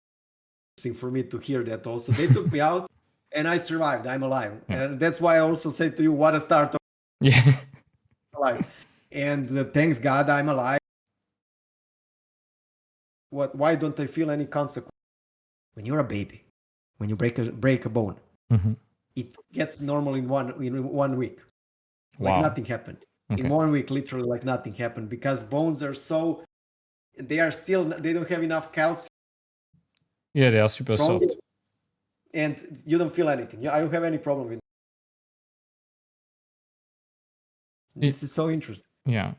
it's interesting for me to hear that also. They took me out and I survived. I'm alive. Yeah. And that's why I also say to you, what a start. Yeah. Alive. And thanks God I'm alive. Why don't I feel any consequence? When you're a baby, when you break a bone, it gets normal in 1 week. Like nothing happened. Okay. In 1 week, literally like nothing happened, because bones are they don't have enough calcium. Yeah, they are super soft. And you don't feel anything. I don't have any problem with it. This is so interesting. Yeah.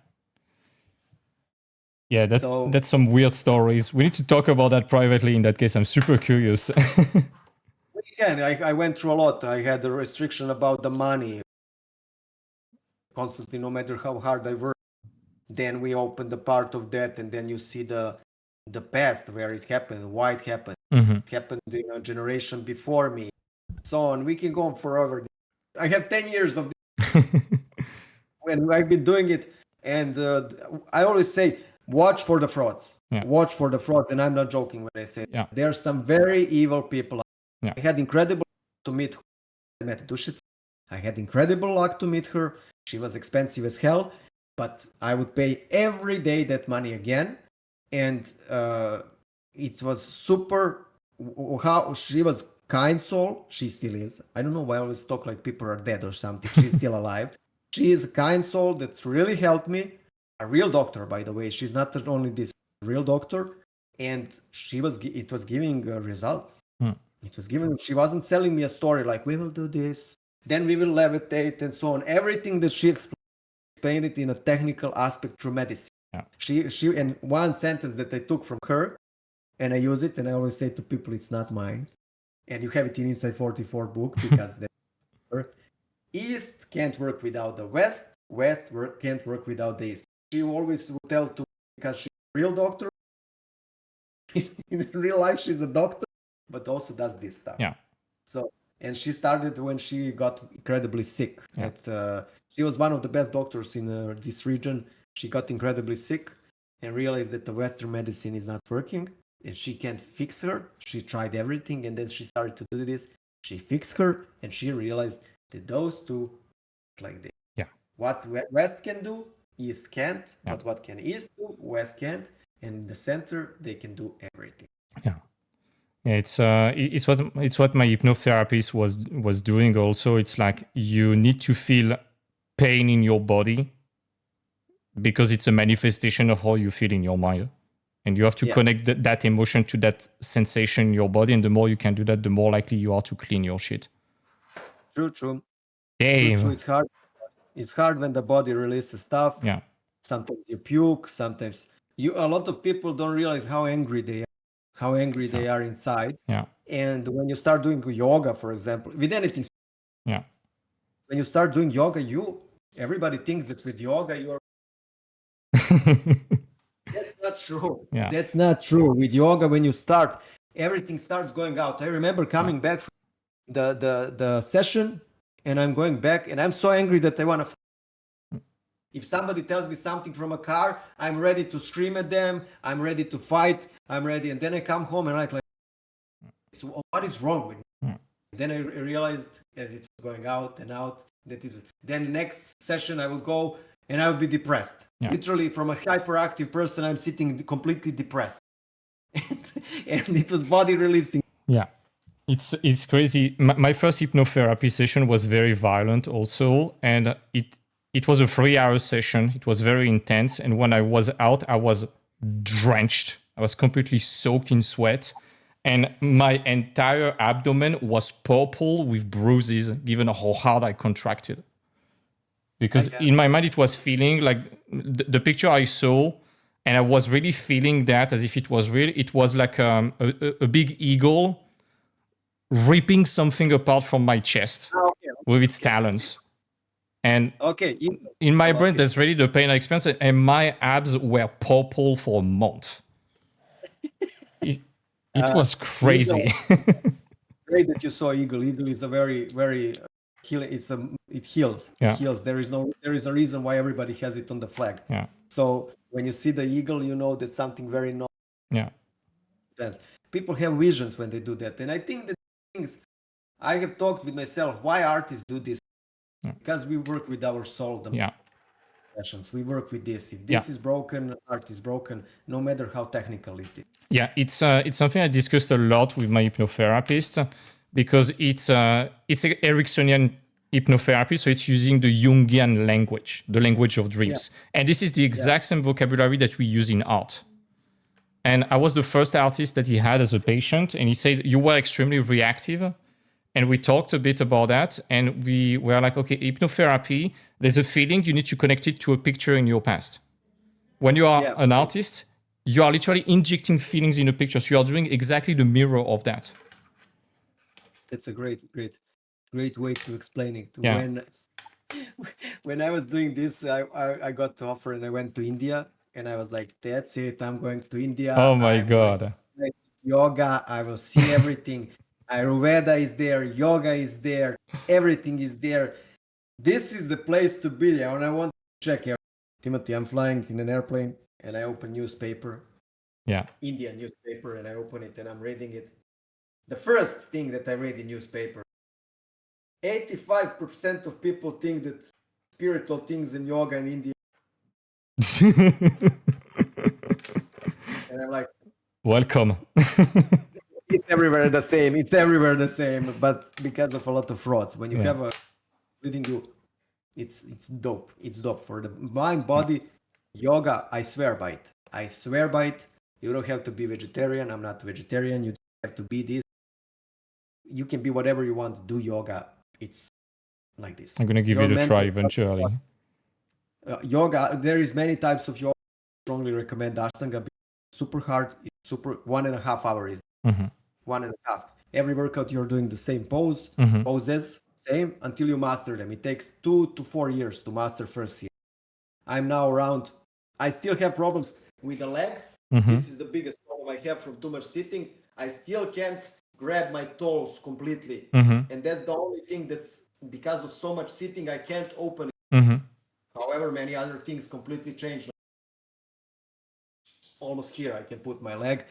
Yeah, that's some weird stories. We need to talk about that privately. In that case, I'm super curious. Again, I went through a lot. I had a restriction about the money constantly, no matter how hard I worked. Then we opened the part of that, and then you see the past, where it happened, why it happened. It happened in a generation before me, so on. We can go on forever. I have 10 years of this when I've been doing it, and I always say, watch for the frauds. Yeah. Watch for the frauds, and I'm not joking when I say there are some very evil people. Yeah. I had incredible luck to meet Dušica. I had incredible luck to meet her. She was expensive as hell, but I would pay every day that money again. And it was super. How she was kind soul. She still is. I don't know why I always talk like people are dead or something. She's still alive. She is a kind soul that really helped me. A real doctor, by the way. She's not only this real doctor, and it was giving results. It was giving. She wasn't selling me a story like, we will do this, then we will levitate, and so on. Everything that she explained it in a technical aspect through medicine. Yeah. She and one sentence that I took from her, and I use it, and I always say to people, it's not mine, and you have it in Inside 44 book, because East can't work without the West. West can't work without the East. She always would tell to, because she's a real doctor. In real life, she's a doctor, but also does this stuff. Yeah. So, and she started when she got incredibly sick. Yeah. She was one of the best doctors in this region. She got incredibly sick and realized that the Western medicine is not working, and she can't fix her. She tried everything, and then she started to do this. She fixed her, and she realized that those two, like this. Yeah. What West can do, East can't. Yeah. But what can East do, West can't. And in the center, they can do everything. Yeah. It's what my hypnotherapist was doing also. It's like you need to feel pain in your body because it's a manifestation of how you feel in your mind. And you have to connect that emotion to that sensation in your body. And the more you can do that, the more likely you are to clean your shit. True. Damn. True. It's hard. It's hard when the body releases stuff. Yeah. Sometimes you puke. Sometimes a lot of people don't realize how angry they are inside. Yeah. And when you start doing yoga, for example, with anything. Yeah. When you start doing yoga, everybody thinks that with yoga you're. That's not true. Yeah. That's not true. With yoga, when you start, everything starts going out. I remember coming back from the session, and I'm going back, and I'm so angry that I want to. If somebody tells me something from a car, I'm ready to scream at them. I'm ready to fight. I'm ready. And then I come home and I'm like, so what is wrong with me? Yeah. Then I realized as it's going out and out, then next session I will go and I will be depressed. Yeah. Literally from a hyperactive person, I'm sitting completely depressed. and it was body releasing. Yeah. It's crazy. My first hypnotherapy session was very violent also, and it was a 3 hour session. It was very intense, and when I was out, I was drenched. I was completely soaked in sweat, and my entire abdomen was purple with bruises, given how hard I contracted. Because in my mind, it was feeling like the picture I saw, and I was really feeling that as if it was real. It was like a big eagle ripping something apart from my chest with its talons. And in my brain, that's really the pain I experienced. And my abs were purple for a month. It was crazy. Great that you saw eagle. Eagle is a very, very healing. It heals. Yeah. It heals. There is a reason why everybody has it on the flag. Yeah. So when you see the eagle, you know that something very normal. Yeah. People have visions when they do that, and I think that things I have talked with myself. Why artists do this? Because we work with our soul. Passions. We work with this. If this is broken, art is broken, no matter how technical it is. Yeah, it's something I discussed a lot with my hypnotherapist because it's Ericksonian hypnotherapy, so it's using the Jungian language, the language of dreams. And this is the exact same vocabulary that we use in art. And I was the first artist that he had as a patient, and he said, you were extremely reactive. And we talked a bit about that, and we were like, okay, hypnotherapy, there's a feeling, you need to connect it to a picture in your past. When you are an artist, you are literally injecting feelings in a picture. So you are doing exactly the mirror of that. That's a great way to explain it. Yeah. When I was doing this, I got the offer and I went to India, and I was like, that's it, I'm going to India. Oh my God. Yoga, I will see everything. Ayurveda is there, yoga is there, everything is there. This is the place to be. And I want to check here. Timothy, I'm flying in an airplane and I open newspaper. Yeah. Indian newspaper, and I open it and I'm reading it. The first thing that I read in newspaper, 85% of people think that spiritual things in yoga in India. And I'm like, welcome. It's everywhere the same. It's everywhere the same. But because of a lot of frauds, when you have a leading you, it's dope. It's dope for the mind, body. Yoga, I swear by it. I swear by it. You don't have to be vegetarian. I'm not vegetarian. You don't have to be this. You can be whatever you want. Do yoga. It's like this. I'm gonna give it a try eventually. Yoga. There is many types of yoga. I strongly recommend Ashtanga. Super hard. It's super 1.5 hours. 1.5. Every workout you're doing the same poses, same until you master them. It takes 2 to 4 years to master first year. I'm now around. I still have problems with the legs. This is the biggest problem I have from too much sitting. I still can't grab my toes completely, and that's the only thing that's because of so much sitting. I can't open it. However, many other things completely changed. Almost here, I can put my leg,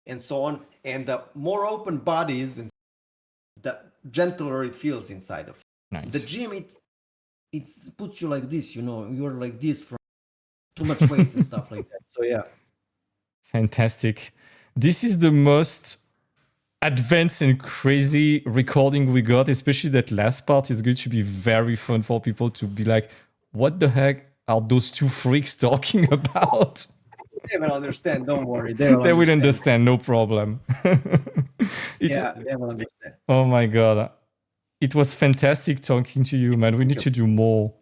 and so on. And the more open bodies, and the gentler it feels inside of nice. The gym. It puts you like this, you're like this from too much weights and stuff like that. So yeah, fantastic. This is the most advanced and crazy recording we got, especially that last part is going to be very fun for people to be like, what the heck are those two freaks talking about? They will understand, don't worry. They will understand, no problem. They will understand. Oh my God. It was fantastic talking to you, man. We need to do more.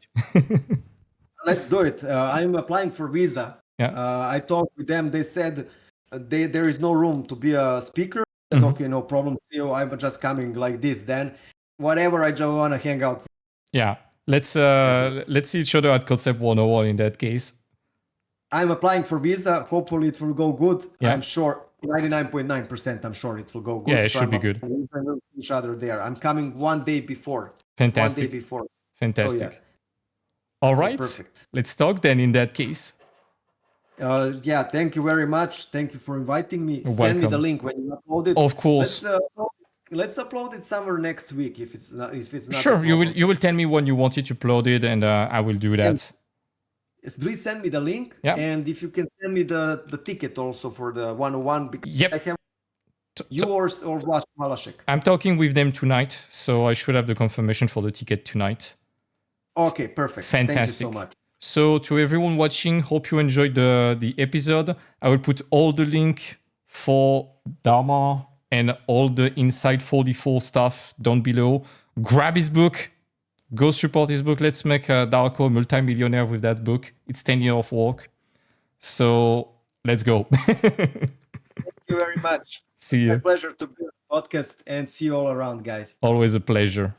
Let's do it. I'm applying for visa. Yeah. I talked with them. They said there is no room to be a speaker. I said, okay, no problem. See you. I'm just coming like this. Then whatever, I just want to hang out. Yeah. Let's see each other at Concept 101 in that case. I'm applying for visa. Hopefully it will go good. Yeah. I'm sure 99.9% I'm sure it will go good. Yeah, it should be good. We will see each other there. I'm coming 1 day before. Fantastic. 1 day before. Fantastic. So, all right. Perfect. Let's talk then in that case. Thank you very much. Thank you for inviting me. You're Send welcome. me the link when you upload it. Of course. Let's upload it somewhere next week if it's not. Sure, you will tell me when you want it uploaded, and I will do that. Please send me the link, Yeah. and if you can send me the ticket also for the 101, because Yep. I have yours or what, Malashek. I'm talking with them tonight, so I should have the confirmation for the ticket tonight. Okay, perfect. Fantastic. Thank you so much. So to everyone watching, hope you enjoyed the episode. I will put all the link for Dharma and all the Inside 44 stuff down below. Grab his book. Go support his book. Let's make Darko a multi-millionaire with that book. It's 10 years of work. So let's go. Thank you very much. See My you. pleasure to be on the podcast, and see you all around, guys. Always a pleasure.